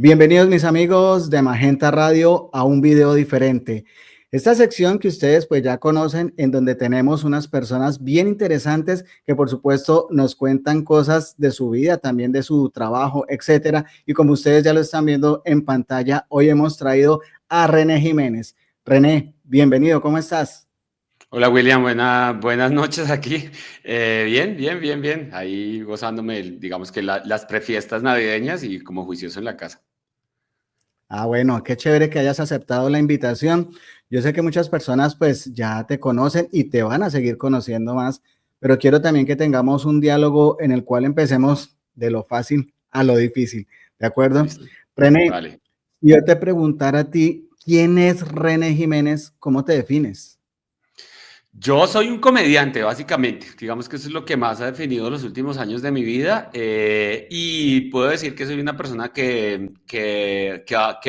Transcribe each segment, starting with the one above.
Bienvenidos mis amigos de Magenta Radio a un video diferente. Esta sección que ustedes pues ya conocen, en donde tenemos unas personas bien interesantes que por supuesto nos cuentan cosas de su vida, también de su trabajo, etcétera. Y como ustedes ya lo están viendo en pantalla, hoy hemos traído a René Jiménez. René, bienvenido, ¿cómo estás? Hola William, buenas noches aquí. Bien. Ahí gozándome, digamos que las prefiestas navideñas y como juicioso en la casa. Ah, bueno, qué chévere que hayas aceptado la invitación. Yo sé que muchas personas pues ya te conocen y te van a seguir conociendo más, pero quiero también que tengamos un diálogo en el cual empecemos de lo fácil a lo difícil, ¿de acuerdo? Listo. René, Vale. si yo te preguntara a ti, ¿quién es René Jiménez? ¿Cómo te defines? Yo soy un comediante, básicamente. Digamos que eso es lo que más ha definido los últimos años de mi vida. Y puedo decir que soy una persona que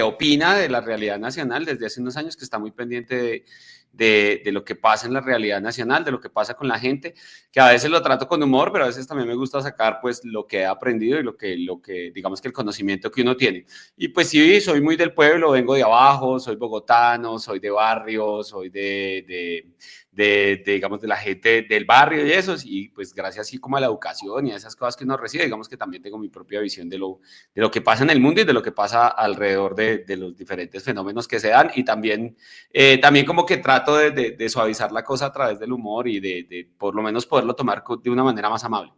opina de la realidad nacional desde hace unos años, que está muy pendiente de lo que pasa en la realidad nacional, de lo que pasa con la gente, que a veces lo trato con humor, pero a veces también me gusta sacar pues lo que he aprendido y digamos que el conocimiento que uno tiene. Y pues sí, soy muy del pueblo, vengo de abajo, soy bogotano, soy de barrio, soy digamos, de la gente del barrio y eso, y pues gracias así como a la educación y a esas cosas que uno recibe, digamos que también tengo mi propia visión de lo que pasa en el mundo y de lo que pasa alrededor de los diferentes fenómenos que se dan, y también como que trato de suavizar la cosa a través del humor y de por lo menos poderlo tomar de una manera más amable.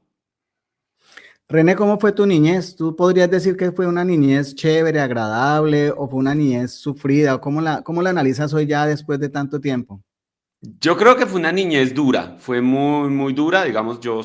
René, ¿cómo fue tu niñez? ¿Tú podrías decir que fue una niñez chévere, agradable o fue una niñez sufrida? ¿Cómo la analizas hoy ya después de tanto tiempo? Yo creo que fue una niñez dura, fue muy dura, digamos, yo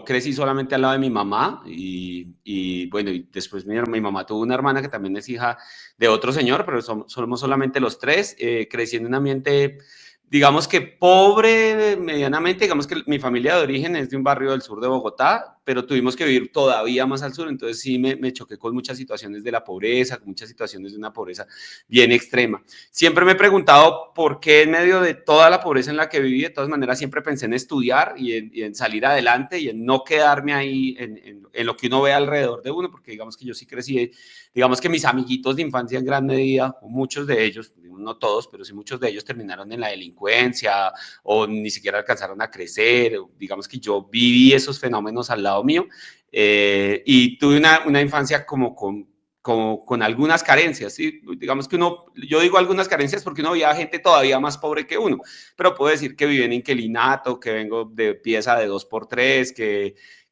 crecí solamente al lado de mi mamá y bueno, y después mi mamá tuvo una hermana que también es hija de otro señor, pero somos solamente los tres, crecí en un ambiente, digamos que pobre medianamente, digamos que mi familia de origen es de un barrio del sur de Bogotá, pero tuvimos que vivir todavía más al sur, entonces sí me choqué con muchas situaciones de la pobreza, con muchas situaciones de una pobreza bien extrema. Siempre me he preguntado por qué en medio de toda la pobreza en la que viví, de todas maneras siempre pensé en estudiar y en salir adelante y en no quedarme ahí en lo que uno ve alrededor de uno, porque digamos que yo sí crecí, digamos que mis amiguitos de infancia en gran medida, o muchos de ellos, no todos, pero sí muchos de ellos terminaron en la delincuencia o ni siquiera alcanzaron a crecer, digamos que yo viví esos fenómenos al lado mío, y tuve una infancia como con algunas carencias, ¿sí? Digamos que yo digo algunas carencias porque uno veía gente todavía más pobre que uno, pero puedo decir que viví en inquilinato, que vengo de pieza de 2x3,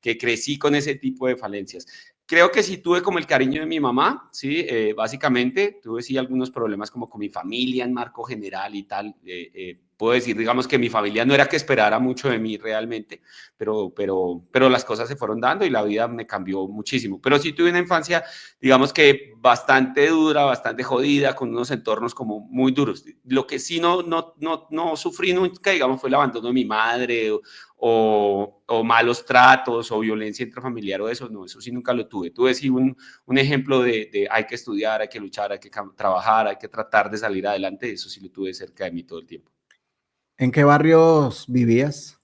que crecí con ese tipo de falencias. Creo que sí tuve como el cariño de mi mamá, ¿sí? Básicamente, tuve sí algunos problemas como con mi familia en marco general y tal. Puedo decir, digamos, que mi familia no era que esperara mucho de mí realmente, pero las cosas se fueron dando y la vida me cambió muchísimo. Pero sí tuve una infancia, digamos que bastante dura, bastante jodida, con unos entornos como muy duros. Lo que sí no sufrí nunca, digamos, fue el abandono de mi madre o malos tratos o violencia intrafamiliar o eso, no, eso sí nunca lo tuve. Tuve sí un ejemplo de hay que estudiar, hay que luchar, hay que trabajar, hay que tratar de salir adelante, eso sí lo tuve cerca de mí todo el tiempo. ¿En qué barrios vivías?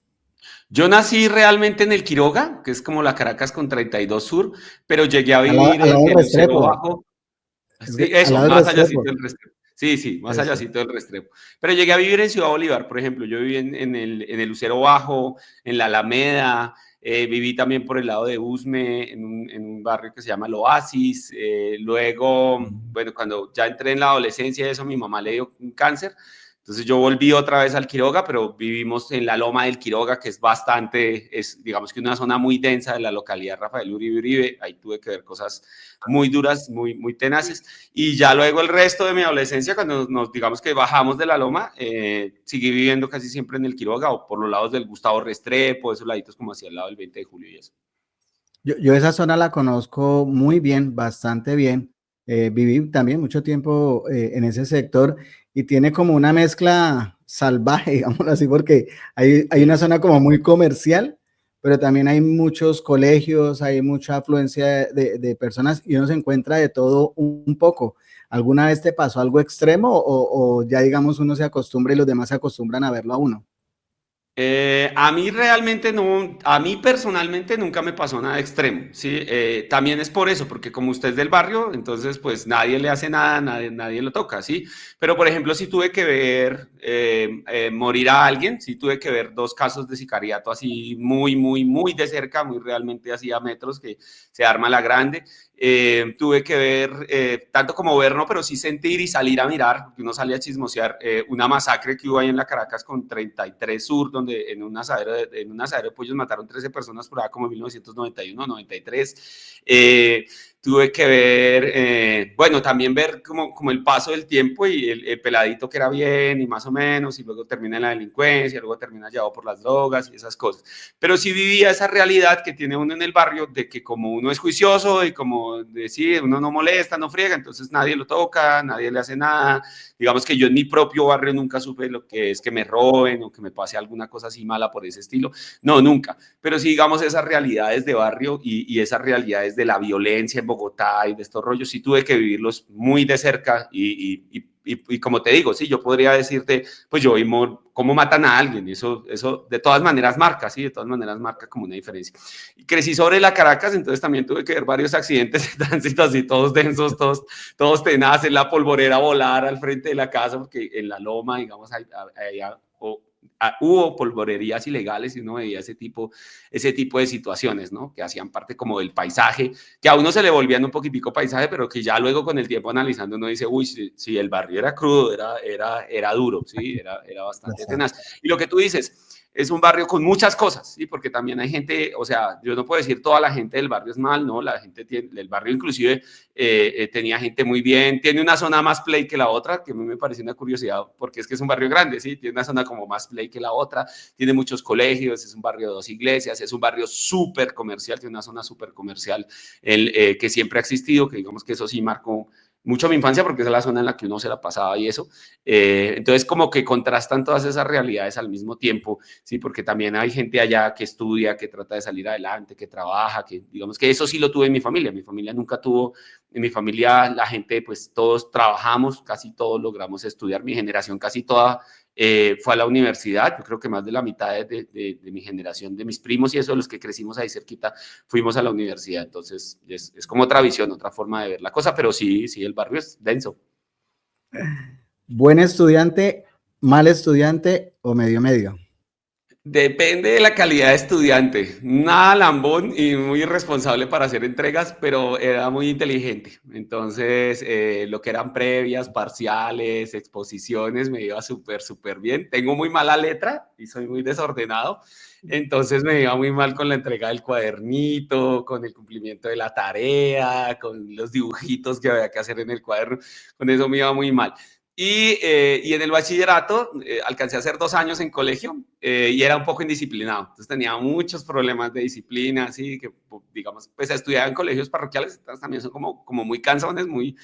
Yo nací realmente en el Quiroga, que es como la Caracas con 32 Sur, pero llegué a Al lado, vivir al lado del en Lucero Restrepo. Bajo. Es Sí, que al eso, lado del más allácito Restrepo. del Restrepo. Sí, sí, más Eso. allácito del Restrepo. Pero llegué a vivir en Ciudad Bolívar, por ejemplo. Yo viví en el Lucero Bajo, en la Alameda, viví también por el lado de Usme, en un barrio que se llama El Oasis. Luego, bueno, cuando ya entré en la adolescencia, eso, mi mamá le dio un cáncer. Entonces yo volví otra vez al Quiroga, pero vivimos en la Loma del Quiroga, que es digamos que una zona muy densa de la localidad Rafael Uribe Uribe. Ahí tuve que ver cosas muy duras, muy tenaces. Y ya luego el resto de mi adolescencia, cuando digamos que bajamos de la loma, seguí viviendo casi siempre en el Quiroga o por los lados del Gustavo Restrepo, esos laditos como hacia el lado del 20 de julio y eso. Yo esa zona la conozco muy bien, bastante bien. Viví también mucho tiempo en ese sector y tiene como una mezcla salvaje, digámoslo así, porque hay una Sí. zona como muy comercial, pero también hay muchos colegios, hay mucha afluencia de personas y uno se encuentra de todo un poco. ¿Alguna vez te pasó algo extremo o ya digamos uno se acostumbra y los demás se acostumbran a verlo a uno? A mí realmente no, a mí personalmente nunca me pasó nada extremo, ¿sí? También es por eso, porque como usted es del barrio, entonces pues nadie le hace nada, nadie lo toca, ¿sí? Pero por ejemplo, si tuve que ver morir a alguien, sí tuve que ver dos casos de sicariato así muy de cerca, muy realmente así a metros que se arma la grande. Tuve que ver, tanto como ver, no, pero sí sentir y salir a mirar, porque uno salía a chismosear, una masacre que hubo ahí en la Caracas con 33 Sur, donde en un asadero de pollos mataron 13 personas por allá como en 1991, 93. Tuve que ver, bueno, también ver como el paso del tiempo y el peladito que era bien y más o menos, y luego termina en la delincuencia, luego termina llevado por las drogas y esas cosas. Pero sí vivía esa realidad que tiene uno en el barrio de que como uno es juicioso y como decir, uno no molesta, no friega, entonces nadie lo toca, nadie le hace nada. Digamos que yo en mi propio barrio nunca supe lo que es que me roben o que me pase alguna cosa así mala por ese estilo. No, nunca. Pero sí, digamos, esas realidades de barrio y esas realidades de la violencia en Bogotá y de estos rollos, sí tuve que vivirlos muy de cerca y como te digo, sí, yo podría decirte, pues yo vi cómo matan a alguien, eso de todas maneras marca, sí, de todas maneras marca como una diferencia. Y crecí sobre la Caracas, entonces también tuve que ver varios accidentes de tránsito así, todos densos, todos tenaces, la polvorera volar al frente de la casa, porque en la loma, digamos, hubo polvorerías ilegales y uno veía ese tipo de situaciones, ¿no? Que hacían parte como del paisaje, que a uno se le volvían un poquitico paisaje, pero que ya luego con el tiempo analizando uno dice, uy, si el barrio era crudo, era duro, ¿sí? Era bastante tenaz. Y lo que tú dices, es un barrio con muchas cosas, ¿sí? Porque también hay gente, o sea, yo no puedo decir toda la gente del barrio es mal, ¿no? La gente del barrio inclusive tenía gente muy bien, tiene una zona más play que la otra, que a mí me parece una curiosidad, porque es que es un barrio grande, ¿sí? Tiene una zona como más play que la otra, tiene muchos colegios, es un barrio de 2 iglesias, es un barrio súper comercial, tiene una zona súper comercial que siempre ha existido, que digamos que eso sí marcó mucho mi infancia porque esa es la zona en la que uno se la pasaba y eso. Entonces como que contrastan todas esas realidades al mismo tiempo, sí, porque también hay gente allá que estudia, que trata de salir adelante, que trabaja, que digamos que eso sí lo tuve en mi familia nunca tuvo, en mi familia la gente pues todos trabajamos, casi todos logramos estudiar, mi generación casi toda fue a la universidad, yo creo que más de la mitad de mi generación, de mis primos y eso, los que crecimos ahí cerquita, fuimos a la universidad, entonces es como otra visión, otra forma de ver la cosa, pero sí, el barrio es denso. ¿Buen estudiante, mal estudiante o medio medio? Depende de la calidad de estudiante. Nada lambón y muy irresponsable para hacer entregas, pero era muy inteligente. Entonces, lo que eran previas, parciales, exposiciones, me iba súper bien. Tengo muy mala letra y soy muy desordenado. Entonces me iba muy mal con la entrega del cuadernito, con el cumplimiento de la tarea, con los dibujitos que había que hacer en el cuaderno. Con eso me iba muy mal. Y en el bachillerato alcancé a hacer 2 años en colegio y era un poco indisciplinado. Entonces tenía muchos problemas de disciplina, así que digamos, pues estudiar en colegios parroquiales también son como muy cansones, muy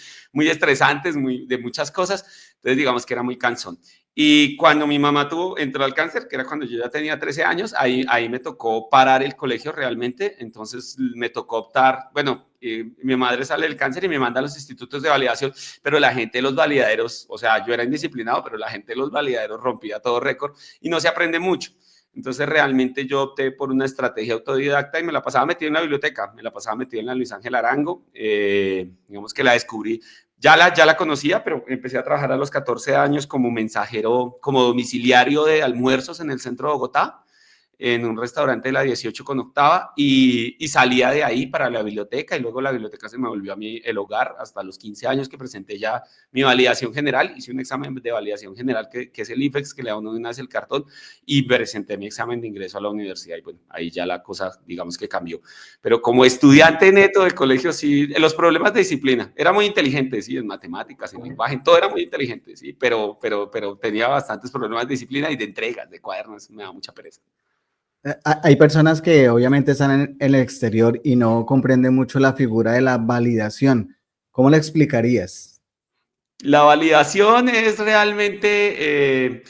estresantes, de muchas cosas. Entonces digamos que era muy cansón. Y cuando mi mamá entró al cáncer, que era cuando yo ya tenía 13 años, ahí me tocó parar el colegio realmente. Entonces me tocó optar, bueno, mi madre sale del cáncer y me manda a los institutos de validación, pero la gente de los validaderos, o sea, yo era indisciplinado, pero la gente de los validaderos rompía todo récord y no se aprende mucho. Entonces realmente yo opté por una estrategia autodidacta y me la pasaba metido en la biblioteca, me la pasaba metido en la Luis Ángel Arango, digamos que la descubrí, ya la conocía, pero empecé a trabajar a los 14 años como mensajero, como domiciliario de almuerzos en el centro de Bogotá, en un restaurante de la 18 con octava y salía de ahí para la biblioteca y luego la biblioteca se me volvió a mí el hogar hasta los 15 años que presenté ya mi validación general, hice un examen de validación general que es el IFEX, que le da uno una vez el cartón y presenté mi examen de ingreso a la universidad y bueno, ahí ya la cosa digamos que cambió. Pero como estudiante neto del colegio, sí, los problemas de disciplina, era muy inteligente, sí, en matemáticas, en lenguaje, en todo era muy inteligente, sí, pero tenía bastantes problemas de disciplina y de entregas, de cuadernos, me da mucha pereza. Hay personas que obviamente están en el exterior y no comprenden mucho la figura de la validación. ¿Cómo la explicarías? La validación es realmente,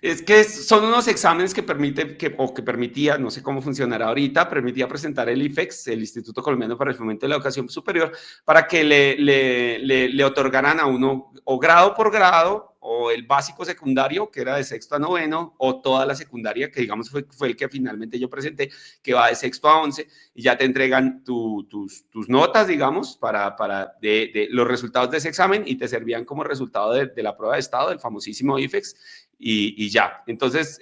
es que son unos exámenes que permitía, no sé cómo funcionará ahorita, permitía presentar el IFEX, el Instituto Colombiano para el Fomento de la Educación Superior, para que le otorgaran a uno o grado por grado o el básico secundario, que era de sexto a noveno, o toda la secundaria, que digamos fue el que finalmente yo presenté, que va de sexto a 11, y ya te entregan tus notas, digamos, de los resultados de ese examen, y te servían como resultado de la prueba de estado, del famosísimo IFEX, y ya. Entonces,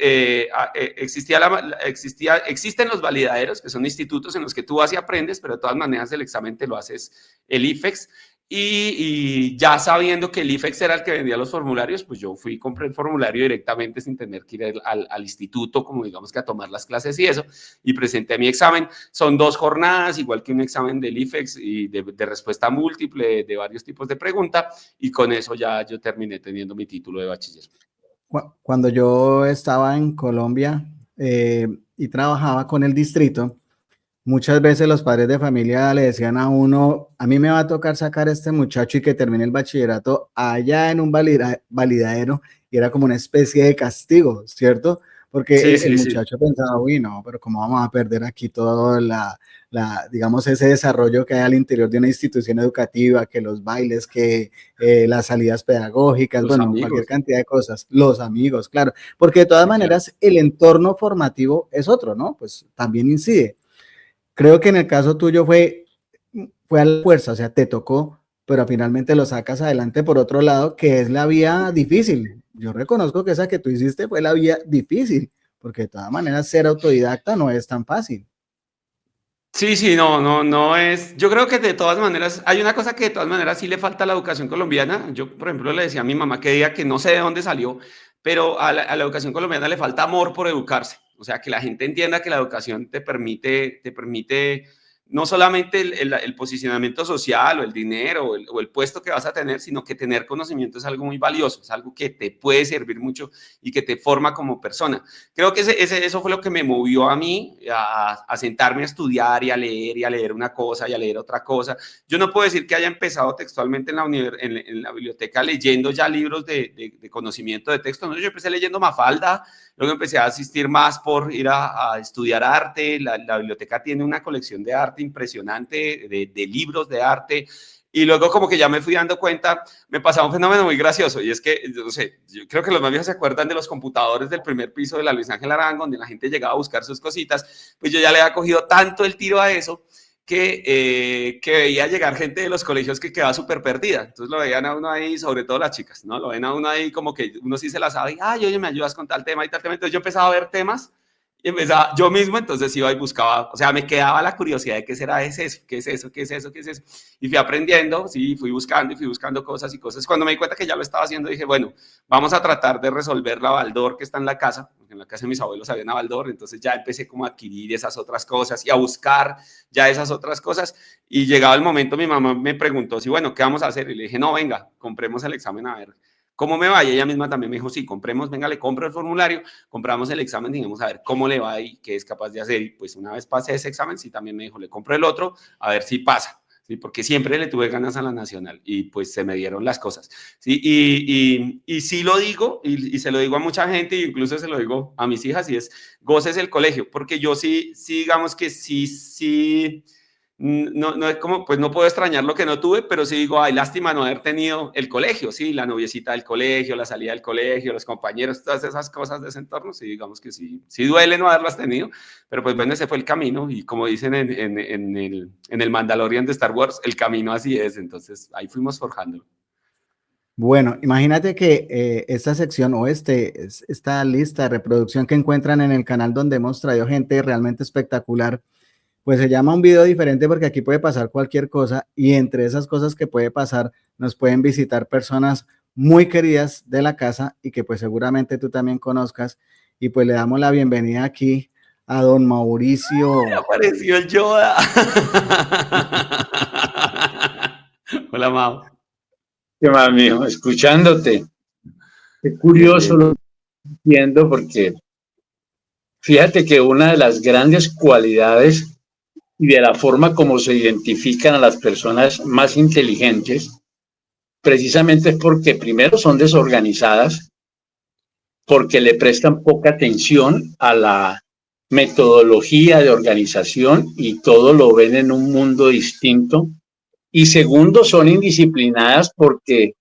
existen los validaderos, que son institutos en los que tú vas y aprendes, pero de todas maneras el examen te lo haces el IFEX. Y ya sabiendo que el IFEX era el que vendía los formularios, pues yo fui y compré el formulario directamente sin tener que ir al instituto, como digamos que a tomar las clases y eso, y presenté mi examen. Son 2 jornadas, igual que un examen del IFEX y de respuesta múltiple de varios tipos de pregunta, y con eso ya yo terminé teniendo mi título de bachiller. Cuando yo estaba en Colombia y trabajaba con el distrito, muchas veces los padres de familia le decían a uno, a mí me va a tocar sacar a este muchacho y que termine el bachillerato allá en un validadero, y era como una especie de castigo, ¿cierto? Porque el muchacho pensaba, uy, no, pero ¿cómo vamos a perder aquí todo digamos, ese desarrollo que hay al interior de una institución educativa, que los bailes, que las salidas pedagógicas, Los bueno, amigos. cualquier cantidad de cosas, los amigos, claro, porque de todas maneras el entorno formativo es otro, ¿no? Pues también incide. Creo que en el caso tuyo fue a la fuerza, o sea, te tocó, pero finalmente lo sacas adelante por otro lado, que es la vía difícil. Yo reconozco que esa que tú hiciste fue la vía difícil, porque de todas maneras ser autodidacta no es tan fácil. Sí, no es. Yo creo que de todas maneras, hay una cosa que de todas maneras sí le falta a la educación colombiana. Yo, por ejemplo, le decía a mi mamá que diga que no sé de dónde salió, pero a la educación colombiana le falta amor por educarse. O sea, que la gente entienda que la educación te permite no solamente el posicionamiento social o el dinero o el puesto que vas a tener, sino que tener conocimiento es algo muy valioso, es algo que te puede servir mucho y que te forma como persona. Creo que eso fue lo que me movió a mí a sentarme a estudiar y a leer una cosa y a leer otra cosa. Yo no puedo decir que haya empezado textualmente en la biblioteca leyendo ya libros de conocimiento de texto, no, yo empecé leyendo Mafalda. Luego empecé a asistir más por ir a estudiar arte. La biblioteca tiene una colección de arte impresionante, de libros de arte. Y luego como que ya me fui dando cuenta, me pasaba un fenómeno muy gracioso. Y es que, no sé, yo creo que los más viejos se acuerdan de los computadores del primer piso de la Luis Ángel Arango, donde la gente llegaba a buscar sus cositas. Pues yo ya le había cogido tanto el tiro a eso que veía llegar gente de los colegios que quedaba súper perdida. Entonces lo veían a uno ahí, sobre todo las chicas, ¿no? Lo ven a uno ahí como que uno sí se la sabe, y, ay, oye, me ayudas con tal tema y tal tema. Entonces yo empezaba a ver temas y empezaba yo mismo, entonces iba y buscaba, o sea, me quedaba la curiosidad de qué será eso, qué es eso, qué es eso, qué es eso. Y fui aprendiendo, sí, fui buscando cosas y cosas. Cuando me di cuenta que ya lo estaba haciendo, dije, bueno, vamos a tratar de resolver la baldor que está en la casa, porque en la casa de mis abuelos había una baldor, entonces ya empecé como a adquirir esas otras cosas y a buscar ya esas otras cosas. Y llegado el momento, mi mamá me preguntó, sí, bueno, ¿qué vamos a hacer? Y le dije, no, venga, compremos el examen a ver cómo me va. Y ella misma también me dijo, sí, compremos, venga, le compro el formulario, compramos el examen, digamos, a ver cómo le va y qué es capaz de hacer. Y pues una vez pasé ese examen, sí, también me dijo, le compro el otro, a ver si pasa. Sí, porque siempre le tuve ganas a la nacional y pues se me dieron las cosas. Sí, y sí lo digo y se lo digo a mucha gente, e incluso se lo digo a mis hijas, y es, goces el colegio, porque yo sí digamos que sí, no es como, pues no puedo extrañar lo que no tuve, pero sí digo, ay, lástima no haber tenido el colegio, sí, la noviecita del colegio, la salida del colegio, los compañeros, todas esas cosas de ese entorno, sí, digamos que sí duele no haberlas tenido, pero pues bueno, ese fue el camino, y como dicen en el Mandalorian de Star Wars, el camino así es, entonces ahí fuimos forjándolo. Bueno, imagínate que esta sección o esta lista de reproducción que encuentran en el canal donde hemos traído gente realmente espectacular, pues se llama Un Video Diferente porque aquí puede pasar cualquier cosa, y entre esas cosas que puede pasar nos pueden visitar personas muy queridas de la casa y que pues seguramente tú también conozcas, y pues le damos la bienvenida aquí a don Mauricio. ¡Ay, apareció el Yoda! Hola, Mau. ¿Qué más, mijo? Escuchándote. Qué Bien, curioso bien. lo que entiendo, porque fíjate que una de las grandes cualidades y de la forma como se identifican a las personas más inteligentes, precisamente es porque primero son desorganizadas, porque le prestan poca atención a la metodología de organización y todo lo ven en un mundo distinto. Y segundo, son indisciplinadas porque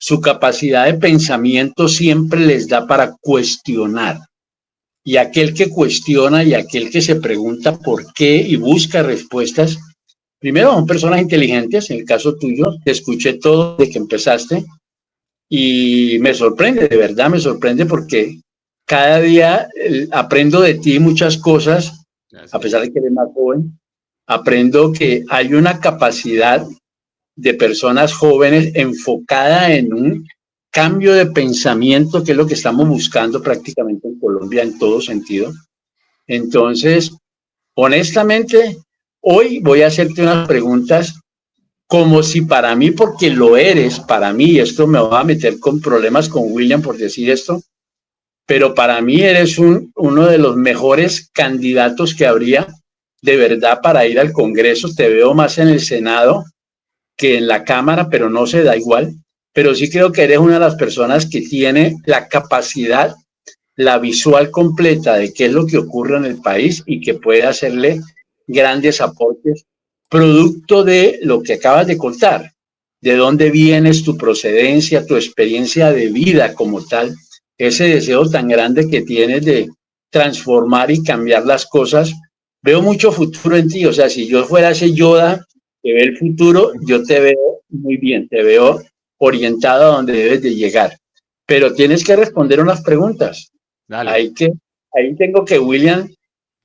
su capacidad de pensamiento siempre les da para cuestionar. Y aquel que cuestiona y aquel que se pregunta por qué y busca respuestas, primero son personas inteligentes. En el caso tuyo, te escuché todo desde que empezaste y me sorprende, de verdad me sorprende, porque cada día aprendo de ti muchas cosas, a pesar de que eres más joven. Aprendo que hay una capacidad de personas jóvenes enfocada en un cambio de pensamiento, que es lo que estamos buscando prácticamente en Colombia en todo sentido. Entonces, honestamente, hoy voy a hacerte unas preguntas como si para mí, porque lo eres, para mí, esto me va a meter con problemas con William por decir esto, pero para mí eres uno de los mejores candidatos que habría de verdad para ir al Congreso. Te veo más en el Senado que en la Cámara, pero no se da igual. Pero sí creo que eres una de las personas que tiene la capacidad, la visual completa de qué es lo que ocurre en el país y que puede hacerle grandes aportes, producto de lo que acabas de contar, de dónde vienes, tu procedencia, tu experiencia de vida como tal, ese deseo tan grande que tienes de transformar y cambiar las cosas. Veo mucho futuro en ti. O sea, si yo fuera ese Yoda que ve el futuro, yo te veo muy bien, te veo orientado a donde debes de llegar. Pero tienes que responder unas preguntas. Dale. Ahí tengo que William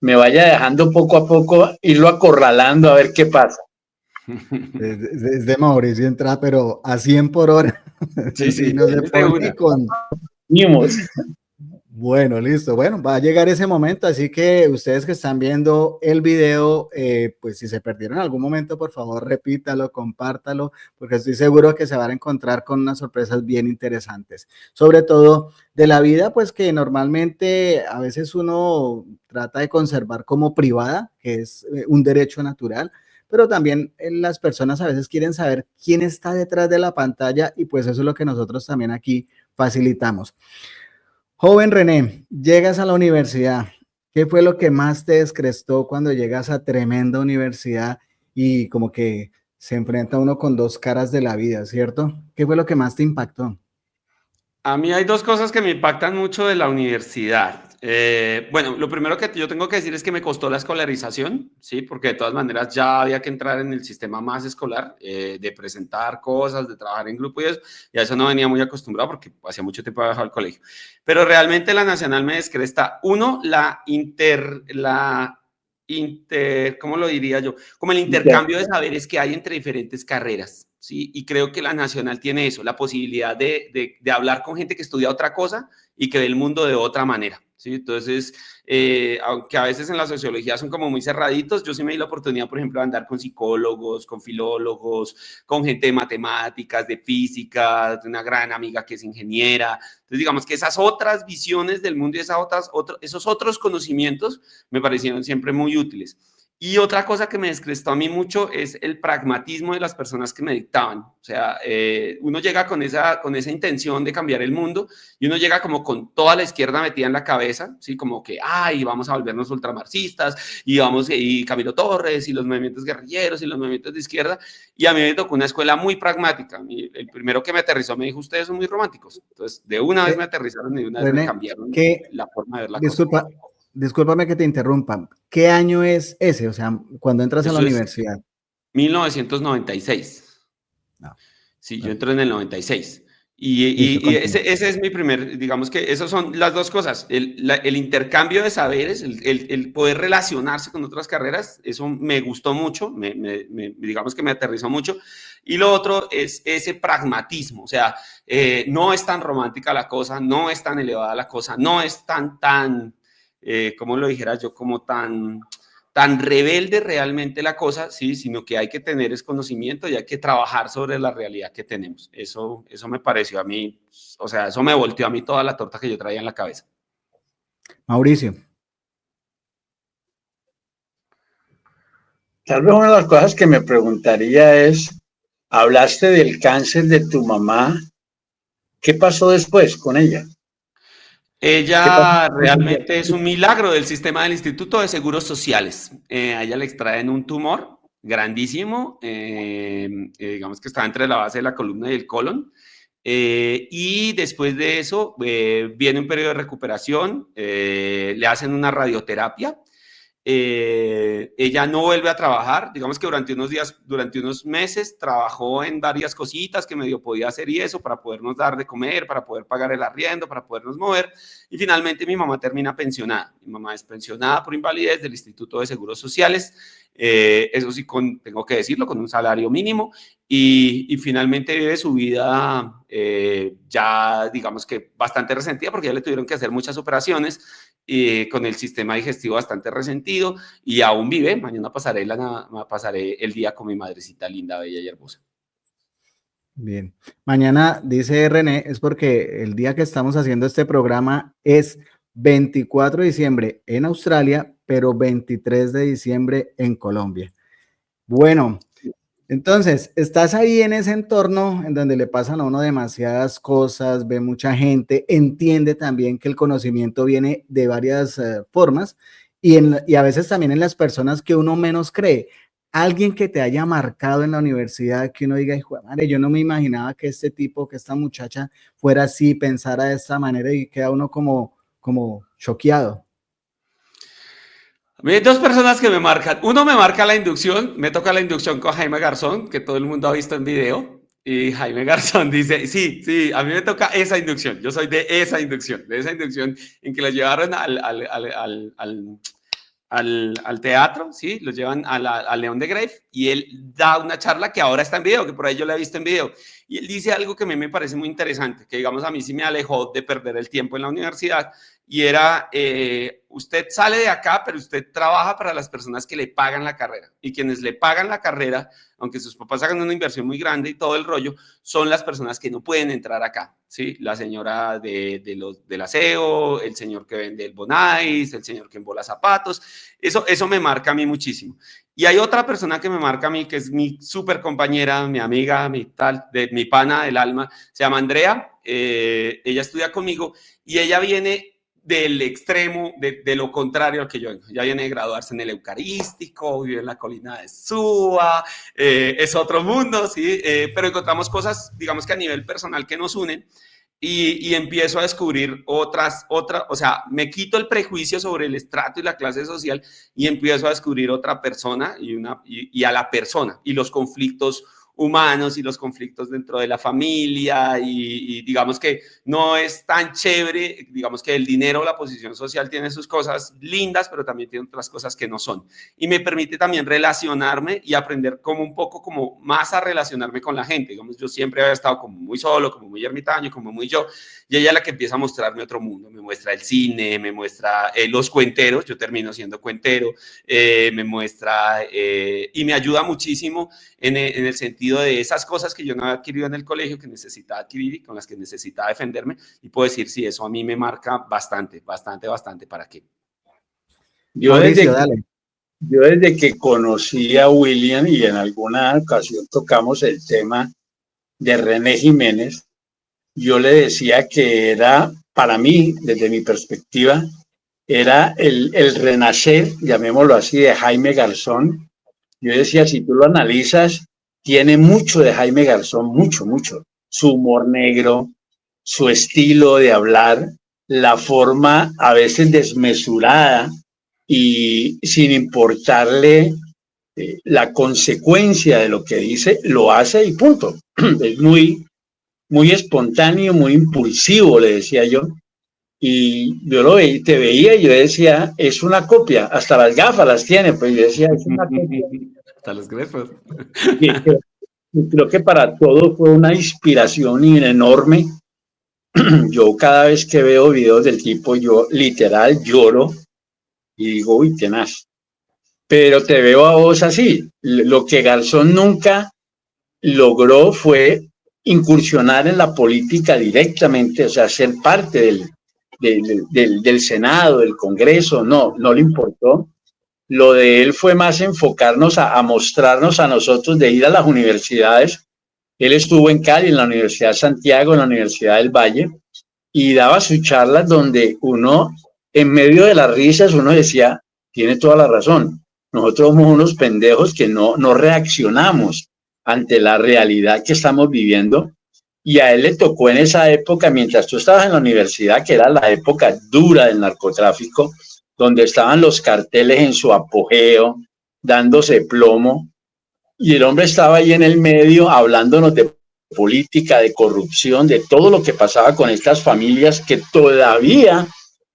me vaya dejando poco a poco, irlo acorralando a ver qué pasa. Es de Mauricio entra, pero a 100 por hora. Sí, Sí, sí, no se es de pone una. con... Venimos. Bueno, listo. Bueno, va a llegar ese momento, así que ustedes que están viendo el video, pues si se perdieron en algún momento, por favor, repítalo, compártalo, porque estoy seguro que se van a encontrar con unas sorpresas bien interesantes. Sobre todo de la vida, pues que normalmente a veces uno trata de conservar como privada, que es un derecho natural, pero también las personas a veces quieren saber quién está detrás de la pantalla y pues eso es lo que nosotros también aquí facilitamos. Joven René, llegas a la universidad. ¿Qué fue lo que más te descrestó cuando llegas a tremenda universidad y como que se enfrenta uno con dos caras de la vida, ¿cierto? ¿Qué fue lo que más te impactó? A mí hay dos cosas que me impactan mucho de la universidad. Bueno, lo primero que yo tengo que decir es que me costó la escolarización, ¿sí? Porque de todas maneras ya había que entrar en el sistema más escolar, de presentar cosas, de trabajar en grupo y a eso no venía muy acostumbrado porque hacía mucho tiempo había dejado el colegio. Pero realmente la nacional me descresta. Uno, ¿cómo lo diría yo? Como el intercambio de saberes que hay entre diferentes carreras. ¿Sí? Y creo que la nacional tiene eso, la posibilidad de hablar con gente que estudia otra cosa y que ve el mundo de otra manera. ¿Sí? Entonces, aunque a veces en la sociología son como muy cerraditos, yo sí me di la oportunidad, por ejemplo, de andar con psicólogos, con filólogos, con gente de matemáticas, de física, de una gran amiga que es ingeniera. Entonces, digamos que esas otras visiones del mundo y esos otros conocimientos me parecieron siempre muy útiles. Y otra cosa que me descrestó a mí mucho es el pragmatismo de las personas que me dictaban. O sea, uno llega con esa intención de cambiar el mundo y uno llega como con toda la izquierda metida en la cabeza, ¿sí? Como que, ay, vamos a volvernos ultramarxistas y Camilo Torres y los movimientos guerrilleros y los movimientos de izquierda. Y a mí me tocó una escuela muy pragmática. El primero que me aterrizó me dijo, ustedes son muy románticos. Entonces, de una vez Eh, me aterrizaron y de una vez me René, cambiaron ¿qué, la forma de ver la cosa. disculpa, discúlpame que te interrumpa. ¿Qué año es ese? O sea, cuando entras a la Eso es universidad. 1996. No, Sí, yo perfecto. entré en el 96. Y, Listo, y, y continúa. ese es mi primer, digamos que esas son las dos cosas, el intercambio de saberes, el poder relacionarse con otras carreras, eso me gustó mucho, digamos que me aterrizó mucho. Y lo otro es ese pragmatismo, o sea, no es tan romántica la cosa, no es tan elevada la cosa, no es ¿cómo lo dijera yo? Como tan rebelde realmente la cosa, ¿sí? Sino que hay que tener ese conocimiento y hay que trabajar sobre la realidad que tenemos. Eso me pareció a mí, o sea, eso me volteó a mí toda la torta que yo traía en la cabeza. Mauricio. Tal vez una de las cosas que me preguntaría es, hablaste del cáncer de tu mamá, ¿qué pasó después con ella? ¿Qué pasó? Ella realmente es un milagro del sistema del Instituto de Seguros Sociales. A ella le extraen un tumor grandísimo, digamos que está entre la base de la columna y el colon, Y después de eso viene un periodo de recuperación, le hacen una radioterapia. Ella no vuelve a trabajar, digamos que durante unos meses trabajó en varias cositas que medio podía hacer y eso para podernos dar de comer, para poder pagar el arriendo, para podernos mover, y finalmente mi mamá termina pensionada. Mi mamá es pensionada por invalidez del Instituto de Seguros Sociales, eso sí, tengo que decirlo, con un salario mínimo, y finalmente vive su vida ya digamos que bastante resentida porque ya le tuvieron que hacer muchas operaciones, con el sistema digestivo bastante resentido, y aún vive. Mañana pasaré el día con mi madrecita linda, bella y hermosa. Bien. Mañana, dice René, es porque el día que estamos haciendo este programa es 24 de diciembre en Australia, pero 23 de diciembre en Colombia. Bueno, entonces, estás ahí en ese entorno en donde le pasan a uno demasiadas cosas, ve mucha gente, entiende también que el conocimiento viene de varias formas y a veces también en las personas que uno menos cree. Alguien que te haya marcado en la universidad, que uno diga, hijo de madre, yo no me imaginaba que este tipo, que esta muchacha fuera así, pensara de esta manera, y queda uno como choqueado. Hay dos personas que me marcan. Uno me marca la inducción, me toca la inducción con Jaime Garzón, que todo el mundo ha visto en video. Y Jaime Garzón dice, sí, a mí me toca esa inducción. Yo soy de esa inducción en que lo llevaron al teatro, ¿sí? Lo llevan al León de Grave y él da una charla que ahora está en video, que por ahí yo la he visto en video. Y él dice algo que a mí me parece muy interesante, que digamos a mí sí me alejó de perder el tiempo en la universidad, y era, usted sale de acá, pero usted trabaja para las personas que le pagan la carrera, y quienes le pagan la carrera, aunque sus papás hagan una inversión muy grande y todo el rollo, son las personas que no pueden entrar acá, ¿sí? La señora del aseo, el señor que vende el Bonais, el señor que embola zapatos. Eso me marca a mí muchísimo. Y hay otra persona que me marca a mí, que es mi súper compañera, mi amiga, mi pana del alma, se llama Andrea. Ella estudia conmigo y ella viene del extremo, de lo contrario al que yo vengo. Ya viene de graduarse en el Eucarístico, vive en la colina de Suba, es otro mundo, ¿sí? Pero encontramos cosas, digamos que a nivel personal, que nos unen, y empiezo a descubrir o sea, me quito el prejuicio sobre el estrato y la clase social y empiezo a descubrir otra persona y a la persona y los conflictos humanos y los conflictos dentro de la familia, y digamos que no es tan chévere, digamos que el dinero o la posición social tiene sus cosas lindas, pero también tiene otras cosas que no son, y me permite también relacionarme y aprender como un poco como más a relacionarme con la gente. Digamos, yo siempre había estado como muy solo, como muy ermitaño, como muy yo, y ella es la que empieza a mostrarme otro mundo, me muestra el cine, me muestra los cuenteros, yo termino siendo cuentero, me muestra y me ayuda muchísimo en el sentido de esas cosas que yo no había adquirido en el colegio, que necesitaba adquirir y con las que necesitaba defenderme, y puedo decir, sí, eso a mí me marca bastante, ¿para qué? Mauricio, dale. Yo desde que conocí a William y en alguna ocasión tocamos el tema de René Jiménez, yo le decía que era, para mí, desde mi perspectiva, era el renacer, llamémoslo así, de Jaime Garzón. Yo decía, si tú lo analizas, tiene mucho de Jaime Garzón, mucho, mucho. Su humor negro, su estilo de hablar, la forma a veces desmesurada y sin importarle la consecuencia de lo que dice, lo hace y punto. Es muy espontáneo, muy impulsivo, le decía yo. Y yo lo veía, te veía y yo decía, es una copia, hasta las gafas las tiene, pues yo decía, es una copia. Hasta los grefos. Y creo que para todo fue una inspiración enorme. Yo cada vez que veo videos del tipo, yo literal lloro y digo, uy, tenaz. Pero te veo a vos así. Lo que Garzón nunca logró fue incursionar en la política directamente, o sea, ser parte del Senado, del Congreso, no le importó. Lo de él fue más enfocarnos a mostrarnos a nosotros, de ir a las universidades. Él estuvo en Cali, en la Universidad de Santiago, en la Universidad del Valle, y daba sus charlas donde uno, en medio de las risas, uno decía, tiene toda la razón. Nosotros somos unos pendejos que no reaccionamos ante la realidad que estamos viviendo, Y a él le tocó en esa época, mientras tú estabas en la universidad, que era la época dura del narcotráfico, donde estaban los carteles en su apogeo, dándose plomo, y el hombre estaba ahí en el medio hablándonos de política, de corrupción, de todo lo que pasaba con estas familias que todavía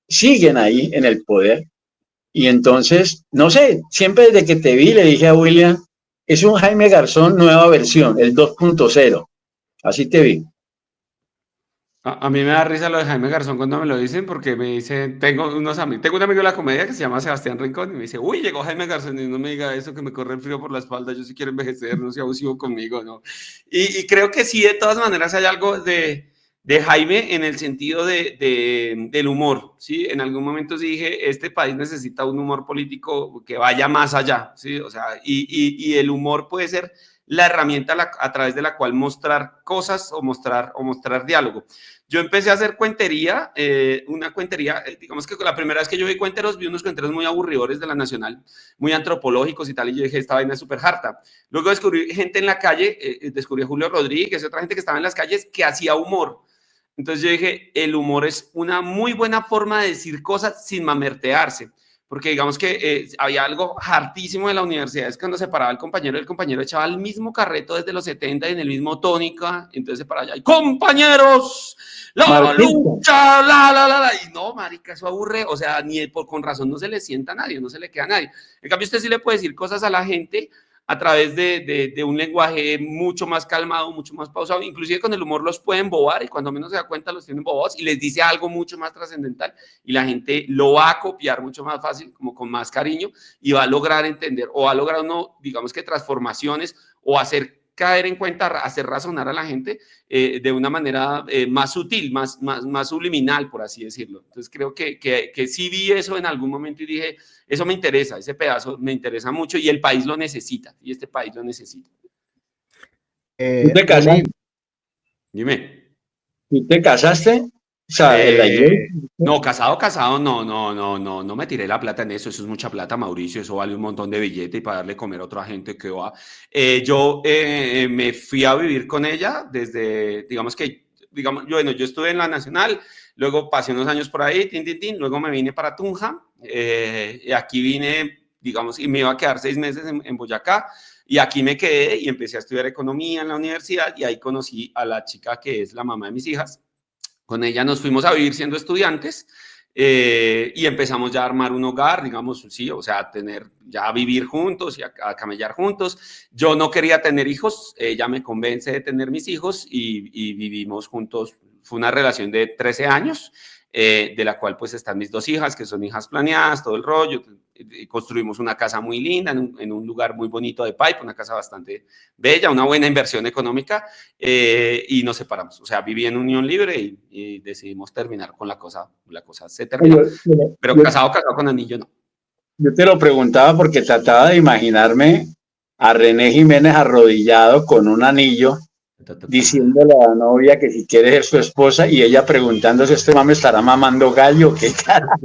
siguen ahí en el poder. Y entonces, no sé, siempre desde que te vi le dije a William, es un Jaime Garzón nueva versión, el 2.0. Así te vi. A mí me da risa lo de Jaime Garzón cuando me lo dicen porque me dicen, tengo unos amigos, tengo un amigo de la comedia que se llama Sebastián Rincón y me dice, uy, llegó Jaime Garzón y no me diga eso que me corre el frío por la espalda, yo sí quiero envejecer, no sea abusivo conmigo, ¿no? Y creo que sí, de todas maneras hay algo de Jaime en el sentido del humor, ¿sí? En algún momento sí dije, este país necesita un humor político que vaya más allá, ¿sí? O sea, y el humor puede ser la herramienta a través de la cual mostrar cosas o mostrar diálogo. Yo empecé a hacer cuentería, una cuentería, digamos que la primera vez que yo vi unos cuenteros muy aburridores de la Nacional, muy antropológicos y tal, y yo dije, esta vaina es súper harta. Luego descubrí gente en la calle, descubrí a Julio Rodríguez y otra gente que estaba en las calles que hacía humor. Entonces yo dije, el humor es una muy buena forma de decir cosas sin mamertearse. Porque digamos que había algo hartísimo de la universidad, es cuando se paraba el compañero echaba el mismo carreto desde los 70 y en el mismo tónica, entonces se paraba allá, y compañeros, la lucha, y no, marica, eso aburre, o sea, con razón no se le sienta a nadie, no se le queda a nadie. En cambio, usted sí le puede decir cosas a la gente a través de un lenguaje mucho más calmado, mucho más pausado, inclusive con el humor los pueden bobar y cuando menos se da cuenta los tienen bobados y les dice algo mucho más trascendental y la gente lo va a copiar mucho más fácil, como con más cariño y va a lograr entender o va a lograr uno, digamos que transformaciones o hacer caer en cuenta, hacer razonar a la gente de una manera más sutil, más subliminal, por así decirlo. Entonces creo que sí vi eso en algún momento y dije, eso me interesa, ese pedazo me interesa mucho y el país lo necesita, y este país lo necesita. ¿Tú te René, casaste? Dime. ¿Tú te casaste? O sea, en la iglesia. No, casado, no me tiré la plata en eso, eso es mucha plata, Mauricio, eso vale un montón de billete y para darle comer a otra gente que va. Yo me fui a vivir con ella desde, bueno, yo estuve en la Nacional, luego pasé unos años por ahí, luego me vine para Tunja, y aquí vine, digamos, y me iba a quedar 6 meses en Boyacá, y aquí me quedé y empecé a estudiar economía en la universidad y ahí conocí a la chica que es la mamá de mis hijas. Con ella nos fuimos a vivir siendo estudiantes y empezamos ya a armar un hogar, digamos, sí, o sea, ya vivir juntos y a camellar juntos. Yo no quería tener hijos, ella me convence de tener mis hijos y vivimos juntos. Fue una relación de 13 años, de la cual pues están mis 2 hijas, que son hijas planeadas, todo el rollo. Construimos una casa muy linda en un lugar muy bonito de Paipa, una casa bastante bella, una buena inversión económica, y nos separamos. O sea, viví en unión libre y decidimos terminar con la cosa se terminó. Pero casado con anillo no. Yo te lo preguntaba porque trataba de imaginarme a René Jiménez arrodillado con un anillo diciéndole a la novia que si quiere ser su esposa y ella preguntándose, ¿este mame estará mamando gallo? ¿Qué carajo?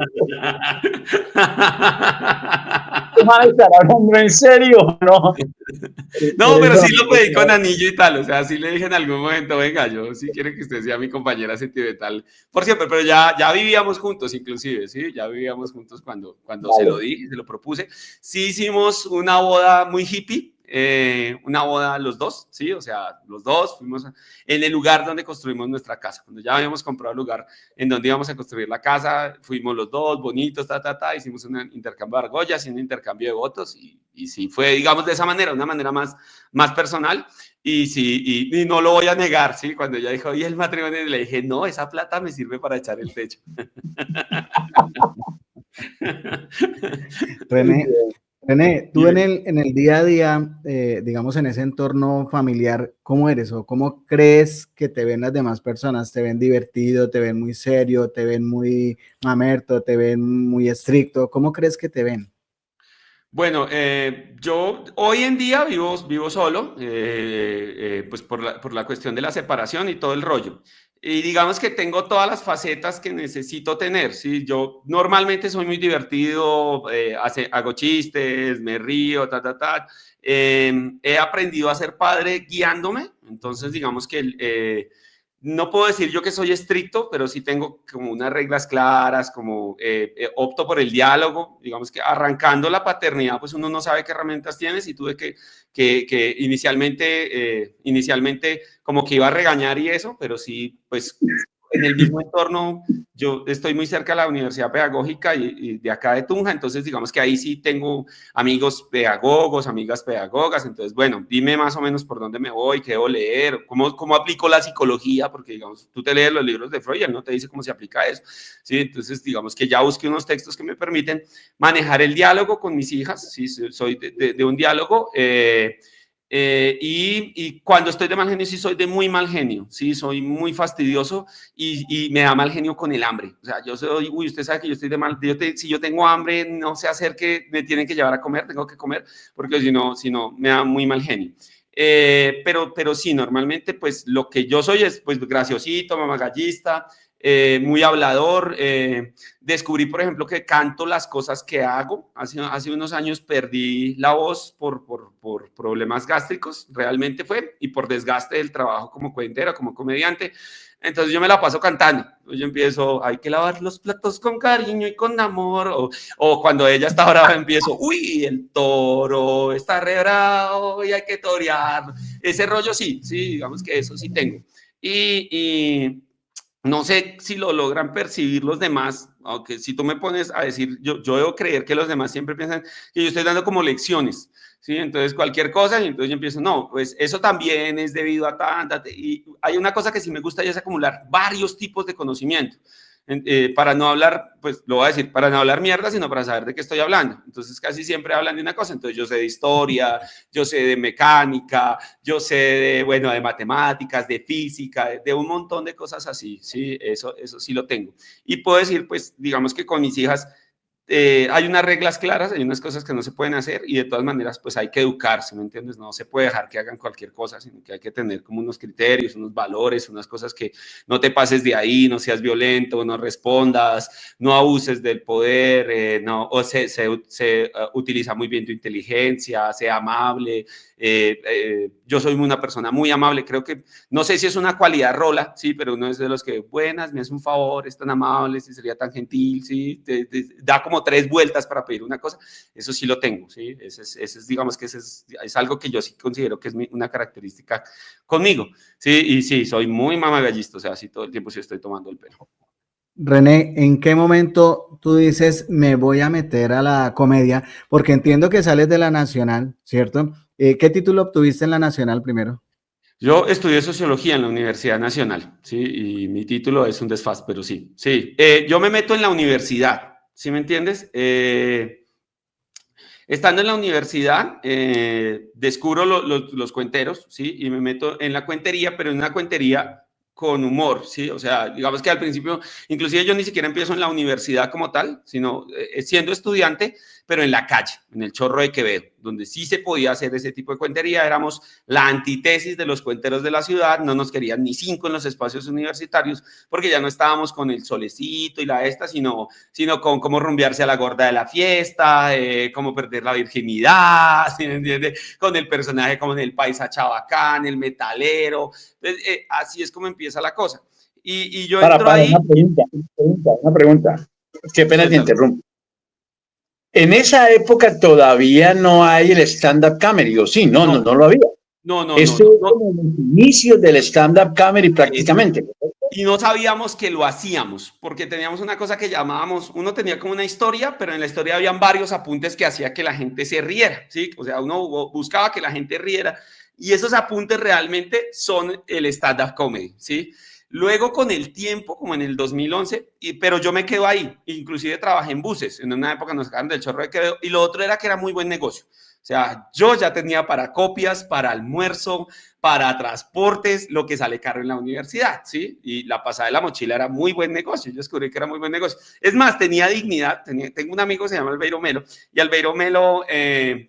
¿Este mame estará hablando en serio? No, no, pero sí lo pedí con anillo y tal, o sea, sí le dije en algún momento, venga, yo sí quiero que usted sea mi compañera sentimental por siempre, pero ya vivíamos juntos inclusive, ¿sí? Ya vivíamos juntos cuando vale. Se lo dije, se lo propuse. Sí hicimos una boda muy hippie, una boda los dos, ¿sí? O sea, los dos fuimos en el lugar donde construimos nuestra casa. Cuando ya habíamos comprado el lugar en donde íbamos a construir la casa, fuimos los dos, bonitos, hicimos un intercambio de argollas y un intercambio de votos y sí, fue, digamos, de esa manera, una manera más personal. Y sí, y no lo voy a negar, ¿sí? Cuando ella dijo, ¿y el matrimonio? Le dije, no, esa plata me sirve para echar el techo. René, tú en el día a día, digamos en ese entorno familiar, ¿cómo eres o cómo crees que te ven las demás personas? ¿Te ven divertido, te ven muy serio, te ven muy mamerto, te ven muy estricto? ¿Cómo crees que te ven? Bueno, yo hoy en día vivo solo, pues por la cuestión de la separación y todo el rollo. Y digamos que tengo todas las facetas que necesito tener, ¿sí? Yo normalmente soy muy divertido, hago chistes, me río, he aprendido a ser padre guiándome, entonces digamos que no puedo decir yo que soy estricto, pero sí tengo como unas reglas claras, como opto por el diálogo, digamos que arrancando la paternidad, pues uno no sabe qué herramientas tienes y tuve que inicialmente como que iba a regañar y eso, pero sí, pues en el mismo entorno, yo estoy muy cerca de la Universidad Pedagógica y de acá de Tunja, entonces digamos que ahí sí tengo amigos pedagogos, amigas pedagogas, entonces bueno, dime más o menos por dónde me voy, qué debo leer, cómo aplico la psicología, porque digamos, tú te lees los libros de Freud y él no te dice cómo se aplica eso, ¿sí? Entonces digamos que ya busqué unos textos que me permiten manejar el diálogo con mis hijas, ¿sí? Soy de un diálogo, y cuando estoy de mal genio, sí soy de muy mal genio, sí, soy muy fastidioso y me da mal genio con el hambre. O sea, yo soy, uy, usted sabe que yo estoy de mal, si yo tengo hambre, no sé hacer que me tienen que llevar a comer, tengo que comer, porque si no me da muy mal genio. Pero sí, normalmente, pues lo que yo soy es, pues, graciosito, mamagallista, muy hablador. Descubrí, por ejemplo, que canto las cosas que hago. Hace unos años perdí la voz por problemas gástricos, realmente fue, y por desgaste del trabajo como cuentero, como comediante. Entonces yo me la paso cantando. Yo empiezo, hay que lavar los platos con cariño y con amor. O cuando ella está brava empiezo, uy, el toro está re bravo y hay que torear. Ese rollo sí, digamos que eso sí tengo. Y no sé si lo logran percibir los demás, aunque si tú me pones a decir, yo debo creer que los demás siempre piensan que yo estoy dando como lecciones, ¿sí? Entonces cualquier cosa, y entonces yo empiezo, no, pues eso también es debido a tanta, y hay una cosa que sí me gusta y es acumular varios tipos de conocimiento. Para no hablar, pues lo voy a decir, para no hablar mierda, sino para saber de qué estoy hablando. Entonces casi siempre hablan de una cosa, entonces yo sé de historia, yo sé de mecánica, yo sé de, bueno, de matemáticas, de física, de un montón de cosas así, sí, eso sí lo tengo. Y puedo decir, pues, digamos que con mis hijas hay unas reglas claras, hay unas cosas que no se pueden hacer y de todas maneras, pues hay que educarse, ¿me entiendes? No se puede dejar que hagan cualquier cosa, sino que hay que tener como unos criterios, unos valores, unas cosas que no te pases de ahí, no seas violento, no respondas, no abuses del poder, no, o se utiliza muy bien tu inteligencia, sea amable. Yo soy una persona muy amable, creo que, no sé si es una cualidad rola, sí, pero uno es de los que, buenas, me hace un favor, es tan amable, si sería tan gentil, sí, da como 3 vueltas para pedir una cosa, eso sí lo tengo, sí, digamos que es algo que yo sí considero que es una característica conmigo, sí, y sí, soy muy mamagallista, o sea, sí, todo el tiempo sí estoy tomando el pelo. René, ¿en qué momento tú dices me voy a meter a la comedia? Porque entiendo que sales de la Nacional, ¿cierto? ¿Qué título obtuviste en la Nacional primero? Yo estudié sociología en la Universidad Nacional, sí, y mi título es un desfase, pero sí. Yo me meto en la universidad, ¿sí me entiendes? Estando en la universidad, descubro los cuenteros, ¿sí? Y me meto en la cuentería, pero en una cuentería con humor, ¿sí? O sea, digamos que al principio, inclusive yo ni siquiera empiezo en la universidad como tal, sino siendo estudiante, pero en la calle, en el Chorro de Quevedo, donde sí se podía hacer ese tipo de cuentería. Éramos la antítesis de los cuenteros de la ciudad, no nos querían ni 5 en los espacios universitarios, porque ya no estábamos con el solecito y la esta, sino con cómo rumbearse a la gorda de la fiesta, cómo perder la virginidad, ¿sí me entiende? Con el personaje como en el paisa chabacán, el metalero. Entonces, así es como empieza la cosa. Y yo entro ahí. Una pregunta. Qué pena te interrumpo. En esa época todavía no hay el stand-up comedy, ¿o sí? No lo había. No. Esto es como los inicios del stand-up comedy prácticamente. Y no sabíamos que lo hacíamos, porque teníamos una cosa que llamábamos, uno tenía como una historia, pero en la historia habían varios apuntes que hacía que la gente se riera, ¿sí? O sea, uno buscaba que la gente riera, y esos apuntes realmente son el stand-up comedy, ¿sí? Luego con el tiempo, como en el 2011, pero yo me quedo ahí, inclusive trabajé en buses, en una época nos sacaron del Chorro de Quevedo, y lo otro era que era muy buen negocio. O sea, yo ya tenía para copias, para almuerzo, para transportes, lo que sale caro en la universidad, ¿sí? Y la pasada de la mochila era muy buen negocio, yo descubrí que era muy buen negocio. Es más, tenía dignidad, tengo un amigo que se llama Albeiro Melo, y Albeiro Melo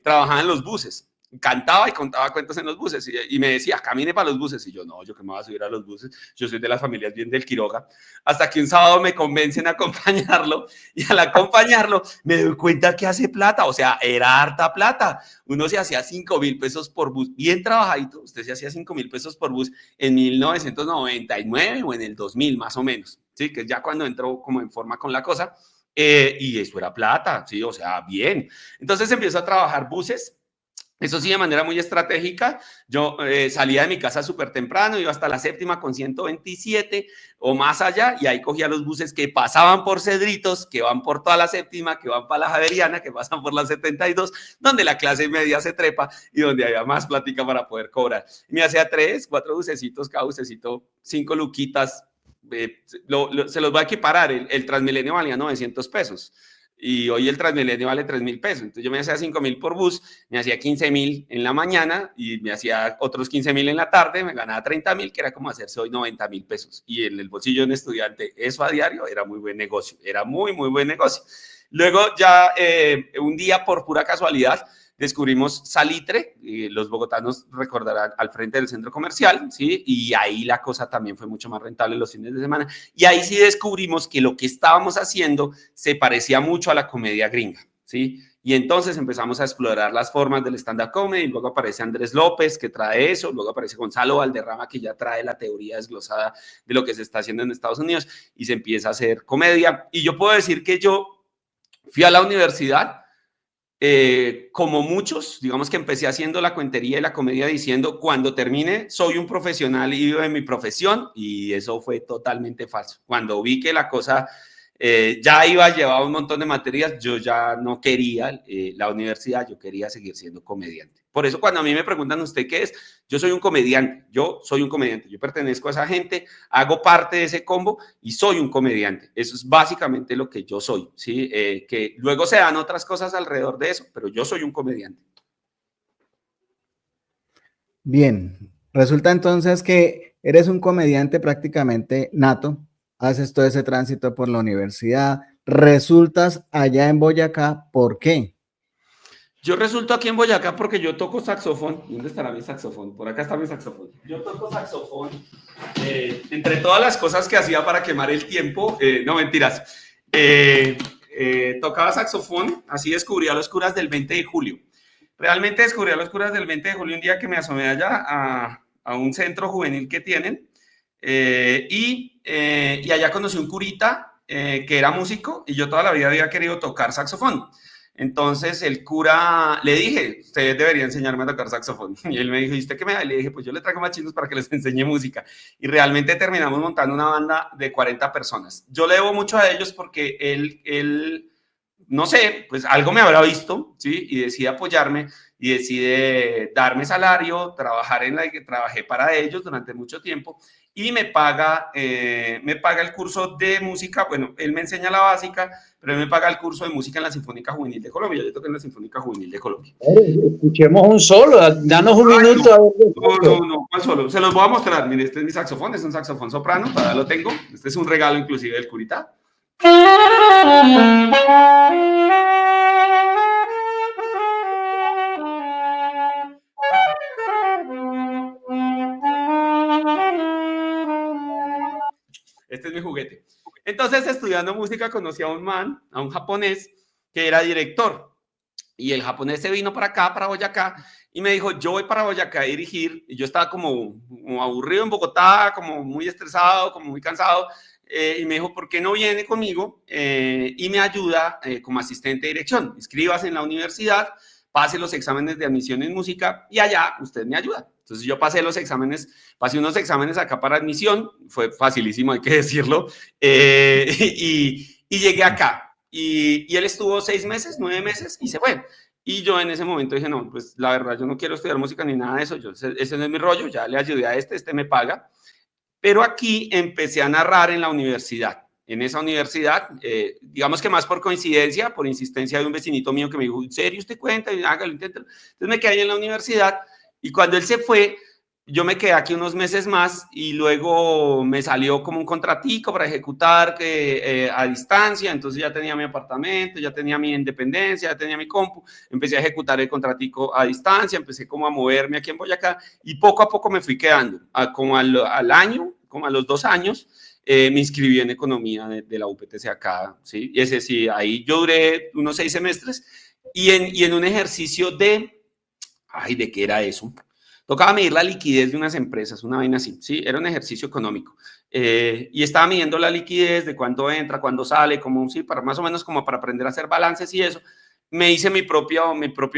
trabajaba en los buses. cantaba y contaba cuentos en los buses y me decía, camine para los buses. Y yo, no, yo que me voy a subir a los buses, yo soy de las familias bien del Quiroga. Hasta que un sábado me convencen a acompañarlo y al acompañarlo me doy cuenta que hace plata, o sea, era harta plata. Uno se hacía 5.000 pesos por bus, bien trabajadito, usted se hacía 5.000 pesos por bus en 1999 o en el 2000 más o menos, ¿sí? Que es ya cuando entró como en forma con la cosa. Y eso era plata, ¿sí? O sea, bien. Entonces empiezo a trabajar buses. Eso sí, de manera muy estratégica. Yo salía de mi casa súper temprano, iba hasta la séptima con 127 o más allá, y ahí cogía los buses que pasaban por Cedritos, que van por toda la séptima, que van para la Javeriana, que pasan por la 72, donde la clase media se trepa y donde había más plática para poder cobrar. Y me hacía 3, 4 bucecitos, cada bucecito 5 luquitas. Se los voy a equiparar. El Transmilenio valía 900 pesos. Y hoy el Transmilenio vale 3.000 pesos. Entonces yo me hacía 5.000 por bus, me hacía 15.000 en la mañana y me hacía otros 15.000 en la tarde, me ganaba 30.000, que era como hacerse hoy 90.000 pesos. Y en el bolsillo de un estudiante, eso a diario era muy buen negocio, era muy, muy buen negocio. Luego ya un día por pura casualidad descubrimos Salitre, los bogotanos recordarán, al frente del centro comercial, ¿sí? Y ahí la cosa también fue mucho más rentable los fines de semana. Y ahí sí descubrimos que lo que estábamos haciendo se parecía mucho a la comedia gringa, ¿sí? Y entonces empezamos a explorar las formas del stand-up comedy, luego aparece Andrés López, que trae eso, luego aparece Gonzalo Valderrama, que ya trae la teoría desglosada de lo que se está haciendo en Estados Unidos, y se empieza a hacer comedia. Y yo puedo decir que yo fui a la universidad como muchos, digamos que empecé haciendo la cuentería y la comedia diciendo, cuando termine, soy un profesional y vivo de mi profesión, y eso fue totalmente falso. Cuando vi que la cosa ya iba a llevar un montón de materias, yo ya no quería la universidad, yo quería seguir siendo comediante. Por eso cuando a mí me preguntan, ¿usted qué es? Yo soy un comediante, yo pertenezco a esa gente, hago parte de ese combo y soy un comediante. Eso es básicamente lo que yo soy, ¿sí? Que luego se dan otras cosas alrededor de eso, pero yo soy un comediante. Bien, resulta entonces que eres un comediante prácticamente nato, haces todo ese tránsito por la universidad, resultas allá en Boyacá, ¿por qué? Yo resulto aquí en Boyacá porque yo toco saxofón. ¿Dónde estará mi saxofón? Por acá está mi saxofón. Yo toco saxofón. Entre todas las cosas que hacía para quemar el tiempo, no mentiras, tocaba saxofón, así descubrí a los curas del 20 de julio. Realmente descubrí a los curas del 20 de julio un día que me asomé allá a un centro juvenil que tienen y allá conocí un curita que era músico y yo toda la vida había querido tocar saxofón. Entonces el cura, le dije, ustedes deberían enseñarme a tocar saxofón. Y él me dijo, ¿y usted qué me da? Y le dije, pues yo le traigo machinos para que les enseñe música. Y realmente terminamos montando una banda de 40 personas. Yo le debo mucho a ellos porque él no sé, pues algo me habrá visto, ¿sí? Y decide apoyarme y decide darme salario, trabajar en la que trabajé para ellos durante mucho tiempo y me paga el curso de música. Bueno, él me enseña la básica, pero él me paga el curso de música en la Sinfónica Juvenil de Colombia. Yo toqué en la Sinfónica Juvenil de Colombia. Escuchemos un solo, danos un minuto. No, ¿cuál solo? Se los voy a mostrar. Mire, este es mi saxofón, es un saxofón soprano, todavía lo tengo. Este es un regalo inclusive del curita. Este es mi juguete. Entonces, estudiando música, conocí a un man, a un japonés, que era director. Y el japonés se vino para acá, para Boyacá, y me dijo, yo voy para Boyacá a dirigir. Y yo estaba como aburrido en Bogotá, como muy estresado, como muy cansado. Y me dijo, ¿por qué no viene conmigo y me ayuda como asistente de dirección? Inscríbase en la universidad, pase los exámenes de admisión en música y allá usted me ayuda. Entonces yo pasé unos exámenes acá para admisión, fue facilísimo, hay que decirlo, y llegué acá. Y él estuvo 6 meses, 9 meses y se fue. Y yo en ese momento dije, no, pues la verdad yo no quiero estudiar música ni nada de eso, ese no es mi rollo, ya le ayudé a este me paga. Pero aquí empecé a narrar en la universidad. En esa universidad, digamos que más por coincidencia, por insistencia de un vecinito mío que me dijo, ¿en serio usted cuenta? Y hágalo, inténtalo. Entonces me quedé ahí en la universidad y cuando él se fue, yo me quedé aquí unos meses más y luego me salió como un contratico para ejecutar a distancia, entonces ya tenía mi apartamento, ya tenía mi independencia, ya tenía mi compu, empecé a ejecutar el contratico a distancia, empecé como a moverme aquí en Boyacá y poco a poco me fui quedando, como al año, como a los 2 años, me inscribí en economía de la UPTC acá, ¿sí? Y ese sí, ahí yo duré unos 6 semestres y en un ejercicio ay, ¿de qué era eso? Tocaba medir la liquidez de unas empresas, una vaina así, ¿sí? Era un ejercicio económico. Y estaba midiendo la liquidez de cuándo entra, cuándo sale, como, sí, para más o menos como para aprender a hacer balances y eso. Me hice mi propio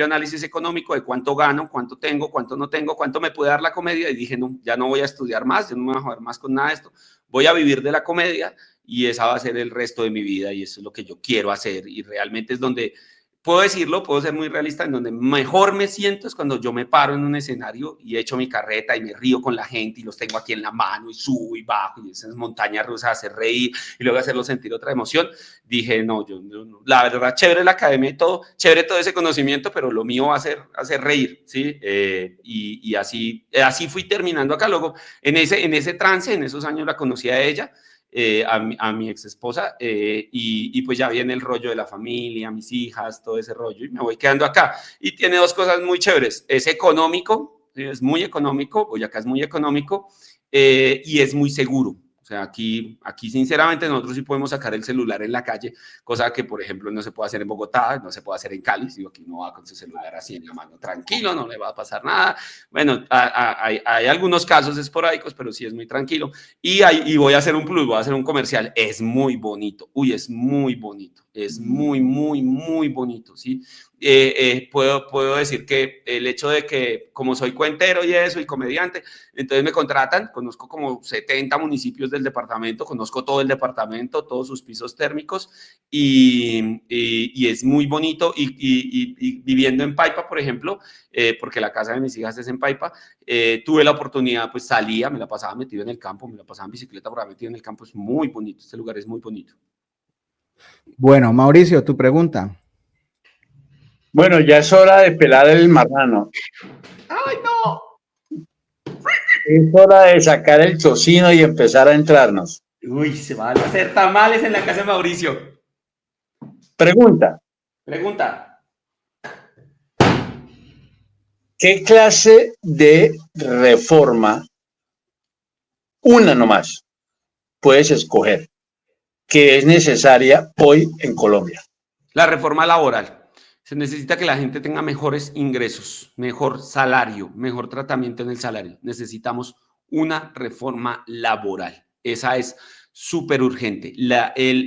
análisis económico de cuánto gano, cuánto tengo, cuánto no tengo, cuánto me puede dar la comedia y dije, no, ya no voy a estudiar más, yo no me voy a joder más con nada de esto, voy a vivir de la comedia y esa va a ser el resto de mi vida y eso es lo que yo quiero hacer y realmente es donde puedo decirlo, puedo ser muy realista, en donde mejor me siento es cuando yo me paro en un escenario y echo mi carreta y me río con la gente y los tengo aquí en la mano y subo y bajo y esas montañas rusas hacer reír y luego hacerlos sentir otra emoción. Dije, no, no, la verdad, chévere la academia y todo, chévere todo ese conocimiento, pero lo mío va a ser hacer reír, ¿sí? Y así fui terminando acá. Luego, en ese trance, en esos años la conocí a ella, a mi ex esposa y pues ya viene el rollo de la familia, mis hijas, todo ese rollo y me voy quedando acá. Y tiene 2 cosas muy chéveres, es económico, es muy económico, Boyacá es muy económico y es muy seguro. O sea, aquí sinceramente nosotros sí podemos sacar el celular en la calle, cosa que, por ejemplo, no se puede hacer en Bogotá, no se puede hacer en Cali. Digo, aquí no va con su celular así en la mano, tranquilo, no le va a pasar nada. Bueno, hay algunos casos esporádicos, pero sí es muy tranquilo. Y voy a hacer un plus, voy a hacer un comercial. Es muy bonito. Uy, es muy bonito. Es muy, muy, muy bonito, ¿sí? Puedo decir que el hecho de que, como soy cuentero y eso, y comediante, entonces me contratan, conozco como 70 municipios del departamento, conozco todo el departamento, todos sus pisos térmicos, y es muy bonito. Y viviendo en Paipa, por ejemplo, porque la casa de mis hijas es en Paipa, tuve la oportunidad, pues salía, me la pasaba metido en el campo, me la pasaba en bicicleta por ahí metido en el campo, es muy bonito, este lugar es muy bonito. Bueno, Mauricio, tu pregunta. Bueno, ya es hora de pelar el marrano. ¡Ay, no! Es hora de sacar el tocino y empezar a entrarnos. Uy, se van a hacer tamales en la casa de Mauricio. Pregunta. ¿Qué clase de reforma, una nomás, puedes escoger que es necesaria hoy en Colombia? La reforma laboral. Se necesita que la gente tenga mejores ingresos, mejor salario, mejor tratamiento en el salario. Necesitamos una reforma laboral. Esa es súper urgente.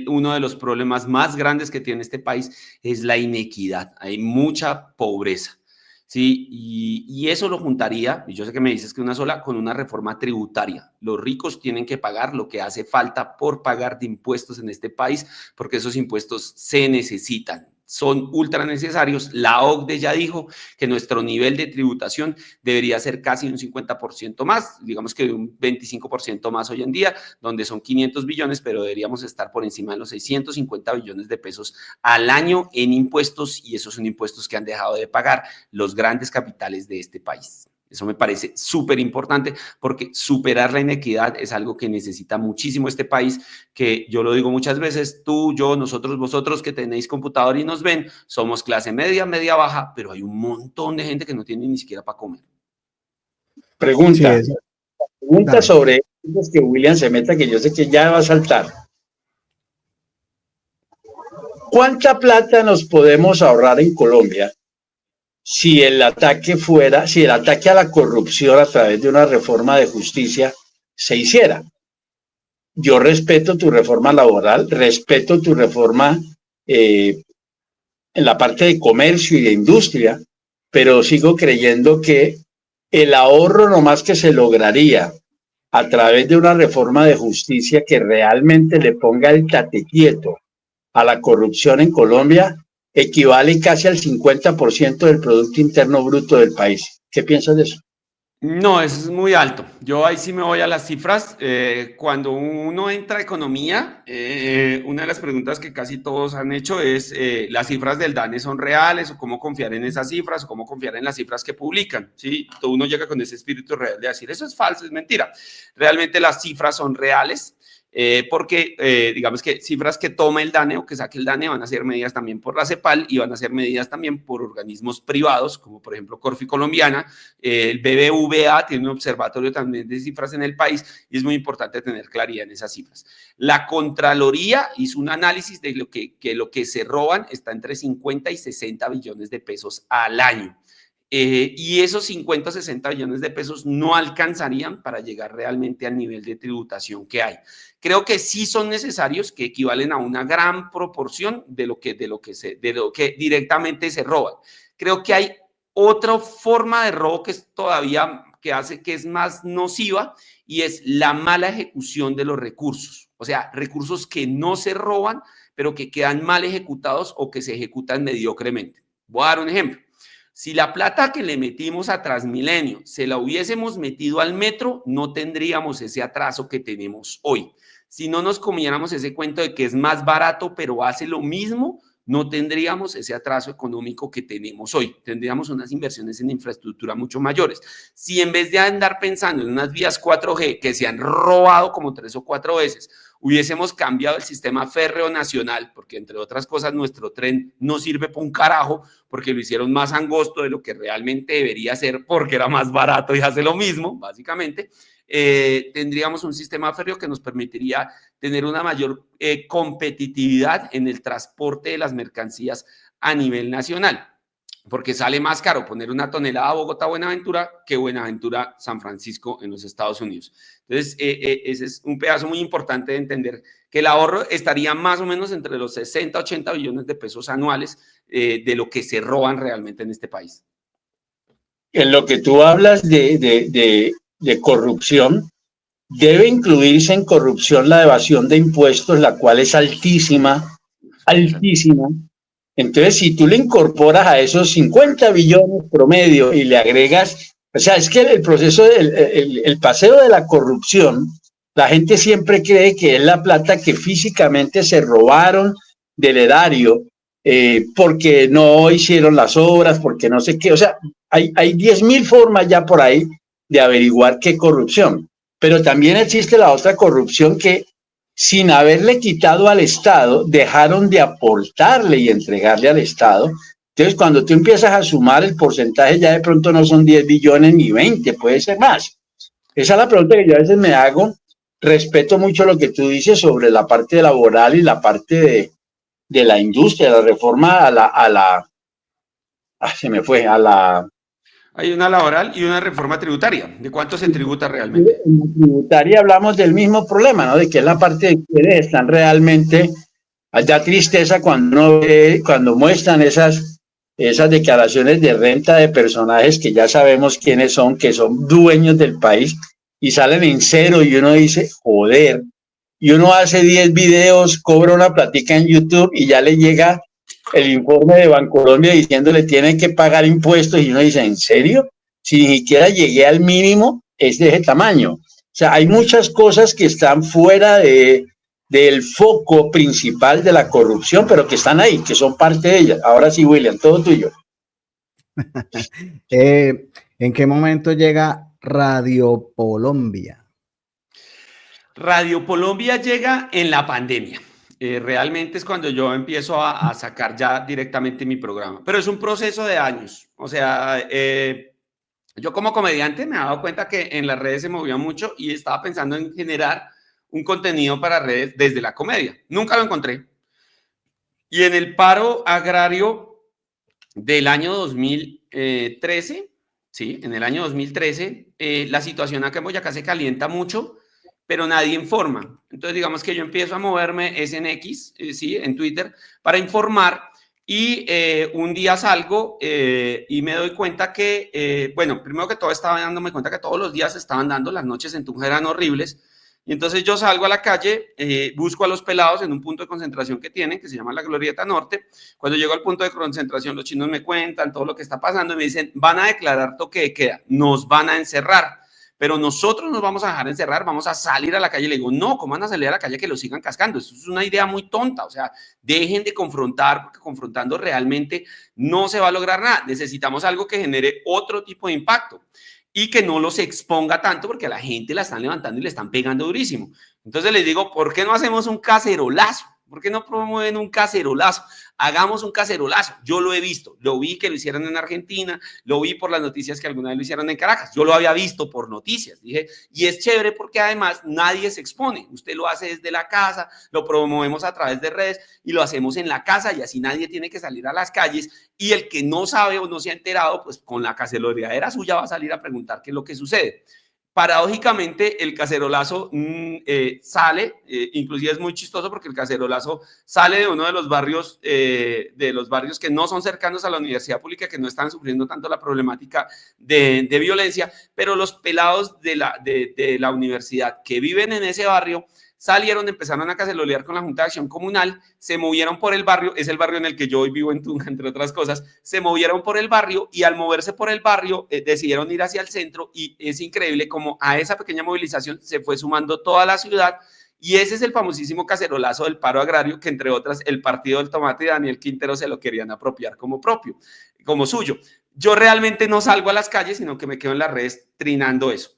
Uno de los problemas más grandes que tiene este país es la inequidad. Hay mucha pobreza. Sí, y eso lo juntaría, y yo sé que me dices que una sola, con una reforma tributaria. Los ricos tienen que pagar lo que hace falta por pagar de impuestos en este país, porque esos impuestos se necesitan, son ultra necesarios. La OCDE ya dijo que nuestro nivel de tributación debería ser casi un 50% más, digamos que un 25% más hoy en día, donde son 500 billones, pero deberíamos estar por encima de los 650 billones de pesos al año en impuestos, y esos son impuestos que han dejado de pagar los grandes capitales de este país. Eso me parece súper importante porque superar la inequidad es algo que necesita muchísimo este país, que yo lo digo muchas veces, tú, yo, nosotros, vosotros que tenéis computador y nos ven, somos clase media, media baja, pero hay un montón de gente que no tiene ni siquiera para comer. Pregunta. Sí, Pregunta dale. sobre que William se meta, que yo sé que ya va a saltar. ¿Cuánta plata nos podemos ahorrar en Colombia si el ataque a la corrupción a través de una reforma de justicia se hiciera? Yo respeto tu reforma laboral, respeto tu reforma en la parte de comercio y de industria, pero sigo creyendo que el ahorro nomás que se lograría a través de una reforma de justicia que realmente le ponga el tate quieto a la corrupción en Colombia equivale casi al 50% del Producto Interno Bruto del país. ¿Qué piensas de eso? No, eso es muy alto. Yo ahí sí me voy a las cifras. Cuando uno entra a economía, una de las preguntas que casi todos han hecho es, ¿las cifras del DANE son reales o cómo confiar en esas cifras o cómo confiar en las cifras que publican? ¿Sí? Todo uno llega con ese espíritu real de decir, eso es falso, es mentira. Realmente las cifras son reales. Porque digamos que cifras que toma el DANE o que saque el DANE van a ser medidas también por la CEPAL y van a ser medidas también por organismos privados, como por ejemplo Corfi Colombiana, el BBVA tiene un observatorio también de cifras en el país y es muy importante tener claridad en esas cifras. La Contraloría hizo un análisis de lo que se roban está entre 50 y 60 billones de pesos al año. Y esos 50 o 60 billones de pesos no alcanzarían para llegar realmente al nivel de tributación que hay. Creo que sí son necesarios, que equivalen a una gran proporción de lo que directamente se roban. Creo que hay otra forma de robo que es todavía, que hace que es más nociva, y es la mala ejecución de los recursos. O sea, recursos que no se roban, pero que quedan mal ejecutados o que se ejecutan mediocremente. Voy a dar un ejemplo. Si la plata que le metimos a Transmilenio se la hubiésemos metido al metro, no tendríamos ese atraso que tenemos hoy. Si no nos comiéramos ese cuento de que es más barato, pero hace lo mismo, no tendríamos ese atraso económico que tenemos hoy. Tendríamos unas inversiones en infraestructura mucho mayores. Si en vez de andar pensando en unas vías 4G que se han robado como 3 o 4 veces, hubiésemos cambiado el sistema férreo nacional, porque entre otras cosas nuestro tren no sirve para un carajo, porque lo hicieron más angosto de lo que realmente debería ser, porque era más barato y hace lo mismo, básicamente, tendríamos un sistema férreo que nos permitiría tener una mayor competitividad en el transporte de las mercancías a nivel nacional, porque sale más caro poner una tonelada a Bogotá-Buenaventura que Buenaventura-San Francisco en los Estados Unidos. Entonces, ese es un pedazo muy importante de entender que el ahorro estaría más o menos entre los 60, 80 billones de pesos anuales de lo que se roban realmente en este país. En lo que tú hablas de corrupción, debe incluirse en corrupción la evasión de impuestos, la cual es altísima, altísima. Entonces, si tú le incorporas a esos 50 billones promedio y le agregas, o sea, es que el proceso, el paseo de la corrupción, la gente siempre cree que es la plata que físicamente se robaron del erario, porque no hicieron las obras, porque no sé qué, o sea, hay 10.000 formas ya por ahí de averiguar qué corrupción, pero también existe la otra corrupción que sin haberle quitado al Estado, dejaron de aportarle y entregarle al Estado. Entonces, cuando tú empiezas a sumar el porcentaje, ya de pronto no son 10 billones ni 20, puede ser más. Esa es la pregunta que yo a veces me hago. Respeto mucho lo que tú dices sobre la parte laboral y la parte de la industria, la reforma se me fue, a la... Hay una laboral y una reforma tributaria. ¿De cuánto se tributa realmente? En la tributaria hablamos del mismo problema, ¿no? De que es la parte de quienes están realmente, da tristeza cuando muestran esas declaraciones de renta de personajes que ya sabemos quiénes son, que son dueños del país y salen en cero y uno dice, joder, y uno hace 10 videos, cobra una platica en YouTube y ya le llega el informe de Bancolombia diciéndole tienen que pagar impuestos y uno dice, ¿en serio? Si ni siquiera llegué al mínimo, es de ese tamaño. O sea, hay muchas cosas que están fuera del foco principal de la corrupción, pero que están ahí, que son parte de ellas. Ahora sí, William, todo tuyo. ¿En qué momento llega Radio Colombia? Radio Colombia llega en la pandemia. Realmente es cuando yo empiezo a sacar ya directamente mi programa, pero es un proceso de años. O sea, yo como comediante me he dado cuenta que en las redes se movía mucho y estaba pensando en generar un contenido para redes desde la comedia. Nunca lo encontré. Y en el paro agrario del año 2013, sí, en el año 2013, la situación acá en Boyacá se calienta mucho, pero nadie informa. Entonces, digamos que yo empiezo a moverme, es en X, sí, en Twitter, para informar. Y un día salgo y me doy cuenta que, bueno, primero que todo estaba dándome cuenta que todos los días estaban dando, las noches en Tunja eran horribles. Y Y entonces yo salgo a la calle, busco a los pelados en un punto de concentración que tienen, que se llama la Glorieta Norte. Cuando llego al punto de concentración, los chinos me cuentan todo lo que está pasando y me dicen, van a declarar toque de queda, nos van a encerrar, pero nosotros nos vamos a dejar encerrar, vamos a salir a la calle. Le digo, no, ¿cómo van a salir a la calle que lo sigan cascando? Eso es una idea muy tonta, o sea, dejen de confrontar, porque confrontando realmente no se va a lograr nada. Necesitamos algo que genere otro tipo de impacto y que no los exponga tanto, porque a la gente la están levantando y le están pegando durísimo. Entonces les digo, ¿por qué no hacemos un cacerolazo? ¿Por qué no promueven un cacerolazo? Hagamos un cacerolazo. Yo lo he visto, lo vi que lo hicieron en Argentina, lo vi por las noticias que alguna vez lo hicieron en Caracas. Yo lo había visto por noticias, dije, y es chévere porque además nadie se expone. Usted lo hace desde la casa, lo promovemos a través de redes y lo hacemos en la casa y así nadie tiene que salir a las calles. Y el que no sabe o no se ha enterado, pues con la caceroleadera suya va a salir a preguntar qué es lo que sucede. Paradójicamente, el cacerolazo sale, inclusive es muy chistoso porque el cacerolazo sale de uno de los barrios que no son cercanos a la universidad pública, que no están sufriendo tanto la problemática de violencia, pero los pelados de la universidad que viven en ese barrio salieron, empezaron a cacerolear con la Junta de Acción Comunal, se movieron por el barrio, es el barrio en el que yo hoy vivo en Tunja, entre otras cosas, se movieron por el barrio y al moverse por el barrio decidieron ir hacia el centro y es increíble como a esa pequeña movilización se fue sumando toda la ciudad y ese es el famosísimo cacerolazo del paro agrario que entre otras el Partido del Tomate y Daniel Quintero se lo querían apropiar como propio, como suyo. Yo realmente no salgo a las calles, sino que me quedo en las redes trinando eso.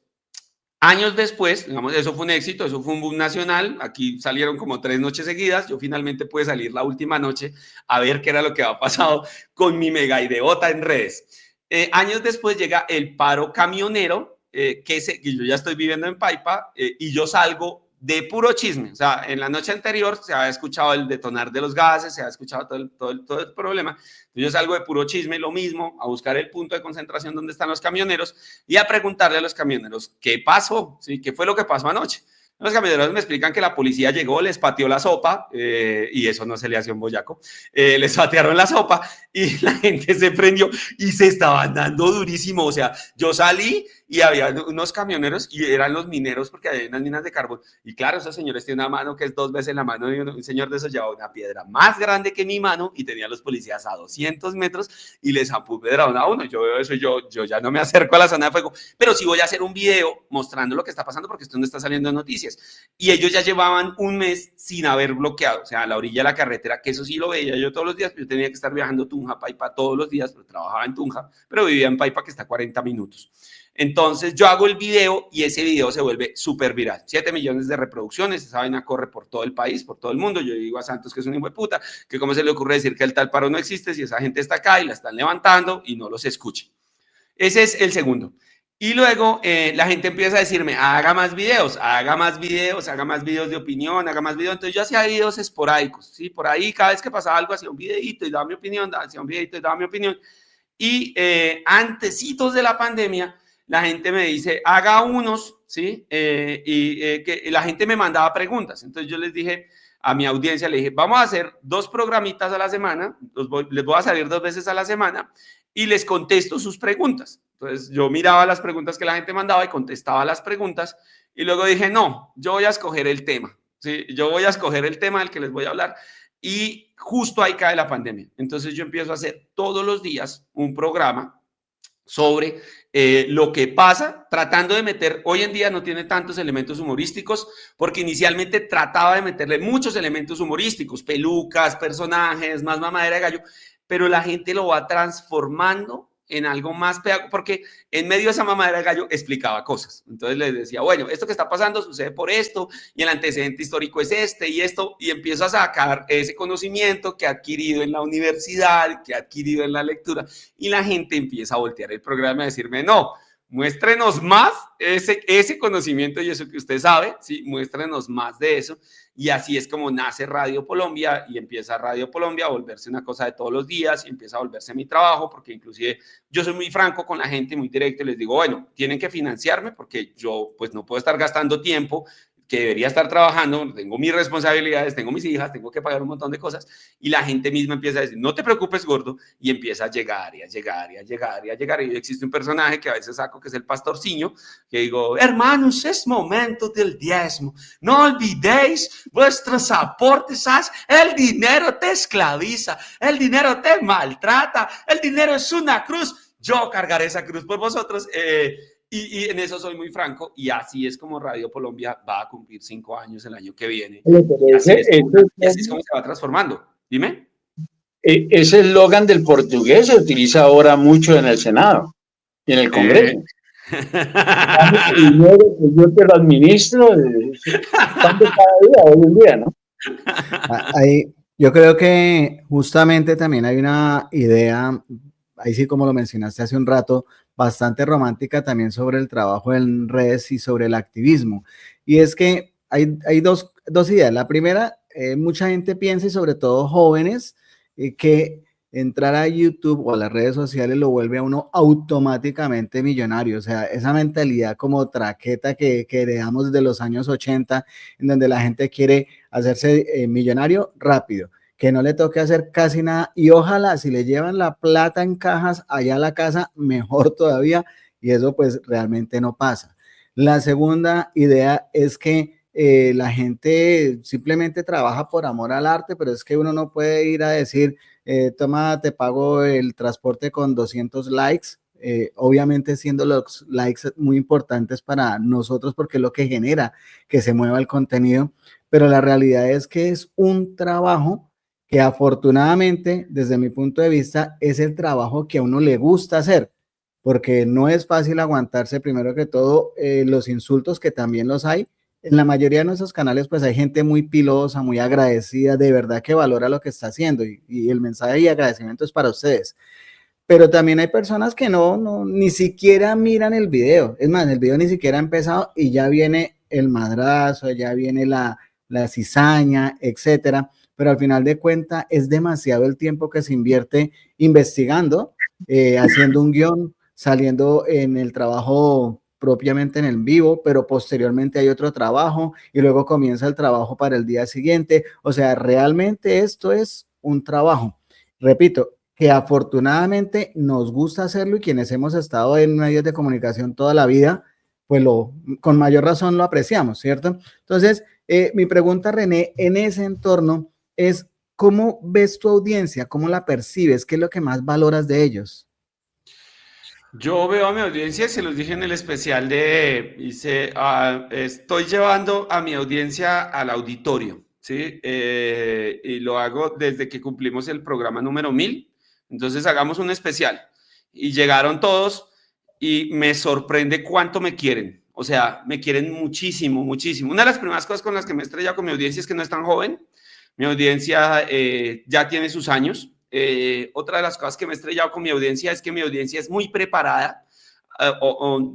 Años después, digamos, eso fue un éxito, eso fue un boom nacional, aquí salieron como 3 noches seguidas, yo finalmente pude salir la última noche a ver qué era lo que había pasado con mi mega ideota en redes. Años después llega el paro camionero, que yo ya estoy viviendo en Paipa, y yo salgo de puro chisme, o sea, en la noche anterior se había escuchado el detonar de los gases, se había escuchado todo el problema, yo salgo de puro chisme, lo mismo, a buscar el punto de concentración donde están los camioneros y a preguntarle a los camioneros qué pasó, ¿sí? ¿Qué fue lo que pasó anoche? Los camioneros me explican que la policía llegó, les pateó la sopa, y eso no se le hace a un boyaco, les patearon la sopa y la gente se prendió y se estaban dando durísimo. O sea, yo salí y había unos camioneros y eran los mineros porque había unas minas de carbón. Y claro, esos señores tienen una mano que es 2 veces la mano de un señor de esos, llevaba una piedra más grande que mi mano y tenía a los policías a 200 metros y les empedraron a uno. Yo veo eso y yo ya no me acerco a la zona de fuego, pero sí voy a hacer un video mostrando lo que está pasando porque esto no está saliendo en noticias. Y ellos ya llevaban un mes sin haber bloqueado, o sea, a la orilla de la carretera, que eso sí lo veía yo todos los días, yo tenía que estar viajando Tunja, Paipa todos los días, pero trabajaba en Tunja, pero vivía en Paipa que está a 40 minutos. Entonces yo hago el video y ese video se vuelve súper viral, 7 millones de reproducciones, esa vaina corre por todo el país, por todo el mundo. Yo digo a Santos que es un hijo de puta, que cómo se le ocurre decir que el tal paro no existe si esa gente está acá y la están levantando y no los escucha. Ese es el segundo. Y luego la gente empieza a decirme, haga más videos, haga más videos, haga más videos de opinión, haga más videos. Entonces yo hacía videos esporádicos, ¿sí? Por ahí cada vez que pasaba algo hacía un videito y daba mi opinión, hacía un videito y daba mi opinión. Y antecitos de la pandemia, la gente me dice, haga unos, ¿sí? Que la gente me mandaba preguntas. Entonces yo les dije a mi audiencia, le dije, vamos a hacer 2 programitas a la semana, les voy a salir 2 veces a la semana y les contesto sus preguntas. Entonces yo miraba las preguntas que la gente mandaba y contestaba las preguntas y luego dije, no, yo voy a escoger el tema, ¿sí? Yo voy a escoger el tema del que les voy a hablar y justo ahí cae la pandemia. Entonces yo empiezo a hacer todos los días un programa sobre lo que pasa, tratando de meter, hoy en día no tiene tantos elementos humorísticos, porque inicialmente trataba de meterle muchos elementos humorísticos, pelucas, personajes, más mamadera de gallo, pero la gente lo va transformando en algo más pedagógico, porque en medio de esa mamadera de gallo explicaba cosas. Entonces les decía, bueno, esto que está pasando sucede por esto, y el antecedente histórico es este y esto, y empiezo a sacar ese conocimiento que he adquirido en la universidad, que he adquirido en la lectura, y la gente empieza a voltear el programa y a decirme, no, muéstrenos más ese conocimiento y eso que usted sabe, sí, muéstrenos más de eso. Y así es como nace Radio Colombia y empieza Radio Colombia a volverse una cosa de todos los días y empieza a volverse mi trabajo, porque inclusive yo soy muy franco con la gente, muy directo, y les digo, bueno, tienen que financiarme porque yo pues no puedo estar gastando tiempo que debería estar trabajando, tengo mis responsabilidades, tengo mis hijas, tengo que pagar un montón de cosas, y la gente misma empieza a decir, no te preocupes, gordo, y empieza a llegar, y a llegar, y a llegar, y a llegar, y existe un personaje que a veces saco, que es el pastorciño, que digo, hermanos, es momento del diezmo, no olvidéis vuestros aportes, ¿sabes? El dinero te esclaviza, el dinero te maltrata, el dinero es una cruz, yo cargaré esa cruz por vosotros, y en eso soy muy franco, y así es como Radio Colombia va a cumplir 5 años el año que viene. Y así es como se va transformando. Dime. Ese eslogan del portugués se utiliza ahora mucho en el Senado y en el Congreso. Primero que yo te lo administro, pan de cada día, hoy en día, ¿no? Ahí, yo creo que justamente también hay una idea, ahí sí como lo mencionaste hace un rato, bastante romántica también sobre el trabajo en redes y sobre el activismo. Y es que hay dos ideas. La primera, mucha gente piensa, y sobre todo jóvenes, que entrar a YouTube o a las redes sociales lo vuelve a uno automáticamente millonario. O sea, esa mentalidad como traqueta que heredamos desde los años 80, en donde la gente quiere hacerse millonario rápido, que no le toque hacer casi nada, y ojalá si le llevan la plata en cajas allá a la casa, mejor todavía, y eso pues realmente no pasa. La segunda idea es que la gente simplemente trabaja por amor al arte, pero es que uno no puede ir a decir, toma, te pago el transporte con 200 likes, obviamente siendo los likes muy importantes para nosotros porque es lo que genera que se mueva el contenido, pero la realidad es que es un trabajo que afortunadamente, desde mi punto de vista, es el trabajo que a uno le gusta hacer, porque no es fácil aguantarse, primero que todo, los insultos, que también los hay. En la mayoría de nuestros canales, pues hay gente muy pilosa, muy agradecida, de verdad que valora lo que está haciendo, y el mensaje y agradecimiento es para ustedes. Pero también hay personas que ni siquiera miran el video. Es más, el video ni siquiera ha empezado y ya viene el madrazo, ya viene la cizaña, etcétera. Pero al final de cuentas es demasiado el tiempo que se invierte investigando, haciendo un guión, saliendo en el trabajo propiamente en el vivo, pero posteriormente hay otro trabajo y luego comienza el trabajo para el día siguiente. O sea, realmente esto es un trabajo. Repito, que afortunadamente nos gusta hacerlo, y quienes hemos estado en medios de comunicación toda la vida, pues con mayor razón lo apreciamos, ¿cierto? Entonces, mi pregunta, René, en ese entorno es, ¿cómo ves tu audiencia? ¿Cómo la percibes? ¿Qué es lo que más valoras de ellos? Yo veo a mi audiencia, se los dije en el especial estoy llevando a mi audiencia al auditorio, ¿sí? Y lo hago desde que cumplimos el programa número 1000. Entonces hagamos un especial. Y llegaron todos y me sorprende cuánto me quieren. O sea, me quieren muchísimo, muchísimo. Una de las primeras cosas con las que me he estrellado con mi audiencia es que no es tan joven. Mi audiencia ya tiene sus años. Otra de las cosas que me he estrellado con mi audiencia es que mi audiencia es muy preparada,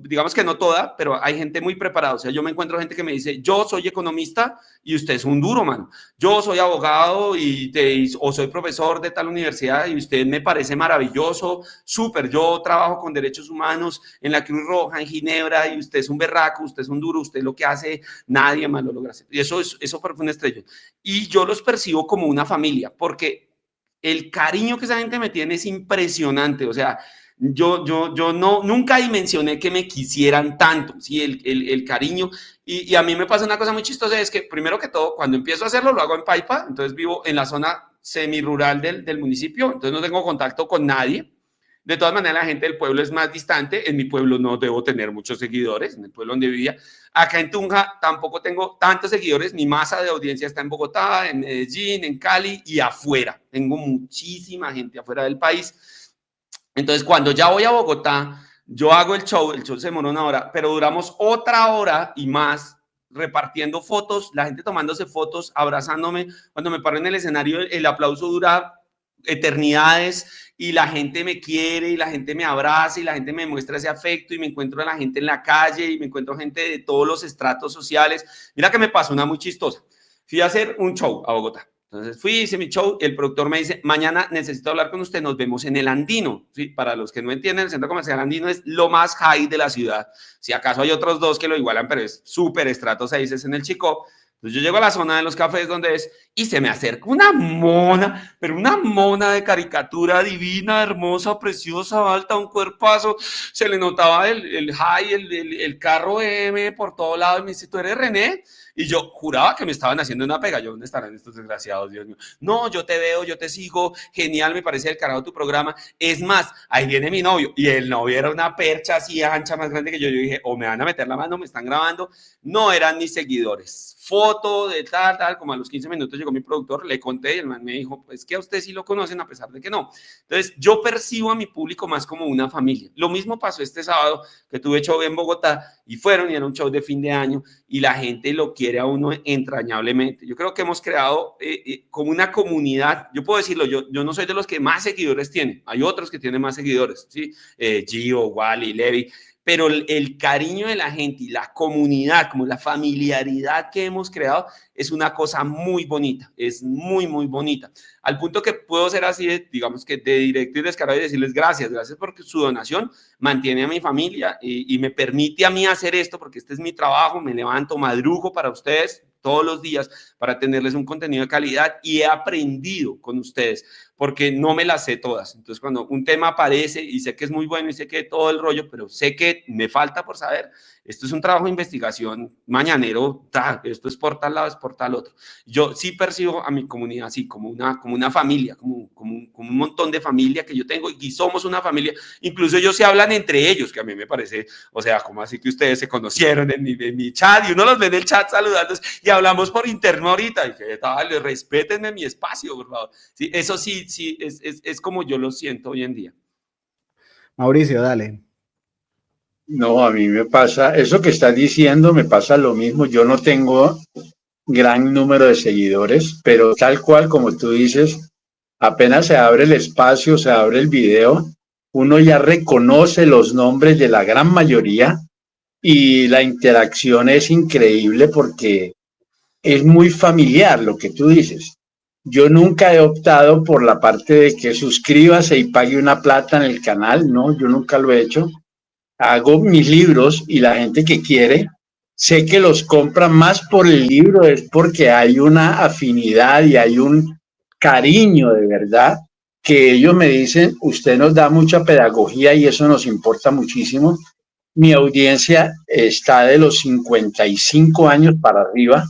digamos que no toda, pero hay gente muy preparada. O sea, yo me encuentro gente que me dice, yo soy economista y usted es un duro, mano. Yo soy abogado o soy profesor de tal universidad y usted me parece maravilloso, súper. Yo trabajo con derechos humanos en la Cruz Roja, en Ginebra, y usted es un berraco, usted es un duro, usted lo que hace, nadie más lo logra hacer. Y eso fue una estrella. Y yo los percibo como una familia, porque el cariño que esa gente me tiene es impresionante. O sea, yo nunca dimensioné que me quisieran tanto, ¿sí? El cariño. Y a mí me pasa una cosa muy chistosa, es que primero que todo, cuando empiezo a hacerlo, lo hago en Paipa. Entonces vivo en la zona semirural del municipio, entonces no tengo contacto con nadie. De todas maneras, la gente del pueblo es más distante. En mi pueblo no debo tener muchos seguidores, en el pueblo donde vivía. Acá en Tunja tampoco tengo tantos seguidores. Mi masa de audiencia está en Bogotá, en Medellín, en Cali y afuera. Tengo muchísima gente afuera del país. Entonces, cuando ya voy a Bogotá, yo hago el show se demora 1 hora, pero duramos otra hora y más repartiendo fotos, la gente tomándose fotos, abrazándome. Cuando me paro en el escenario, el aplauso dura eternidades y la gente me quiere y la gente me abraza y la gente me muestra ese afecto, y me encuentro a la gente en la calle y me encuentro gente de todos los estratos sociales. Mira que me pasó una muy chistosa. Fui a hacer un show a Bogotá Entonces fui, hice mi show, el productor me dice, mañana necesito hablar con usted, nos vemos en el Andino. ¿Sí? Para los que no entienden, el Centro Comercial Andino es lo más high de la ciudad. Si acaso hay otros dos que lo igualan, pero es súper estrato 6, es en el Chicó. Entonces yo llego a la zona de los cafés donde es y se me acerca una mona, pero una mona de caricatura divina, hermosa, preciosa, alta, un cuerpazo. Se le notaba el high, el carro M por todo lado. Y me dice, ¿tú eres René? Y yo juraba que me estaban haciendo una pega. Yo, ¿dónde estarán estos desgraciados, Dios mío? No, yo te veo, yo te sigo, genial, me parece el carajo tu programa. Es más, ahí viene mi novio. Y el novio era una percha así ancha, más grande que yo. Yo dije, o me van a meter la mano, me están grabando. No eran mis seguidores. Foto de tal, como a los 15 minutos llegó mi productor, le conté y el man me dijo, pues que a usted sí lo conocen a pesar de que no. Entonces, yo percibo a mi público más como una familia. Lo mismo pasó este sábado que tuve show en Bogotá y fueron y era un show de fin de año y la gente lo quiere a uno entrañablemente. Yo creo que hemos creado como una comunidad, yo puedo decirlo, yo no soy de los que más seguidores tienen, hay otros que tienen más seguidores, ¿sí? Gio, Wally, Levi, pero el cariño de la gente y la comunidad, como la familiaridad que hemos creado, es una cosa muy bonita, es muy, muy bonita. Al punto que puedo ser así, digamos que de directo y descarado y decirles gracias porque su donación mantiene a mi familia y me permite a mí hacer esto, porque este es mi trabajo, me levanto, madrugo para ustedes todos los días para tenerles un contenido de calidad y he aprendido con ustedes porque no me las sé todas. Entonces, cuando un tema aparece y sé que es muy bueno y sé que todo el rollo, pero sé que me falta por saber, esto es un trabajo de investigación mañanero, esto es por tal lado, es por tal otro. Yo sí percibo a mi comunidad así, como una familia, como un montón de familia que yo tengo y somos una familia. Incluso ellos se hablan entre ellos, que a mí me parece, o sea, como así que ustedes se conocieron en mi chat y uno los ve en el chat saludándose y hablamos por interno ahorita y que tal, respétenme mi espacio, por favor. Sí, eso sí, es como yo lo siento hoy en día. Mauricio, dale. No, a mí me pasa, eso que estás diciendo me pasa lo mismo. Yo no tengo gran número de seguidores, pero tal cual como tú dices, apenas se abre el espacio, se abre el video, uno ya reconoce los nombres de la gran mayoría y la interacción es increíble porque es muy familiar lo que tú dices. Yo nunca he optado por la parte de que suscríbase y pague una plata en el canal, no, yo nunca lo he hecho. Hago mis libros y la gente que quiere, sé que los compra más por el libro, es porque hay una afinidad y hay un cariño de verdad que ellos me dicen, usted nos da mucha pedagogía y eso nos importa muchísimo. Mi audiencia está de los 55 años para arriba,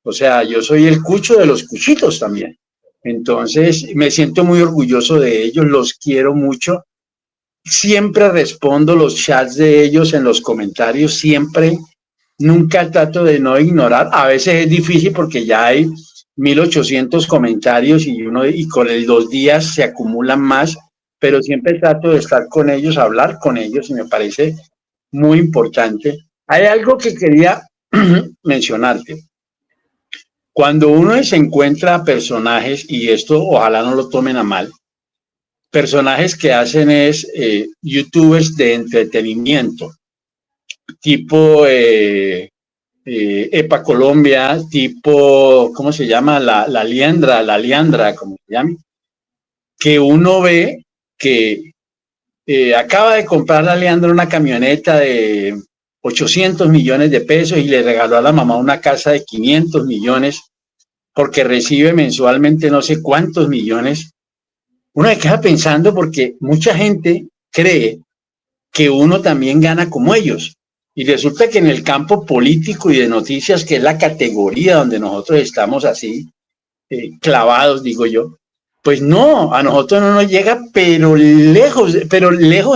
o sea, yo soy el cucho de los cuchitos también. Entonces, me siento muy orgulloso de ellos, los quiero mucho. Siempre respondo los chats de ellos en los comentarios, siempre, nunca trato de no ignorar. A veces es difícil porque ya hay 1800 comentarios y con el 2 días se acumulan más, pero siempre trato de estar con ellos, hablar con ellos y me parece muy importante. Hay algo que quería mencionarte. Cuando uno se encuentra personajes, y esto ojalá no lo tomen a mal, personajes que hacen es youtubers de entretenimiento, tipo Epa Colombia, tipo, ¿cómo se llama? La Liandra, como se llama, que uno ve que acaba de comprar la Liandra una camioneta de 800 millones de pesos y le regaló a la mamá una casa de 500 millones porque recibe mensualmente no sé cuántos millones. Uno se queda pensando porque mucha gente cree que uno también gana como ellos. Y resulta que en el campo político y de noticias, que es la categoría donde nosotros estamos así clavados, digo yo, pues no, a nosotros no nos llega, pero lejos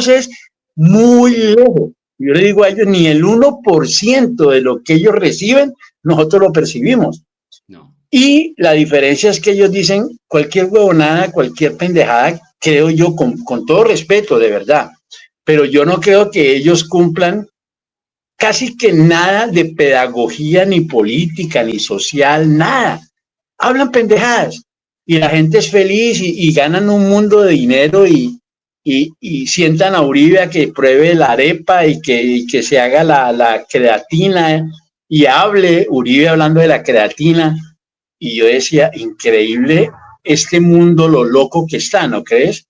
es muy lejos. Yo le digo a ellos, ni el 1% de lo que ellos reciben, nosotros lo percibimos. No. Y la diferencia es que ellos dicen cualquier huevonada, cualquier pendejada, creo yo, con todo respeto, de verdad. Pero yo no creo que ellos cumplan casi que nada de pedagogía, ni política, ni social, nada. Hablan pendejadas y la gente es feliz y ganan un mundo de dinero y sientan a Uribe a que pruebe la arepa y que se haga la creatina y hable Uribe hablando de la creatina. y yo decía, increíble este mundo, lo loco que está, ¿no crees?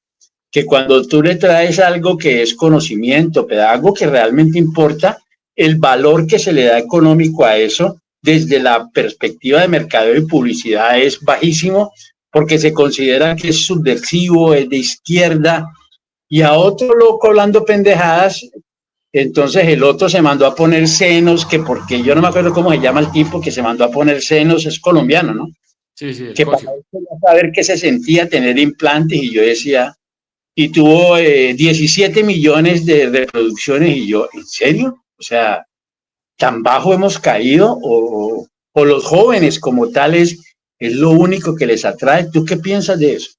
Que cuando tú le traes algo que es conocimiento, algo que realmente importa, el valor que se le da económico a eso, desde la perspectiva de mercadeo y publicidad, es bajísimo, porque se considera que es subversivo, es de izquierda, y a otro loco hablando pendejadas, entonces el otro se mandó a poner senos, que porque yo no me acuerdo cómo se llama el tipo que se mandó a poner senos, es colombiano, ¿no? Sí, sí, el Que para Cosio. saber qué se sentía tener implantes, y yo decía, y tuvo 17 millones de reproducciones, y yo, ¿en serio? O sea, ¿tan bajo hemos caído? O los jóvenes como tales es lo único que les atrae. ¿Tú qué piensas de eso?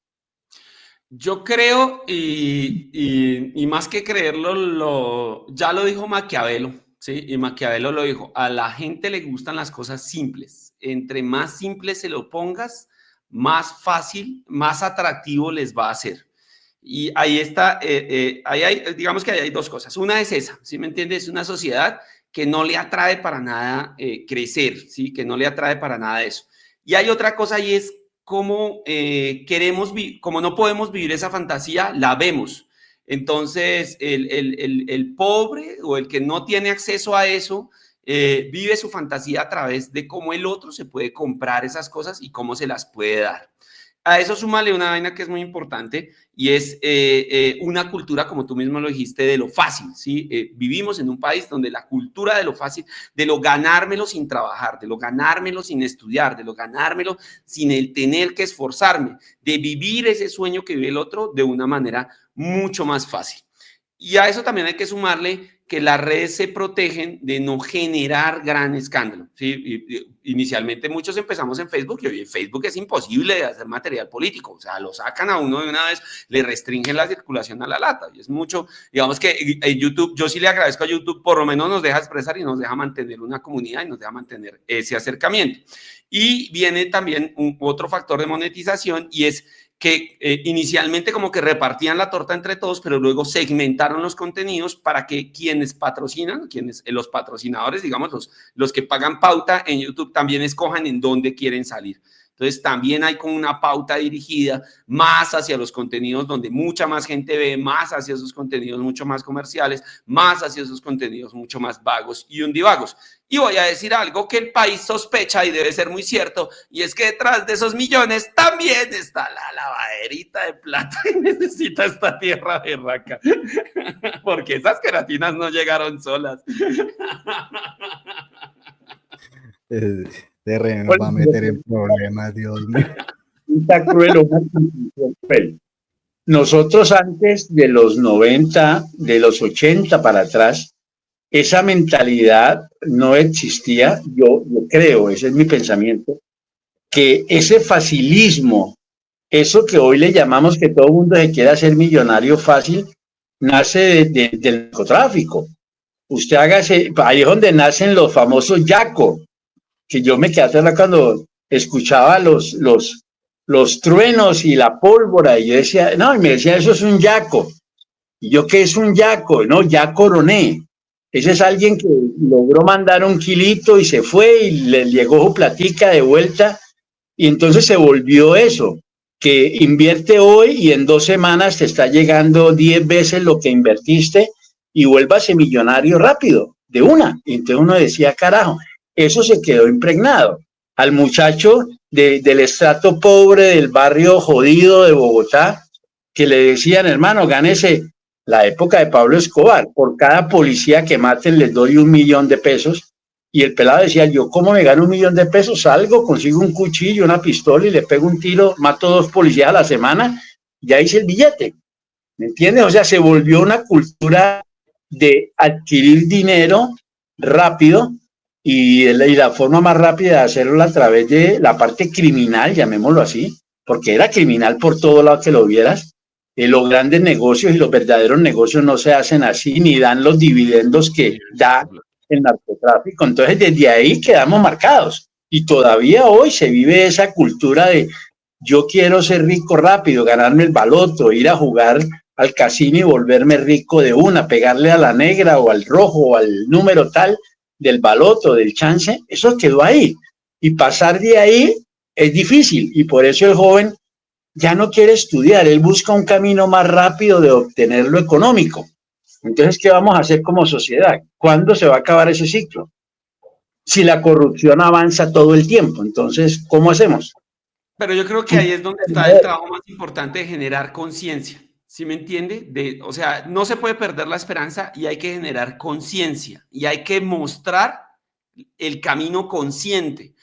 Yo creo, y más que creerlo, ya lo dijo Maquiavelo, ¿sí? Y Maquiavelo lo dijo, a la gente le gustan las cosas simples. Entre más simple se lo pongas, más fácil, más atractivo les va a hacer. Y ahí está, digamos que ahí hay dos cosas. Una es esa, ¿sí me entiendes? Es una sociedad que no le atrae para nada crecer, ¿sí? Que no le atrae para nada eso. Y hay otra cosa y es cómo como no podemos vivir esa fantasía, la vemos. Entonces, el pobre o el que no tiene acceso a eso, vive su fantasía a través de cómo el otro se puede comprar esas cosas y cómo se las puede dar. A eso súmale una vaina que es muy importante y es una cultura, como tú mismo lo dijiste, de lo fácil, ¿sí? Vivimos en un país donde la cultura de lo fácil, de lo ganármelo sin trabajar, de lo ganármelo sin estudiar, de lo ganármelo sin el tener que esforzarme, de vivir ese sueño que vive el otro de una manera mucho más fácil. Y a eso también hay que sumarle que las redes se protegen de no generar gran escándalo. ¿Sí? Inicialmente muchos empezamos en Facebook y hoy en Facebook es imposible de hacer material político. O sea, lo sacan a uno de una vez, le restringen la circulación a la lata. Y es mucho, digamos que en YouTube, yo sí le agradezco a YouTube, por lo menos nos deja expresar y nos deja mantener una comunidad y nos deja mantener ese acercamiento. Y viene también otro factor de monetización y es que inicialmente como que repartían la torta entre todos, pero luego segmentaron los contenidos para que quienes patrocinan, los patrocinadores, digamos, los que pagan pauta en YouTube también escojan en dónde quieren salir. Entonces también hay como una pauta dirigida más hacia los contenidos donde mucha más gente ve, más hacia esos contenidos mucho más comerciales, más hacia esos contenidos mucho más vagos y undivagos. Y voy a decir algo que el país sospecha y debe ser muy cierto, y es que detrás de esos millones también está la lavaderita de plata y necesita esta tierra de raca, porque esas queratinas no llegaron solas. Terreno nos va a meter en problemas, Dios mío. Está cruel, cruel. Nosotros antes de los 90, de los 80 para atrás, esa mentalidad no existía. Yo creo, ese es mi pensamiento, que ese facilismo, eso que hoy le llamamos que todo el mundo se quiere hacer millonario fácil, nace del narcotráfico. Usted hágase, ahí es donde nacen los famosos yacos, que yo me quedé atrás cuando escuchaba los truenos y la pólvora, y yo decía, no, y me decía, eso es un yaco. Y yo, ¿qué es un yaco? No, ya coroné. Ese es alguien que logró mandar un kilito y se fue y le llegó su platica de vuelta, y entonces se volvió eso, que invierte hoy y en 2 semanas te está llegando 10 veces lo que invertiste y vuélvase millonario rápido, de una. Y entonces uno decía, carajo, eso se quedó impregnado. Al muchacho del estrato pobre del barrio jodido de Bogotá, que le decían, hermano, gánese, la época de Pablo Escobar, por cada policía que maten les doy 1 millón de pesos. Y el pelado decía, yo cómo me gano 1 millón de pesos, salgo, consigo un cuchillo, una pistola y le pego un tiro, mato 2 policías a la semana, ya hice el billete. ¿Me entiendes? O sea, se volvió una cultura de adquirir dinero rápido, y la forma más rápida de hacerlo a través de la parte criminal, llamémoslo así, porque era criminal por todo lado que lo vieras. Los grandes negocios y los verdaderos negocios no se hacen así, ni dan los dividendos que da el narcotráfico. Entonces, desde ahí quedamos marcados. Y todavía hoy se vive esa cultura de yo quiero ser rico rápido, ganarme el baloto, ir a jugar al casino y volverme rico de una, pegarle a la negra o al rojo o al número tal del baloto, del chance. Eso quedó ahí. Y pasar de ahí es difícil y por eso el joven ya no quiere estudiar, él busca un camino más rápido de obtener lo económico. Entonces, ¿qué vamos a hacer como sociedad? ¿Cuándo se va a acabar ese ciclo? Si la corrupción avanza todo el tiempo, entonces, ¿cómo hacemos? Pero yo creo que ahí es donde está el trabajo más importante de generar conciencia. ¿Sí me entiende? O sea, no se puede perder la esperanza y hay que generar conciencia y hay que mostrar el camino consciente.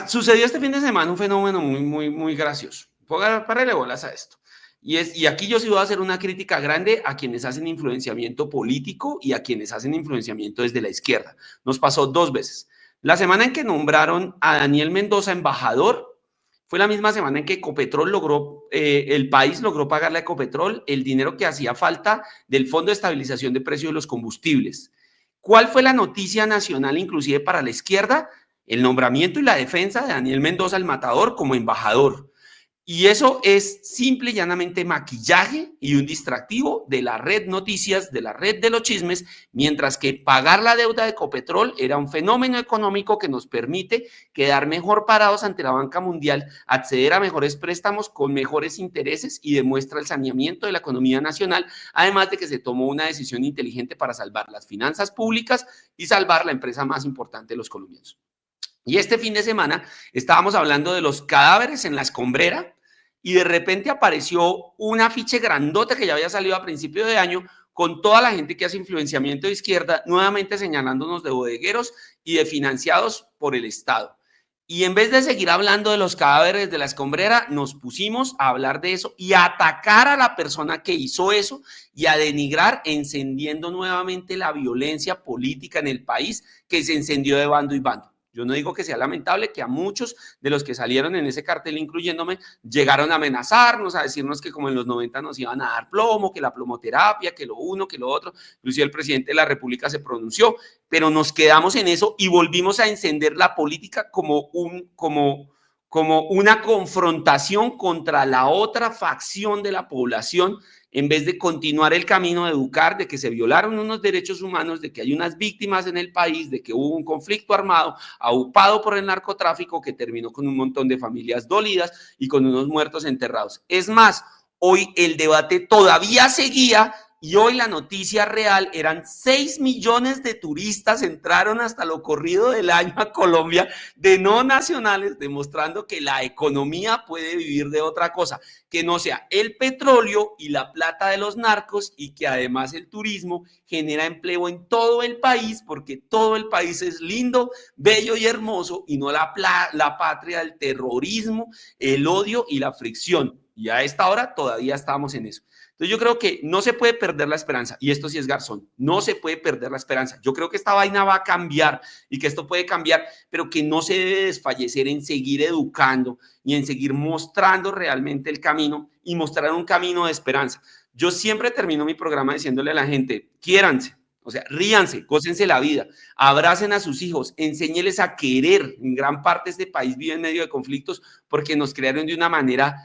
Sucedió este fin de semana un fenómeno muy gracioso. Párale bolas a esto. Y aquí yo sí voy a hacer una crítica grande a quienes hacen influenciamiento político y a quienes hacen influenciamiento desde la izquierda. Nos pasó 2 veces. La semana en que nombraron a Daniel Mendoza embajador fue la misma semana en que Ecopetrol el país logró pagarle a Ecopetrol el dinero que hacía falta del Fondo de Estabilización de Precios de los Combustibles. ¿Cuál fue la noticia nacional inclusive para la izquierda? El nombramiento y la defensa de Daniel Mendoza, el matador, como embajador. Y eso es simple y llanamente maquillaje y un distractivo de la red noticias, de la red de los chismes, mientras que pagar la deuda de Ecopetrol era un fenómeno económico que nos permite quedar mejor parados ante la banca mundial, acceder a mejores préstamos con mejores intereses y demuestra el saneamiento de la economía nacional, además de que se tomó una decisión inteligente para salvar las finanzas públicas y salvar la empresa más importante de los colombianos. Y este fin de semana estábamos hablando de los cadáveres en la escombrera y de repente apareció un afiche grandote que ya había salido a principio de año con toda la gente que hace influenciamiento de izquierda, nuevamente señalándonos de bodegueros y de financiados por el Estado. Y en vez de seguir hablando de los cadáveres de la escombrera, nos pusimos a hablar de eso y a atacar a la persona que hizo eso y a denigrar, encendiendo nuevamente la violencia política en el país que se encendió de bando y bando. Yo no digo que sea lamentable que a muchos de los que salieron en ese cartel, incluyéndome, llegaron a amenazarnos, a decirnos que como en los 90 nos iban a dar plomo, que la plomoterapia, que lo uno, que lo otro. Inclusive el presidente de la República se pronunció, pero nos quedamos en eso y volvimos a encender la política como una confrontación contra la otra facción de la población, en vez de continuar el camino de educar, de que se violaron unos derechos humanos, de que hay unas víctimas en el país, de que hubo un conflicto armado aupado por el narcotráfico que terminó con un montón de familias dolidas y con unos muertos enterrados. Es más, hoy el debate todavía seguía y hoy la noticia real eran 6 millones de turistas entraron hasta lo corrido del año a Colombia de no nacionales, demostrando que la economía puede vivir de otra cosa, que no sea el petróleo y la plata de los narcos y que además el turismo genera empleo en todo el país porque todo el país es lindo, bello y hermoso y no la patria del terrorismo, el odio y la fricción. Y a esta hora todavía estamos en eso. Entonces yo creo que no se puede perder la esperanza, y esto sí es Garzón, no se puede perder la esperanza. Yo creo que esta vaina va a cambiar y que esto puede cambiar, pero que no se debe desfallecer en seguir educando y en seguir mostrando realmente el camino y mostrar un camino de esperanza. Yo siempre termino mi programa diciéndole a la gente, quiéranse, o sea, ríanse, gócense la vida, abracen a sus hijos, enséñeles a querer. En gran parte este país vive en medio de conflictos porque nos crearon de una manera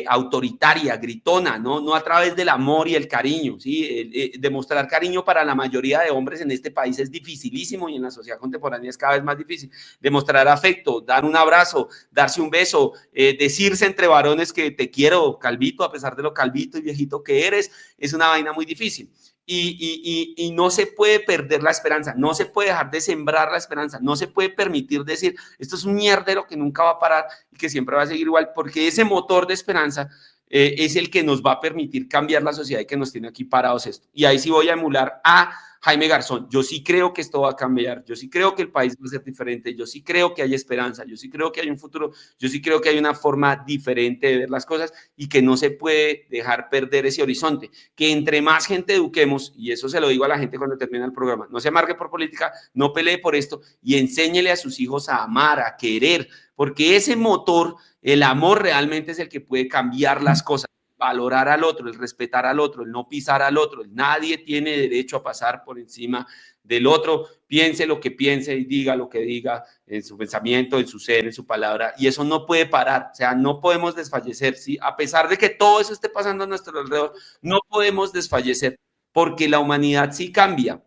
autoritaria, gritona, ¿no? A través del amor y el cariño, ¿sí? Demostrar cariño para la mayoría de hombres en este país es dificilísimo y en la sociedad contemporánea es cada vez más difícil. Demostrar afecto, dar un abrazo, darse un beso, decirse entre varones que te quiero, calvito, a pesar de lo calvito y viejito que eres, es una vaina muy difícil. Y no se puede perder la esperanza, no se puede dejar de sembrar la esperanza, no se puede permitir decir esto es un mierdero que nunca va a parar y que siempre va a seguir igual, porque ese motor de esperanza es el que nos va a permitir cambiar la sociedad y que nos tiene aquí parados esto. Y ahí sí voy a emular a Jaime Garzón. Yo sí creo que esto va a cambiar, yo sí creo que el país va a ser diferente, yo sí creo que hay esperanza, yo sí creo que hay un futuro, yo sí creo que hay una forma diferente de ver las cosas y que no se puede dejar perder ese horizonte, que entre más gente eduquemos, y eso se lo digo a la gente cuando termina el programa, no se amargue por política, no pelee por esto y enséñele a sus hijos a amar, a querer, porque ese motor, el amor realmente es el que puede cambiar las cosas. Valorar al otro, el respetar al otro, el no pisar al otro. Nadie tiene derecho a pasar por encima del otro, piense lo que piense y diga lo que diga en su pensamiento, en su ser, en su palabra, y eso no puede parar, o sea, no podemos desfallecer, ¿sí? A pesar de que todo eso esté pasando a nuestro alrededor, no podemos desfallecer, porque la humanidad sí cambia.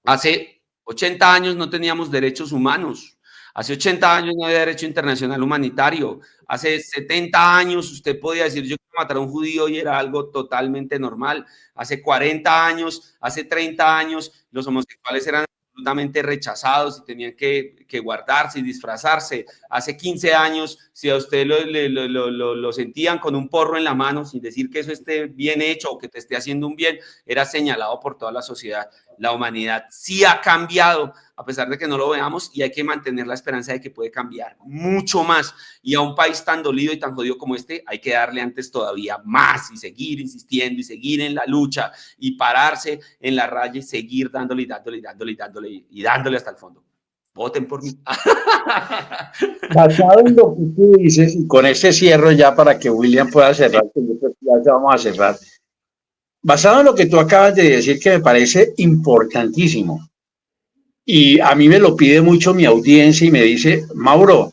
Hace 80 años no teníamos derechos humanos. Hace 80 años no había derecho internacional humanitario. Hace 70 años usted podía decir yo quiero matar a un judío y era algo totalmente normal. Hace 40 años, hace 30 años, los homosexuales eran absolutamente rechazados y tenían que guardarse y disfrazarse. Hace 15 años, si a usted lo sentían con un porro en la mano, sin decir que eso esté bien hecho o que te esté haciendo un bien, era señalado por toda la sociedad. La humanidad sí ha cambiado, a pesar de que no lo veamos, y hay que mantener la esperanza de que puede cambiar mucho más. Y a un país tan dolido y tan jodido como este, hay que darle antes todavía más y seguir insistiendo y seguir en la lucha y pararse en la raya y seguir dándole y dándole y dándole y dándole y dándole hasta el fondo. Voten por mí. Basado en lo que tú dices, y con este cierro ya para que William pueda cerrar, que yo creo que ya vamos a cerrar. Basado en lo que tú acabas de decir, que me parece importantísimo, y a mí me lo pide mucho mi audiencia y me dice, Mauro,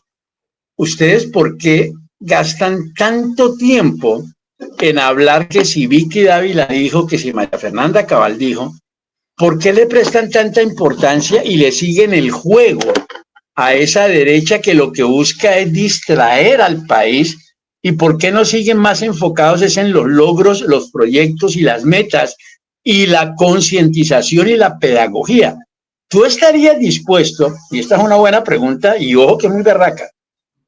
¿ustedes por qué gastan tanto tiempo en hablar que si Vicky Dávila dijo, que si María Fernanda Cabal dijo? ¿Por qué le prestan tanta importancia y le siguen el juego a esa derecha que lo que busca es distraer al país? ¿Y por qué no siguen más enfocados es en los logros, los proyectos y las metas y la concientización y la pedagogía? ¿Tú estarías dispuesto, y esta es una buena pregunta, y ojo que es muy berraca,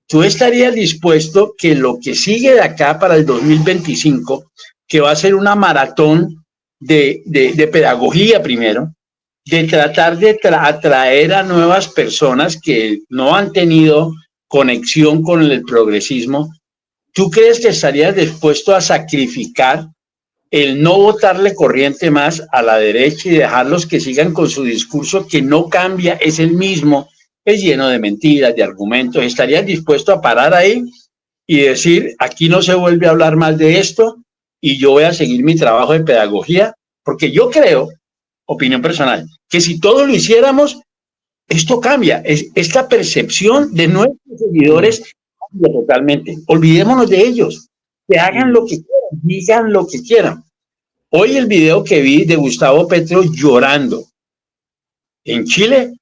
tú estarías dispuesto que lo que sigue de acá para el 2025, que va a ser una maratón de pedagogía primero, de tratar de atraer a nuevas personas que no han tenido conexión con el progresismo, ¿tú crees que estarías dispuesto a sacrificar el no votarle corriente más a la derecha y dejarlos que sigan con su discurso que no cambia, es el mismo, es lleno de mentiras, de argumentos? ¿Estarías dispuesto a parar ahí y decir, aquí no se vuelve a hablar más de esto y yo voy a seguir mi trabajo de pedagogía? Porque yo creo, opinión personal, que si todos lo hiciéramos, esto cambia. Esta percepción de nuestros seguidores cambia totalmente. Olvidémonos de ellos, que hagan lo que quieran, digan lo que quieran. Hoy el video que vi de Gustavo Petro llorando en Chile,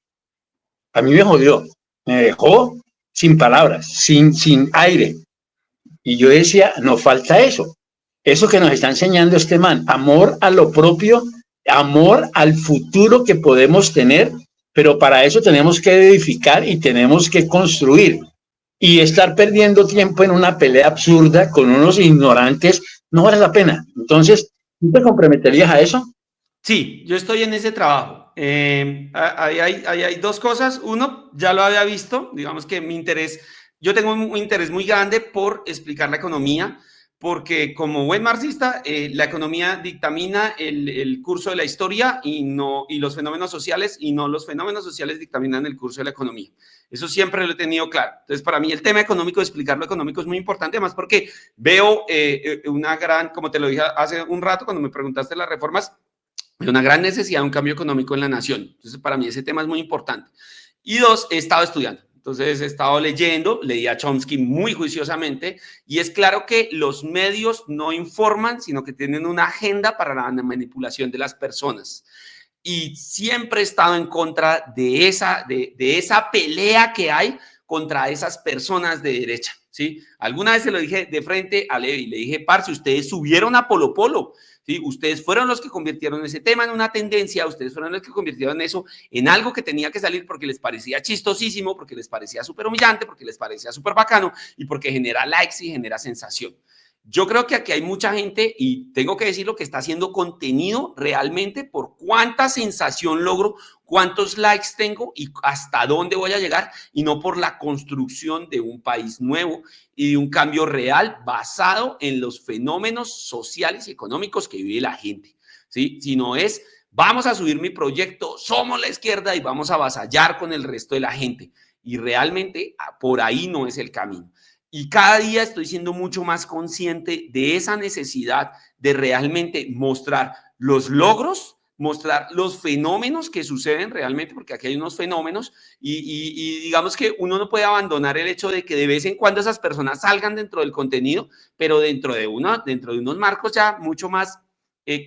a mí me jodió, me dejó sin palabras, sin aire. Y yo decía, nos falta eso. Eso que nos está enseñando este man, amor a lo propio, amor al futuro que podemos tener, pero para eso tenemos que edificar y tenemos que construir. Y estar perdiendo tiempo en una pelea absurda con unos ignorantes no vale la pena. Entonces, ¿tú te comprometerías a eso? Sí, yo estoy en ese trabajo. Ahí hay dos cosas. Uno, ya lo había visto, digamos que mi interés, yo tengo un interés muy grande por explicar la economía, porque como buen marxista, la economía dictamina el curso de la historia y los fenómenos sociales, y no los fenómenos sociales dictaminan el curso de la economía. Eso siempre lo he tenido claro. Entonces, para mí el tema económico, explicar lo económico es muy importante, además porque veo una gran, como te lo dije hace un rato cuando me preguntaste las reformas, hay una gran necesidad de un cambio económico en la nación. Entonces, para mí ese tema es muy importante. Y dos, he estado estudiando. Entonces, he estado leyendo, leí a Chomsky muy juiciosamente, y es claro que los medios no informan, sino que tienen una agenda para la manipulación de las personas. Y siempre he estado en contra de esa pelea que hay contra esas personas de derecha, ¿sí? Alguna vez se lo dije de frente a Levi, le dije, parce, ustedes subieron a Polo Polo, ¿sí? Ustedes fueron los que convirtieron ese tema en una tendencia, ustedes fueron los que convirtieron eso en algo que tenía que salir porque les parecía chistosísimo, porque les parecía súper humillante, porque les parecía súper bacano y porque genera likes y genera sensación. Yo creo que aquí hay mucha gente, y tengo que decirlo, que está haciendo contenido realmente por cuánta sensación logro, cuántos likes tengo y hasta dónde voy a llegar, y no por la construcción de un país nuevo y de un cambio real basado en los fenómenos sociales y económicos que vive la gente, ¿sí? Sino es, vamos a subir mi proyecto, somos la izquierda y vamos a avasallar con el resto de la gente. Y realmente por ahí no es el camino. Y cada día estoy siendo mucho más consciente de esa necesidad de realmente mostrar los logros, mostrar los fenómenos que suceden realmente, porque aquí hay unos fenómenos y digamos que uno no puede abandonar el hecho de que de vez en cuando esas personas salgan dentro del contenido, pero dentro de unos marcos ya mucho más,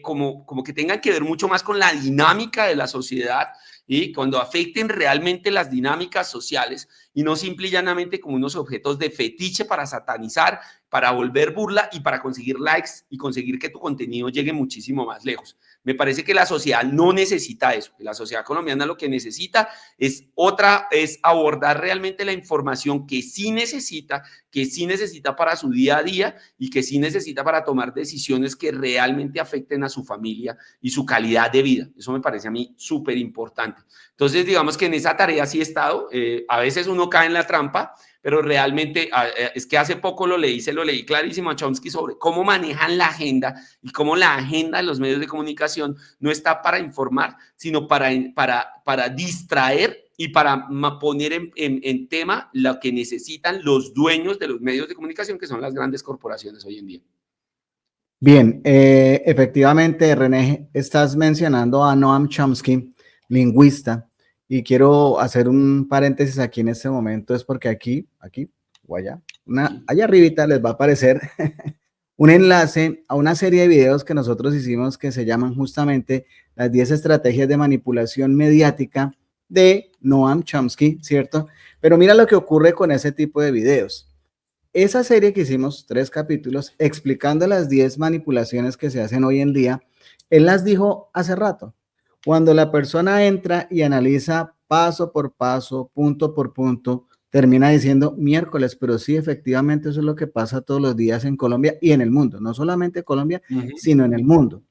como que tengan que ver mucho más con la dinámica de la sociedad y cuando afecten realmente las dinámicas sociales y no simple y llanamente como unos objetos de fetiche para satanizar, para volver burla y para conseguir likes y conseguir que tu contenido llegue muchísimo más lejos. Me parece que la sociedad no necesita eso. La sociedad colombiana lo que necesita es abordar realmente la información que sí necesita para su día a día y que sí necesita para tomar decisiones que realmente afecten a su familia y su calidad de vida. Eso me parece a mí súper importante. Entonces, digamos que en esa tarea sí he estado. A veces uno cae en la trampa, pero realmente es que hace poco se lo leí clarísimo a Chomsky sobre cómo manejan la agenda y cómo la agenda de los medios de comunicación no está para informar, sino para distraer y para poner en tema lo que necesitan los dueños de los medios de comunicación, que son las grandes corporaciones hoy en día. Bien, efectivamente, René, estás mencionando a Noam Chomsky, lingüista, y quiero hacer un paréntesis aquí en este momento, es porque aquí o allá, allá arribita les va a aparecer un enlace a una serie de videos que nosotros hicimos que se llaman justamente las 10 estrategias de manipulación mediática de Noam Chomsky, ¿cierto? Pero mira lo que ocurre con ese tipo de videos. Esa serie que hicimos, 3 capítulos, explicando las 10 manipulaciones que se hacen hoy en día, él las dijo hace rato. Cuando la persona entra y analiza paso por paso, punto por punto, termina diciendo miércoles, pero sí, efectivamente, eso es lo que pasa todos los días en Colombia y en el mundo, no solamente Colombia, sino en el mundo.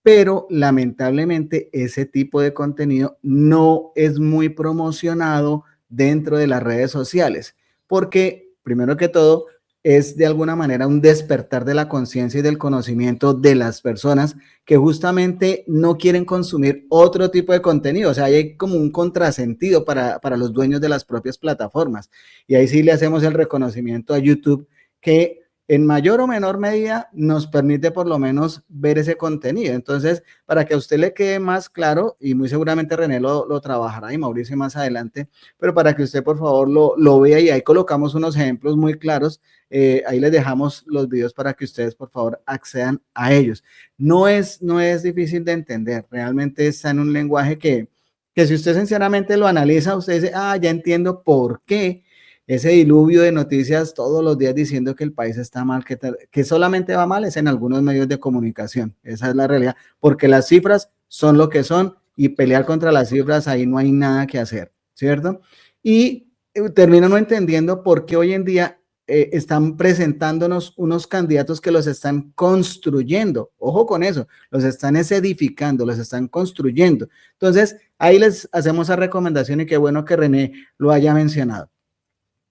Pero lamentablemente ese tipo de contenido no es muy promocionado dentro de las redes sociales, porque primero que todo es de alguna manera un despertar de la conciencia y del conocimiento de las personas que justamente no quieren consumir otro tipo de contenido. O sea, hay como un contrasentido para los dueños de las propias plataformas. Y ahí sí le hacemos el reconocimiento a YouTube, que en mayor o menor medida nos permite por lo menos ver ese contenido. Entonces, para que a usted le quede más claro, y muy seguramente René lo trabajará y Mauricio más adelante, pero para que usted por favor lo vea, y ahí colocamos unos ejemplos muy claros, ahí les dejamos los videos para que ustedes por favor accedan a ellos. No es difícil de entender, realmente está en un lenguaje que si usted sinceramente lo analiza, usted dice, ya entiendo por qué ese diluvio de noticias todos los días diciendo que el país está mal, que solamente va mal es en algunos medios de comunicación. Esa es la realidad, porque las cifras son lo que son y pelear contra las cifras, ahí no hay nada que hacer, ¿cierto? Y termino no entendiendo por qué hoy en día están presentándonos unos candidatos que los están construyendo. Ojo con eso, los están edificando, los están construyendo. Entonces, ahí les hacemos esa recomendación y qué bueno que René lo haya mencionado.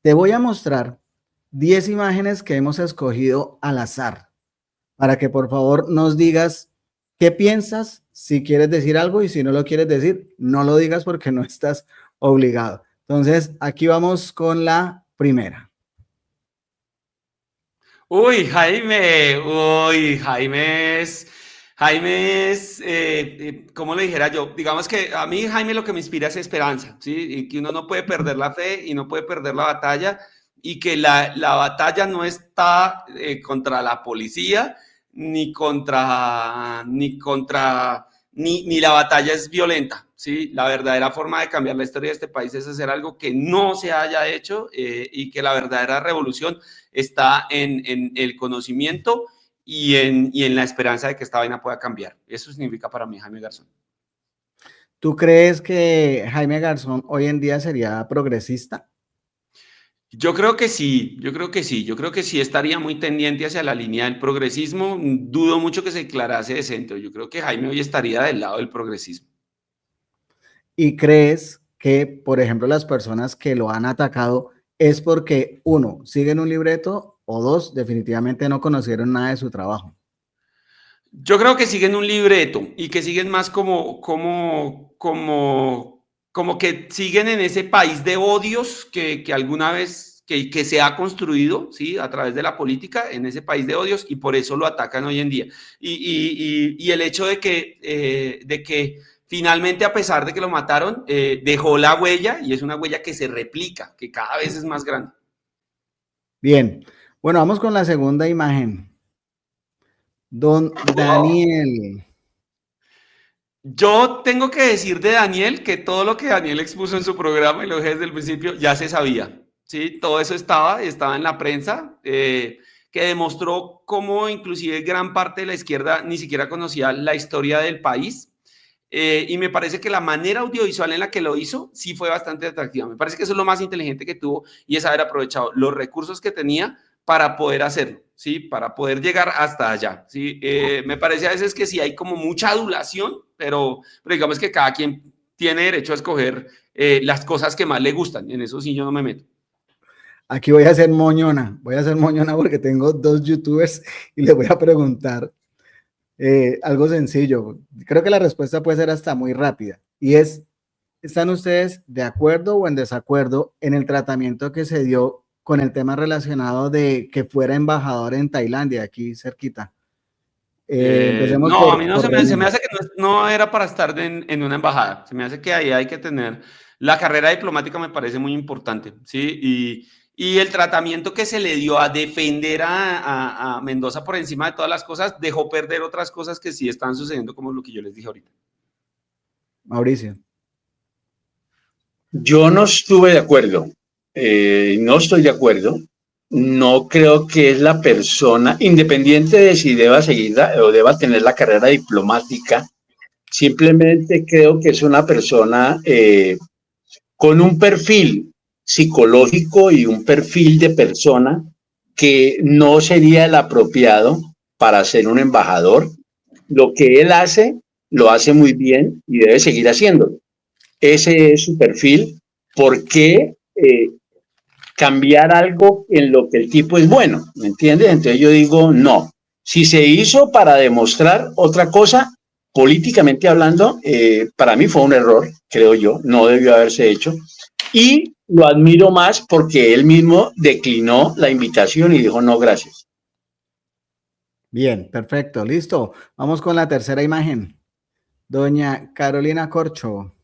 Te voy a mostrar 10 imágenes que hemos escogido al azar para que por favor nos digas qué piensas, si quieres decir algo, y si no lo quieres decir, no lo digas porque no estás obligado. Entonces, aquí vamos con la primera. Uy, Jaime es, ¿cómo le dijera yo? Digamos que a mí, Jaime, lo que me inspira es esperanza, ¿sí? Y que uno no puede perder la fe y no puede perder la batalla, y que la batalla no está contra la policía, ni la batalla es violenta, ¿sí? La verdadera forma de cambiar la historia de este país es hacer algo que no se haya hecho, y que la verdadera revolución está en el conocimiento y en la esperanza de que esta vaina pueda cambiar. Eso significa para mí Jaime Garzón. ¿Tú crees que Jaime Garzón hoy en día sería progresista? Yo creo que sí, yo creo que sí estaría muy tendiente hacia la línea del progresismo. Dudo mucho que se declarase de centro. Yo creo que Jaime hoy estaría del lado del progresismo. ¿Y crees que, por ejemplo, las personas que lo han atacado es porque, uno, siguen un libreto o dos, definitivamente no conocieron nada de su trabajo? Yo creo que siguen un libreto y que siguen más como que siguen en ese país de odios que alguna vez que se ha construido, ¿sí? A través de la política, en ese país de odios, y por eso lo atacan hoy en día. Y el hecho de que finalmente, a pesar de que lo mataron, dejó la huella, y es una huella que se replica, que cada vez es más grande. Bien, bueno, vamos con la segunda imagen. Don Daniel. Yo tengo que decir de Daniel que todo lo que Daniel expuso en su programa, y lo dije desde el principio, ya se sabía, ¿sí? Todo eso estaba en la prensa, que demostró cómo inclusive gran parte de la izquierda ni siquiera conocía la historia del país. Y me parece que la manera audiovisual en la que lo hizo sí fue bastante atractiva. Me parece que eso es lo más inteligente que tuvo, y es haber aprovechado los recursos que tenía para poder hacerlo, ¿sí? Para poder llegar hasta allá, ¿sí? Me parece a veces que sí hay como mucha adulación, pero digamos que cada quien tiene derecho a escoger las cosas que más le gustan. En eso sí yo no me meto. Aquí voy a hacer moñona porque tengo dos youtubers y les voy a preguntar algo sencillo. Creo que la respuesta puede ser hasta muy rápida y es, ¿están ustedes de acuerdo o en desacuerdo en el tratamiento que se dio con el tema relacionado de que fuera embajador en Tailandia, aquí cerquita? Empecemos No, a mí no por se me René. hace que no era para estar en una embajada. Se me hace que ahí hay que tener, la carrera diplomática me parece muy importante, ¿sí? Y el tratamiento que se le dio a defender a Mendoza por encima de todas las cosas dejó perder otras cosas que sí están sucediendo, como lo que yo les dije ahorita. Mauricio. Yo no estuve de acuerdo, no estoy de acuerdo. No creo que es la persona, independiente de si deba seguir o deba tener la carrera diplomática, simplemente creo que es una persona con un perfil psicológico y un perfil de persona que no sería el apropiado para ser un embajador. Lo que él hace, lo hace muy bien y debe seguir haciéndolo. Ese es su perfil. ¿Por qué cambiar algo en lo que el tipo es bueno? ¿Me entiendes? Entonces yo digo, no. Si se hizo para demostrar otra cosa, políticamente hablando, para mí fue un error, creo yo, no debió haberse hecho. Y lo admiro más porque él mismo declinó la invitación y dijo, no, gracias. Bien, perfecto, listo. Vamos con la tercera imagen. Doña Carolina Corcho.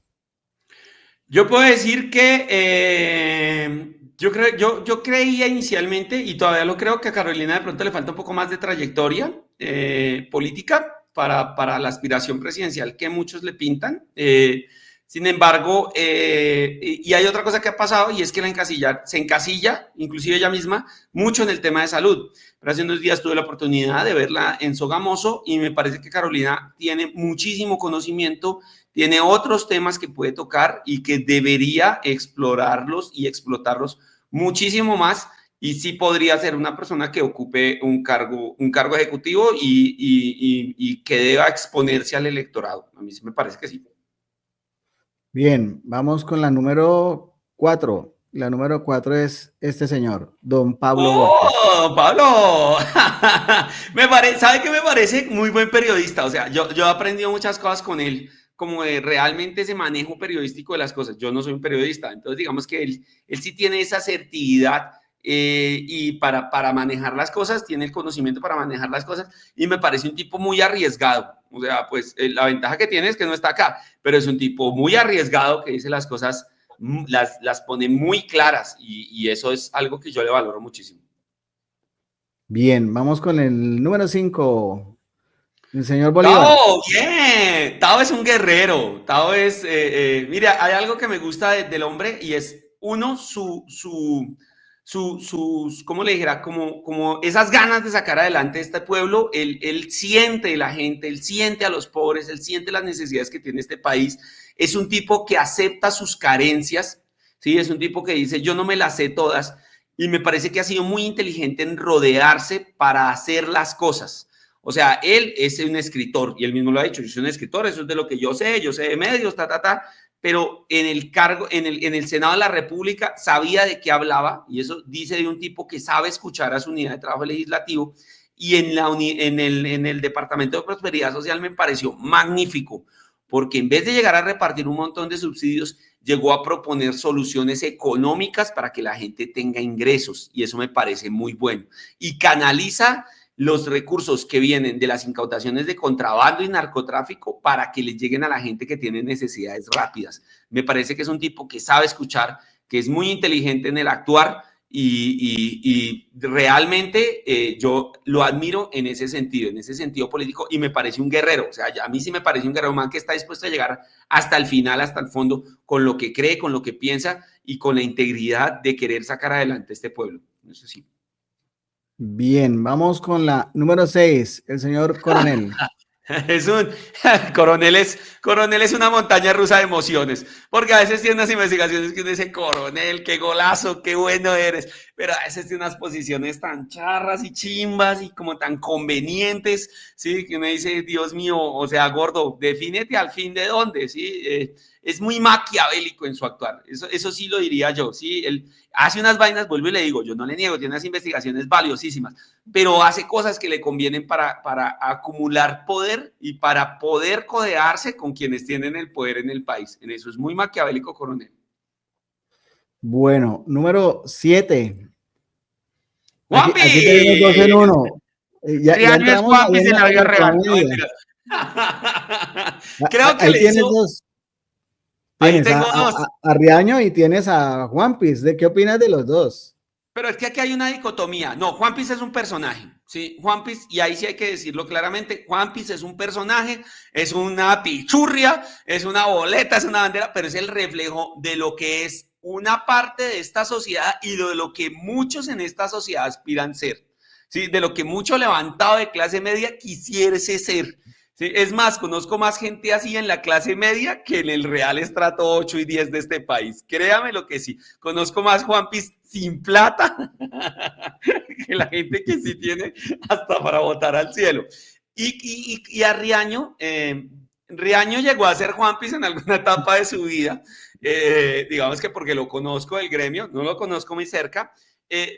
Yo puedo decir que yo creía inicialmente, y todavía lo creo, que a Carolina de pronto le falta un poco más de trayectoria política para la aspiración presidencial que muchos le pintan. Sin embargo, y hay otra cosa que ha pasado, y es que se encasilla, inclusive ella misma, mucho en el tema de salud. Pero hace unos días tuve la oportunidad de verla en Sogamoso y me parece que Carolina tiene muchísimo conocimiento, tiene otros temas que puede tocar y que debería explorarlos y explotarlos muchísimo más, y sí podría ser una persona que ocupe un cargo ejecutivo y que deba exponerse al electorado. A mí sí me parece que sí. Bien, vamos con la número 4. La número 4 es este señor, don Pablo Borges. ¡Oh, Pablo! ¿Sabe qué me parece? Muy buen periodista. O sea, yo he aprendido muchas cosas con él, como de realmente ese manejo periodístico de las cosas. Yo no soy un periodista, entonces digamos que él sí tiene esa asertividad, y para manejar las cosas, tiene el conocimiento para manejar las cosas, y me parece un tipo muy arriesgado. O sea, pues la ventaja que tiene es que no está acá, pero es un tipo muy arriesgado que dice las cosas, las pone muy claras, y eso es algo que yo le valoro muchísimo. Bien, vamos con el número 5, el señor Bolívar. Tao, bien, Tao es un guerrero, Tao es, mira, hay algo que me gusta del hombre, y es uno, sus, ¿cómo le dijera? Como esas ganas de sacar adelante este pueblo. Él siente la gente, él siente a los pobres, él siente las necesidades que tiene este país. Es un tipo que acepta sus carencias, ¿sí? Es un tipo que dice, yo no me las sé todas, y me parece que ha sido muy inteligente en rodearse para hacer las cosas. O sea, él es un escritor, y él mismo lo ha dicho, yo soy un escritor, eso es de lo que yo sé de medios, pero en el cargo, en el Senado de la República sabía de qué hablaba, y eso dice de un tipo que sabe escuchar a su unidad de trabajo legislativo. Y en el Departamento de Prosperidad Social me pareció magnífico, porque en vez de llegar a repartir un montón de subsidios, llegó a proponer soluciones económicas para que la gente tenga ingresos, y eso me parece muy bueno. Y canaliza los recursos que vienen de las incautaciones de contrabando y narcotráfico para que les lleguen a la gente que tiene necesidades rápidas. Me parece que es un tipo que sabe escuchar, que es muy inteligente en el actuar, y realmente yo lo admiro en ese sentido político, y me parece un guerrero. O sea, a mí sí me parece un guerrero, man, que está dispuesto a llegar hasta el final, hasta el fondo, con lo que cree, con lo que piensa y con la integridad de querer sacar adelante este pueblo. Eso sí. Bien, vamos con la número 6, el señor Coronel. Es un coronel es una montaña rusa de emociones, porque a veces tiene unas investigaciones que uno dice, coronel, qué golazo, qué bueno eres, pero a veces tiene unas posiciones tan charras y chimbas y como tan convenientes, ¿sí? Que uno dice, Dios mío, o sea, gordo, defínete al fin de dónde, ¿sí? Es muy maquiavélico en su actuar, eso sí lo diría yo, ¿sí? Él hace unas vainas, vuelvo y le digo, yo no le niego, tiene unas investigaciones valiosísimas, pero hace cosas que le convienen para acumular poder y para poder codearse con quienes tienen el poder en el país. En eso es muy maquiavélico, coronel. Bueno, número 7. ¡Juanpi! Aquí tenemos 2 en 1. Ya Riaño es entramos Juanpi en la vida en real. No, comedia. Creo que Ahí le tienes hizo. dos. Ahí Tienes tengo dos. a Riaño y tienes a Juanpis. ¿De qué opinas de los dos? Pero es que aquí hay una dicotomía. No, Juan Piz es un personaje, ¿sí? Juan Piz, y ahí sí hay que decirlo claramente, Juan Piz es un personaje, es una pichurria, es una boleta, es una bandera, pero es el reflejo de lo que es una parte de esta sociedad y de lo que muchos en esta sociedad aspiran ser, ¿sí? De lo que mucho levantado de clase media quisiese ser. Sí, es más, conozco más gente así en la clase media que en el real estrato 8 y 10 de este país. Créame lo que sí. Conozco más Juanpis sin plata que la gente que sí tiene hasta para votar al cielo. Y a Riaño, Riaño llegó a ser Juanpis en alguna etapa de su vida, digamos que porque lo conozco del gremio, no lo conozco muy cerca,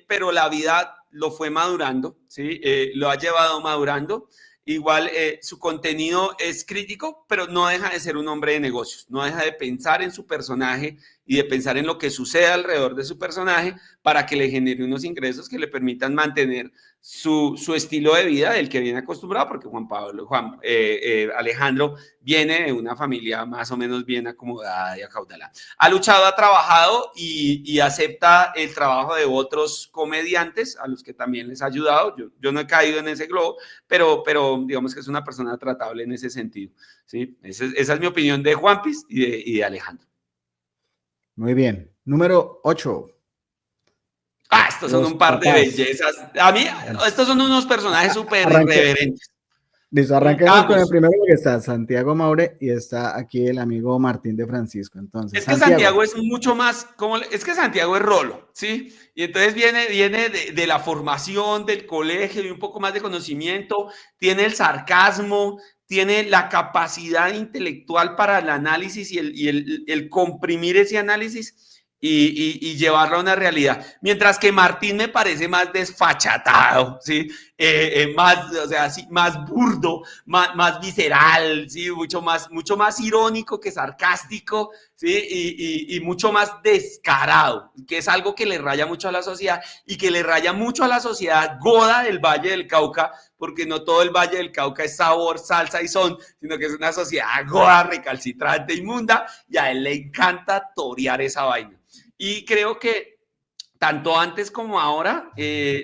pero la vida lo fue madurando, ¿sí? Lo ha llevado madurando. Igual su contenido es crítico, pero no deja de ser un hombre de negocios, no deja de pensar en su personaje y de pensar en lo que sucede alrededor de su personaje para que le genere unos ingresos que le permitan mantener su estilo de vida del que viene acostumbrado, porque Alejandro viene de una familia más o menos bien acomodada y acaudalada. Ha luchado, ha trabajado y acepta el trabajo de otros comediantes a los que también les ha ayudado. Yo no he caído en ese globo, pero digamos que es una persona tratable en ese sentido, ¿sí? Esa es mi opinión de Juanpis y de Alejandro. Muy bien. Número 8. Estos son un par de bellezas. A mí, estos son unos personajes súper irreverentes. Listo, arranquemos con el primero, que está Santiago Maure y está aquí el amigo Martín de Francisco. Entonces, es que Santiago es mucho más, es que Santiago es rolo, ¿sí? Y entonces viene de la formación del colegio y un poco más de conocimiento, tiene el sarcasmo, tiene la capacidad intelectual para el análisis y el comprimir ese análisis y llevarlo a una realidad. Mientras que Martín me parece más desfachatado, ¿sí? Más, o sea, sí, más burdo, más visceral, ¿sí? Mucho más irónico que sarcástico, ¿sí? Y mucho más descarado, que es algo que le raya mucho a la sociedad y que le raya mucho a la sociedad goda del Valle del Cauca, porque no todo el Valle del Cauca es sabor, salsa y son, sino que es una sociedad goda, recalcitrante, inmunda, y a él le encanta torear esa vaina. Y creo que tanto antes como ahora,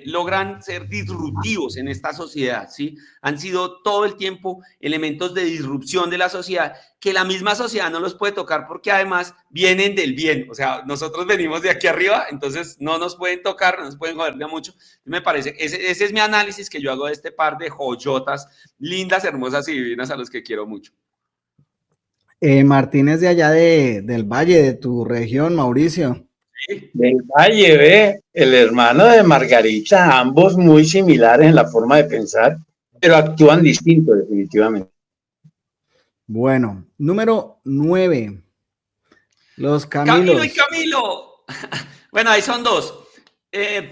logran ser disruptivos en esta sociedad, ¿sí? Han sido todo el tiempo elementos de disrupción de la sociedad, que la misma sociedad no los puede tocar porque además vienen del bien. O sea, nosotros venimos de aquí arriba, entonces no nos pueden tocar, no nos pueden joder de mucho. Me parece, ese es mi análisis que yo hago de este par de joyotas lindas, hermosas y divinas a los que quiero mucho. Martín es de allá del Valle, de tu región, Mauricio. Del Valle, ve, el hermano de Margarita, ambos muy similares en la forma de pensar, pero actúan distinto, definitivamente. Bueno, número 9. Los Camilos. Camilo y Camilo. Bueno, ahí son dos.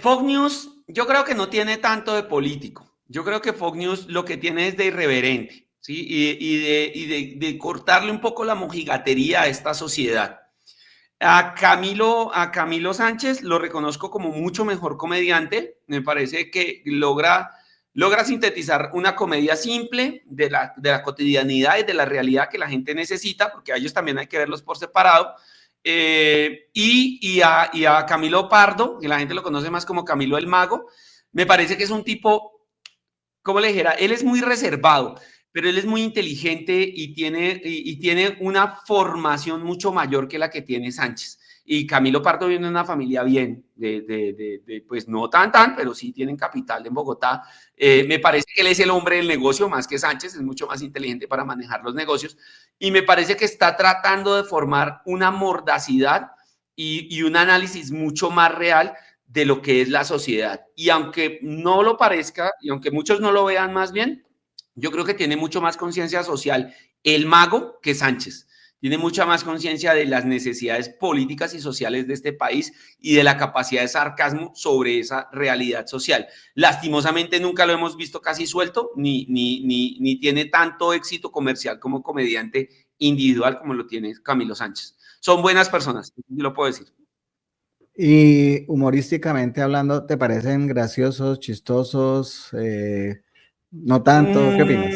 Fox News, yo creo que no tiene tanto de político. Yo creo que Fox News lo que tiene es de irreverente, ¿sí? Y de cortarle un poco la mojigatería a esta sociedad. A Camilo Sánchez lo reconozco como mucho mejor comediante. Me parece que logra sintetizar una comedia simple de la cotidianidad y de la realidad que la gente necesita, porque a ellos también hay que verlos por separado. y a Camilo Pardo, que la gente lo conoce más como Camilo el Mago, me parece que es un tipo, como le dijera, él es muy reservado, pero él es muy inteligente y tiene una formación mucho mayor que la que tiene Sánchez. Y Camilo Pardo viene de una familia bien, pues no tan, pero sí tienen capital en Bogotá. Me parece que él es el hombre del negocio más que Sánchez, es mucho más inteligente para manejar los negocios. Y me parece que está tratando de formar una mordacidad y un análisis mucho más real de lo que es la sociedad. Y aunque no lo parezca, y aunque muchos no lo vean más bien, yo creo que tiene mucho más conciencia social el Mago que Sánchez. Tiene mucha más conciencia de las necesidades políticas y sociales de este país y de la capacidad de sarcasmo sobre esa realidad social. Lastimosamente nunca lo hemos visto casi suelto, ni tiene tanto éxito comercial como comediante individual como lo tiene Camilo Sánchez. Son buenas personas, lo puedo decir. Y humorísticamente hablando, ¿te parecen graciosos, chistosos? No tanto, ¿qué opinas?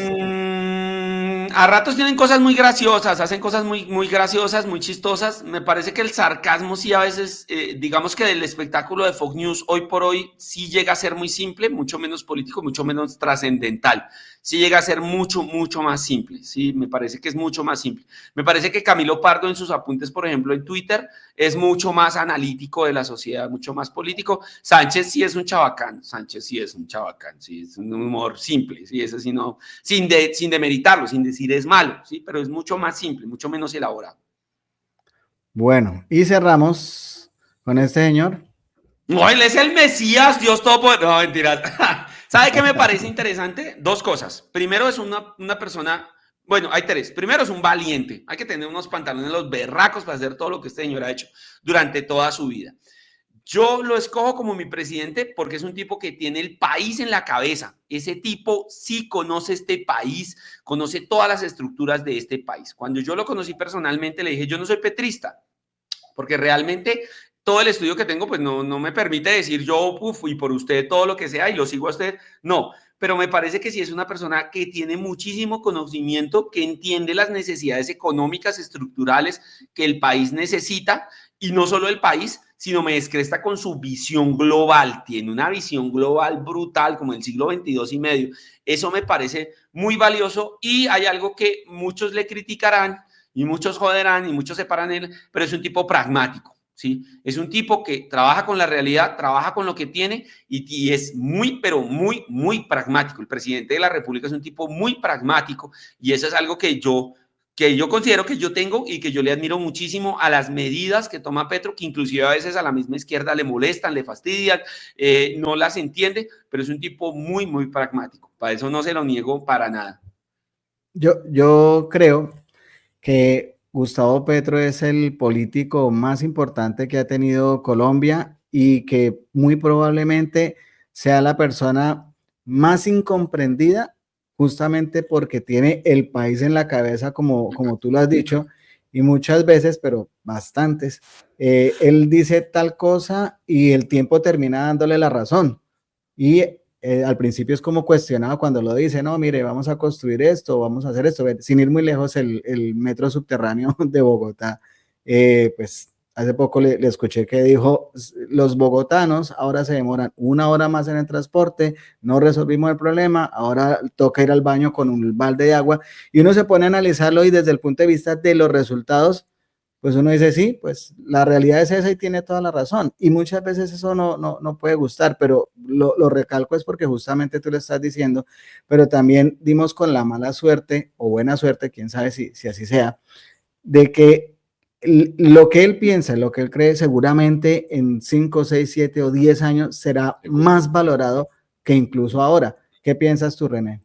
A ratos tienen cosas muy graciosas, hacen cosas muy graciosas, muy chistosas. Me parece que el sarcasmo sí a veces, digamos que el espectáculo de Fox News hoy por hoy sí llega a ser muy simple, mucho menos político, mucho menos trascendental. Sí llega a ser mucho más simple. Sí, me parece que es mucho más simple. Me parece que Camilo Pardo en sus apuntes, por ejemplo, en Twitter, es mucho más analítico de la sociedad, mucho más político. Sánchez sí es un chabacán, sí, es un humor simple, sí, es así, no, sin demeritarlo, sin decir es malo, sí, pero es mucho más simple, mucho menos elaborado. Bueno, y cerramos con este señor. No, él es el Mesías, Dios todopoderoso. No, mentiras. ¿Sabe qué me parece interesante? Dos cosas. Primero, es una persona, bueno, hay tres. Primero, es un valiente. Hay que tener unos pantalones los berracos para hacer todo lo que este señor ha hecho durante toda su vida. Yo lo escojo como mi presidente porque es un tipo que tiene el país en la cabeza. Ese tipo sí conoce este país, conoce todas las estructuras de este país. Cuando yo lo conocí personalmente, le dije, yo no soy petrista, porque realmente todo el estudio que tengo, pues no me permite decir yo, y por usted todo lo que sea, y lo sigo a usted. No, pero me parece que sí es una persona que tiene muchísimo conocimiento, que entiende las necesidades económicas, estructurales que el país necesita, y no solo el país, sino me descresta con su visión global. Tiene una visión global brutal, como el siglo XXII y medio. Eso me parece muy valioso, y hay algo que muchos le criticarán, y muchos joderán, y muchos separan él, pero es un tipo pragmático. ¿Sí? Es un tipo que trabaja con la realidad, trabaja con lo que tiene y es pero muy pragmático. El presidente de la República es un tipo muy pragmático y eso es algo que yo considero que yo tengo y que yo le admiro muchísimo a las medidas que toma Petro, que inclusive a veces a la misma izquierda le molestan, le fastidian, no las entiende, pero es un tipo muy pragmático. Para eso no se lo niego para nada. Yo creo que Gustavo Petro es el político más importante que ha tenido Colombia y que muy probablemente sea la persona más incomprendida justamente porque tiene el país en la cabeza, como tú lo has dicho, y muchas veces, pero bastantes, él dice tal cosa y el tiempo termina dándole la razón. Y al principio es como cuestionado cuando lo dice, no, mire, vamos a construir esto, vamos a hacer esto, sin ir muy lejos, el metro subterráneo de Bogotá, pues hace poco le escuché que dijo, los bogotanos ahora se demoran 1 hora más en el transporte, no resolvimos el problema, ahora toca ir al baño con un balde de agua, y uno se pone a analizarlo y desde el punto de vista de los resultados, pues uno dice, sí, pues la realidad es esa y tiene toda la razón. Y muchas veces eso no puede gustar, pero lo recalco es porque justamente tú lo estás diciendo, pero también dimos con la mala suerte o buena suerte, quién sabe si así sea, de que lo que él piensa, lo que él cree, seguramente en 5, 6, 7 o 10 años será más valorado que incluso ahora. ¿Qué piensas tú, René?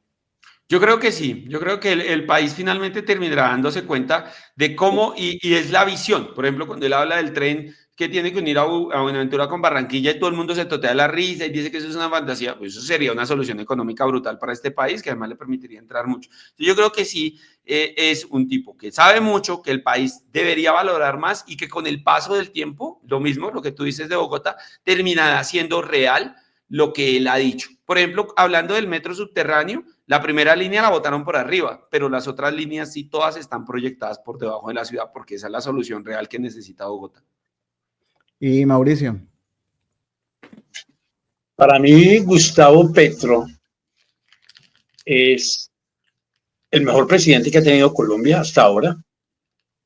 Yo creo que sí, yo creo que el país finalmente terminará dándose cuenta de cómo, y es la visión. Por ejemplo, cuando él habla del tren que tiene que unir a Buenaventura con Barranquilla y todo el mundo se totea la risa y dice que eso es una fantasía, pues eso sería una solución económica brutal para este país que además le permitiría entrar mucho. Entonces, yo creo que sí, es un tipo que sabe mucho, que el país debería valorar más y que con el paso del tiempo, lo mismo, lo que tú dices de Bogotá, terminará siendo real lo que él ha dicho. Por ejemplo, hablando del metro subterráneo, la primera línea la botaron por arriba, pero las otras líneas sí todas están proyectadas por debajo de la ciudad porque esa es la solución real que necesita Bogotá. Y Mauricio. Para mí, Gustavo Petro es el mejor presidente que ha tenido Colombia hasta ahora.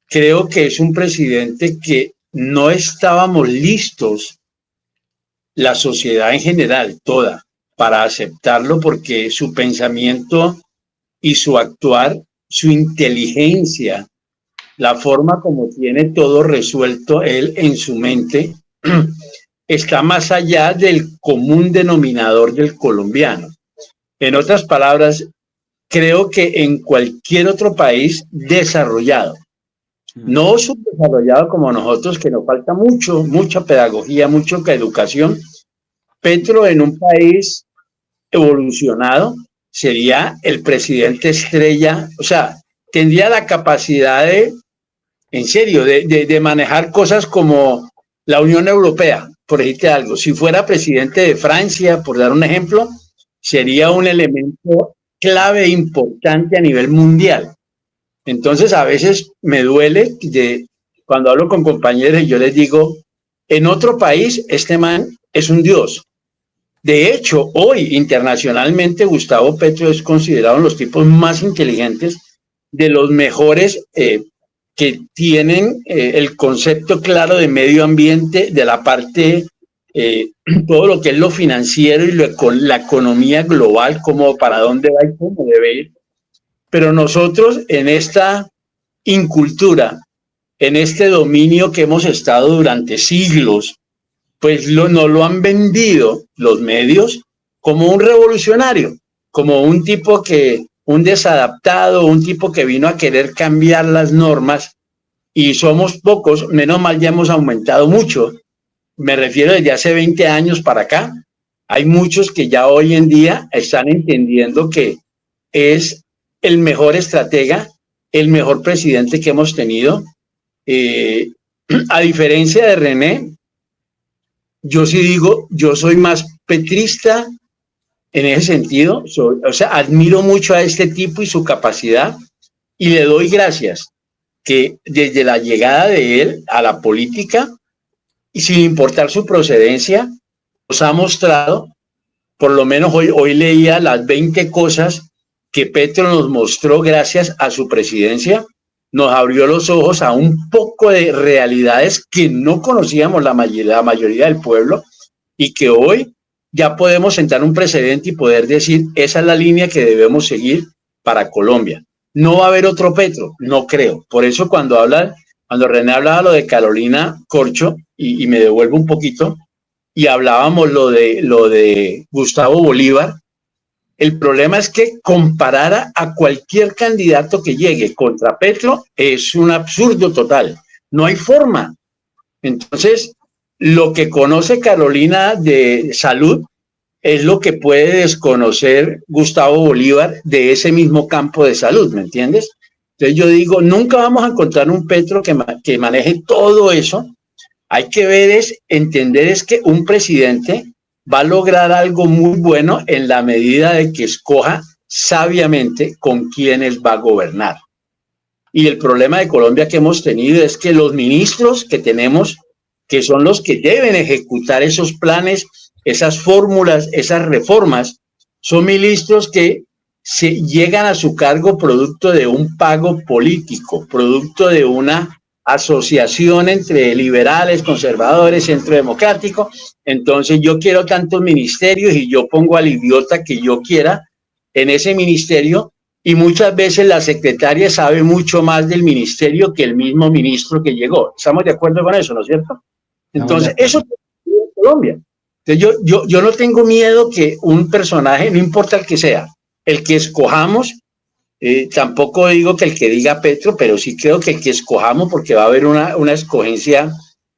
Creo que es un presidente que no estábamos listos, la sociedad en general, toda, para aceptarlo porque su pensamiento y su actuar, su inteligencia, la forma como tiene todo resuelto él en su mente, está más allá del común denominador del colombiano. En otras palabras, creo que en cualquier otro país desarrollado, no subdesarrollado como nosotros, que nos falta mucho, mucha pedagogía, mucha educación, Petro en un país evolucionado sería el presidente estrella, o sea, tendría la capacidad de, en serio, de manejar cosas como la Unión Europea, por decirte algo. Si fuera presidente de Francia, por dar un ejemplo, sería un elemento clave e importante a nivel mundial. Entonces, a veces me duele cuando hablo con compañeros y yo les digo, en otro país, este man es un dios. De hecho, hoy internacionalmente Gustavo Petro es considerado uno de los tipos más inteligentes, de los mejores que tienen el concepto claro de medio ambiente, de la parte, todo lo que es lo financiero y la economía global, como para dónde va y cómo debe ir. Pero nosotros en esta incultura, en este dominio que hemos estado durante siglos, pues nos lo han vendido los medios como un revolucionario, como un tipo un desadaptado, un tipo que vino a querer cambiar las normas, y somos pocos, menos mal ya hemos aumentado mucho, me refiero desde hace 20 años para acá, hay muchos que ya hoy en día están entendiendo que es el mejor estratega, el mejor presidente que hemos tenido. A diferencia de René, yo sí digo, yo soy más petrista en ese sentido, o sea, admiro mucho a este tipo y su capacidad, y le doy gracias que desde la llegada de él a la política, y sin importar su procedencia, nos ha mostrado, por lo menos hoy leía las 20 cosas que Petro nos mostró gracias a su presidencia, nos abrió los ojos a un poco de realidades que no conocíamos la mayoría del pueblo, y que hoy ya podemos sentar un precedente y poder decir, esa es la línea que debemos seguir para Colombia. No va a haber otro Petro, no creo. Por eso cuando René hablaba lo de Carolina Corcho, y me devuelvo un poquito, y hablábamos lo de Gustavo Bolívar, el problema es que comparar a cualquier candidato que llegue contra Petro es un absurdo total. No hay forma. Entonces, lo que conoce Carolina de salud es lo que puede desconocer Gustavo Bolívar de ese mismo campo de salud, ¿me entiendes? Entonces yo digo, nunca vamos a encontrar un Petro que maneje todo eso. Hay que entender que un presidente va a lograr algo muy bueno en la medida de que escoja sabiamente con quiénes va a gobernar. Y el problema de Colombia que hemos tenido es que los ministros que tenemos, que son los que deben ejecutar esos planes, esas fórmulas, esas reformas, son ministros que se llegan a su cargo producto de un pago político, producto de una asociación entre liberales, conservadores, centro democrático. Entonces yo quiero tantos ministerios y yo pongo al idiota que yo quiera en ese ministerio, y muchas veces la secretaria sabe mucho más del ministerio que el mismo ministro que llegó. ¿Estamos de acuerdo con eso, no es cierto? Entonces eso es en Colombia. Entonces yo no tengo miedo que un personaje, no importa el que sea, el que escojamos, tampoco digo que el que diga Petro, pero sí creo que el que escojamos, porque va a haber una escogencia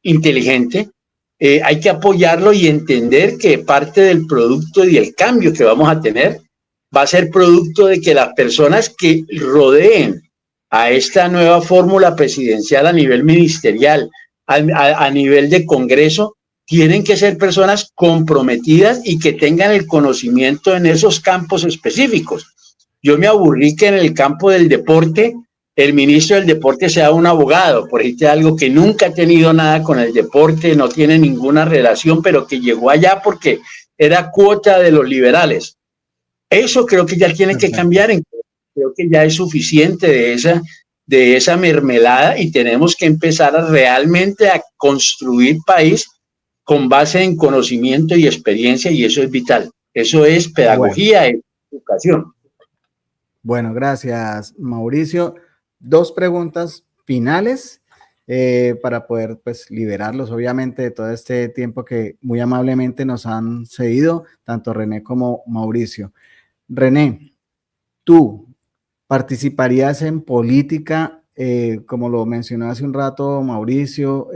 inteligente, hay que apoyarlo y entender que parte del producto y el cambio que vamos a tener va a ser producto de que las personas que rodeen a esta nueva fórmula presidencial a nivel ministerial, a nivel de Congreso, tienen que ser personas comprometidas y que tengan el conocimiento en esos campos específicos. Yo me aburrí que en el campo del deporte el ministro del deporte sea un abogado, por decirte algo, que nunca ha tenido nada con el deporte, no tiene ninguna relación, pero que llegó allá porque era cuota de los liberales. Eso creo que ya tiene que cambiar, creo que ya es suficiente de esa mermelada y tenemos que empezar realmente a construir país con base en conocimiento y experiencia, y eso es vital. Eso es pedagogía, es educación. Bueno, gracias, Mauricio. Dos preguntas finales para poder pues liberarlos, obviamente, de todo este tiempo que muy amablemente nos han cedido, tanto René como Mauricio. René, ¿tú participarías en política? Como lo mencionó hace un rato Mauricio,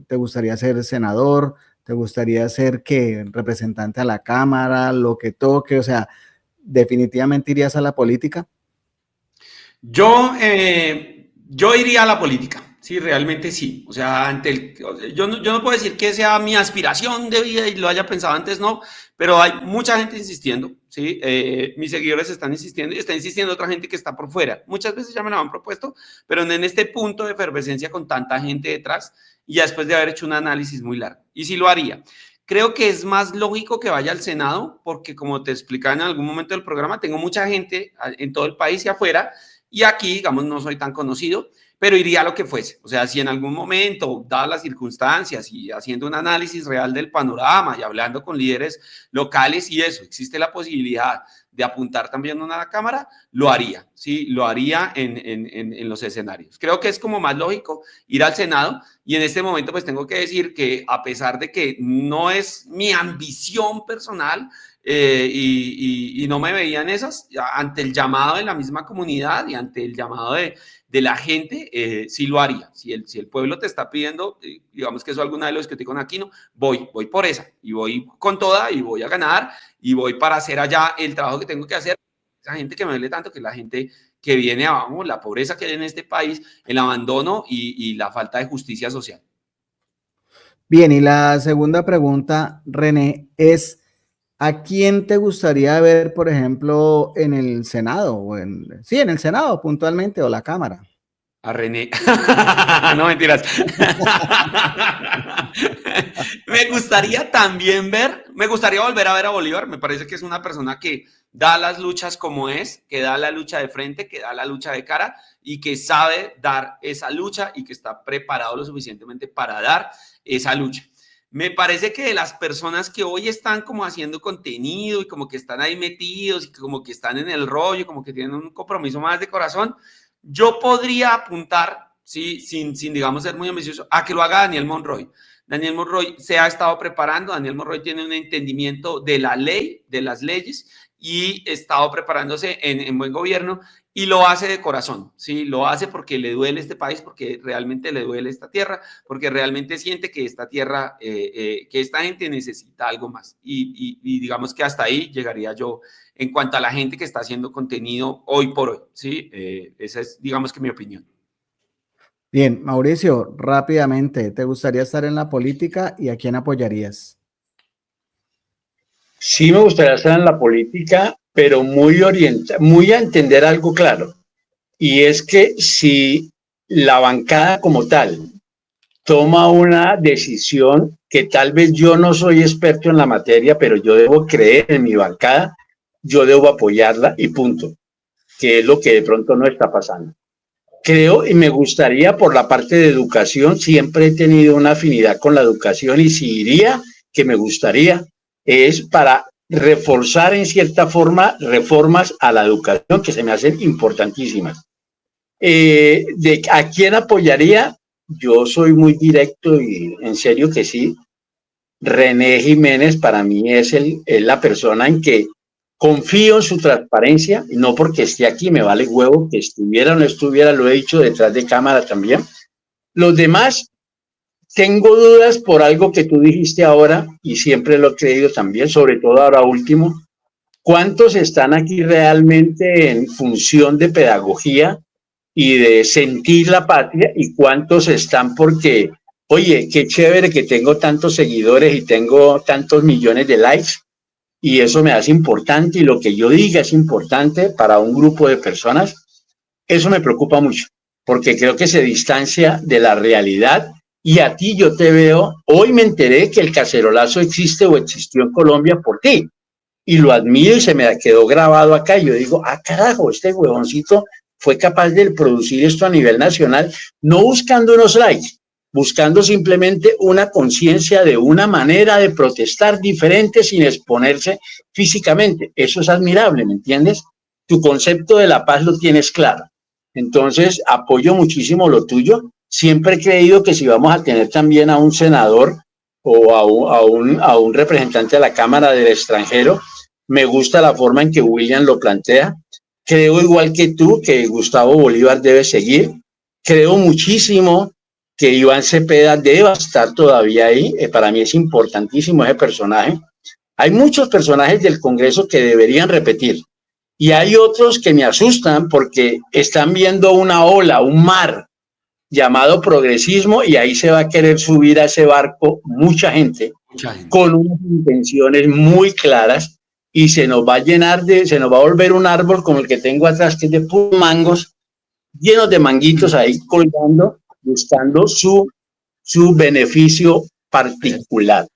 ¿te gustaría ser senador? ¿Te gustaría ser qué? Representante a la Cámara, lo que toque? O sea, ¿definitivamente irías a la política? Yo iría a la política, sí, realmente sí. O sea, yo no puedo decir que sea mi aspiración de vida y lo haya pensado antes, no, pero hay mucha gente insistiendo, sí. Mis seguidores están insistiendo y está insistiendo otra gente que está por fuera. Muchas veces ya me lo han propuesto, pero en este punto de efervescencia con tanta gente detrás y después de haber hecho un análisis muy largo. Y sí lo haría. Creo que es más lógico que vaya al Senado porque, como te explicaba en algún momento del programa, tengo mucha gente en todo el país y afuera. Y aquí, digamos, no soy tan conocido, pero iría a lo que fuese. O sea, si en algún momento, dadas las circunstancias y haciendo un análisis real del panorama y hablando con líderes locales y eso, existe la posibilidad de apuntar también a la Cámara, lo haría, ¿sí? Lo haría en los escenarios. Creo que es como más lógico ir al Senado y en este momento pues tengo que decir que a pesar de que no es mi ambición personal, y no me veían esas, ante el llamado de la misma comunidad y ante el llamado de la gente, sí lo haría. Si el pueblo te está pidiendo, digamos que eso alguna vez lo discutí con Aquino, voy por esa y voy con toda y voy a ganar y voy para hacer allá el trabajo que tengo que hacer. Esa gente que me duele tanto, que es la gente que viene abajo, la pobreza que hay en este país, el abandono y la falta de justicia social. Bien, y la segunda pregunta, René, es ¿a quién te gustaría ver, por ejemplo, en el Senado? Sí, en el Senado puntualmente, o la Cámara. A René. No, mentiras. Me gustaría volver a ver a Bolívar. Me parece que es una persona que da las luchas como es, que da la lucha de frente, que da la lucha de cara y que sabe dar esa lucha y que está preparado lo suficientemente para dar esa lucha. Me parece que de las personas que hoy están como haciendo contenido y como que están ahí metidos y como que están en el rollo, como que tienen un compromiso más de corazón, yo podría apuntar, ¿sí? sin digamos ser muy ambicioso, a que lo haga Daniel Monroy. Daniel Monroy se ha estado preparando, Daniel Monroy tiene un entendimiento de la ley, de las leyes, y ha estado preparándose en buen gobierno y lo hace de corazón, ¿sí? Lo hace porque le duele este país, porque realmente le duele esta tierra, porque realmente siente que esta tierra, que esta gente necesita algo más. Y digamos que hasta ahí llegaría yo en cuanto a la gente que está haciendo contenido hoy por hoy, ¿sí? Esa es, digamos que mi opinión. Bien, Mauricio, rápidamente, ¿te gustaría estar en la política y a quién apoyarías? Sí me gustaría estar en la política, pero muy a entender algo claro. Y es que si la bancada como tal toma una decisión que tal vez yo no soy experto en la materia, pero yo debo creer en mi bancada, yo debo apoyarla y punto, que es lo que de pronto no está pasando. Creo y me gustaría por la parte de educación, siempre he tenido una afinidad con la educación y si iría, que me gustaría, es para reforzar en cierta forma reformas a la educación que se me hacen importantísimas. ¿De a quién apoyaría? Yo soy muy directo y en serio que sí. René Jiménez para mí es la persona en que confío en su transparencia, no porque esté aquí, me vale huevo que estuviera o no estuviera, lo he dicho detrás de cámara también. Los demás, tengo dudas por algo que tú dijiste ahora y siempre lo he creído también, sobre todo ahora último. ¿Cuántos están aquí realmente en función de pedagogía y de sentir la patria y cuántos están porque oye, qué chévere que tengo tantos seguidores y tengo tantos millones de likes y eso me hace importante y lo que yo diga es importante para un grupo de personas, eso me preocupa mucho, porque creo que se distancia de la realidad y a ti yo te veo, hoy me enteré que el cacerolazo existe o existió en Colombia por ti y lo admiro y se me quedó grabado acá y yo digo, ah carajo, este huevoncito fue capaz de producir esto a nivel nacional, no buscando unos likes, buscando simplemente una conciencia de una manera de protestar diferente sin exponerse físicamente. Eso es admirable, ¿me entiendes? Tu concepto de la paz lo tienes claro. Entonces, apoyo muchísimo lo tuyo. Siempre he creído que si vamos a tener también a un senador o a un representante de la Cámara del extranjero, me gusta la forma en que William lo plantea. Creo igual que tú que Gustavo Bolívar debe seguir. Creo muchísimo que Iván Cepeda deba estar todavía ahí. Para mí es importantísimo ese personaje. Hay muchos personajes del Congreso que deberían repetir y hay otros que me asustan porque están viendo una ola, un mar llamado progresismo y ahí se va a querer subir a ese barco mucha gente con unas intenciones muy claras y se nos va a llenar se nos va a volver un árbol como el que tengo atrás que es de puros mangos, llenos de manguitos ahí colgando, buscando su beneficio particular.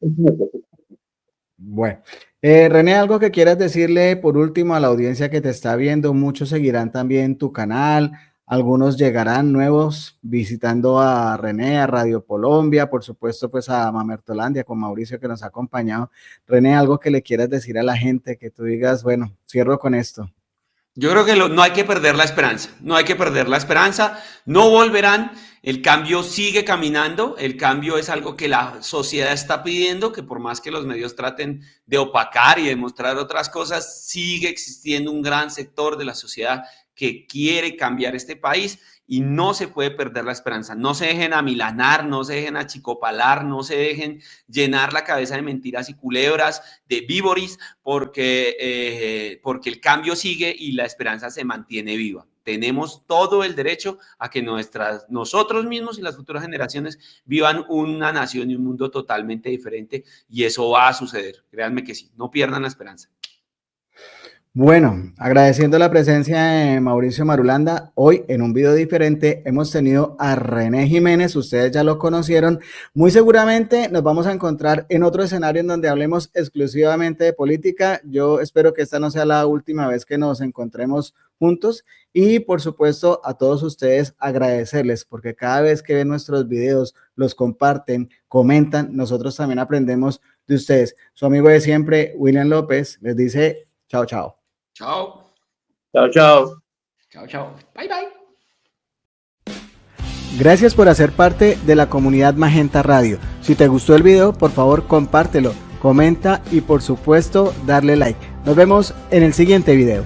Bueno, René, algo que quieras decirle por último a la audiencia que te está viendo, muchos seguirán también tu canal, algunos llegarán nuevos visitando a René, a Radio Colombia, por supuesto pues a Mamertolandia con Mauricio que nos ha acompañado. René, algo que le quieras decir a la gente, que tú digas, bueno, cierro con esto. Yo creo que no hay que perder la esperanza, no hay que perder la esperanza, no volverán, el cambio sigue caminando, el cambio es algo que la sociedad está pidiendo, que por más que los medios traten de opacar y demostrar otras cosas, sigue existiendo un gran sector de la sociedad que quiere cambiar este país y no se puede perder la esperanza. No se dejen amilanar, no se dejen achicopalar, no se dejen llenar la cabeza de mentiras y culebras, de víboris, porque el cambio sigue y la esperanza se mantiene viva. Tenemos todo el derecho a que nosotros mismos y las futuras generaciones vivan una nación y un mundo totalmente diferente y eso va a suceder. Créanme que sí, no pierdan la esperanza. Bueno, agradeciendo la presencia de Mauricio Marulanda, hoy en un video diferente hemos tenido a René Jiménez, ustedes ya lo conocieron, muy seguramente nos vamos a encontrar en otro escenario en donde hablemos exclusivamente de política. Yo espero que esta no sea la última vez que nos encontremos juntos y por supuesto a todos ustedes agradecerles porque cada vez que ven nuestros videos, los comparten, comentan, nosotros también aprendemos de ustedes. Su amigo de siempre, William López, les dice chao, chao. Chao. Chao, chao. Chao, chao. Bye, bye. Gracias por hacer parte de la comunidad Magenta Radio. Si te gustó el video, por favor compártelo, comenta y por supuesto darle like. Nos vemos en el siguiente video.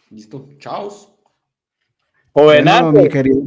Listo. Chao. Bueno, mi querido.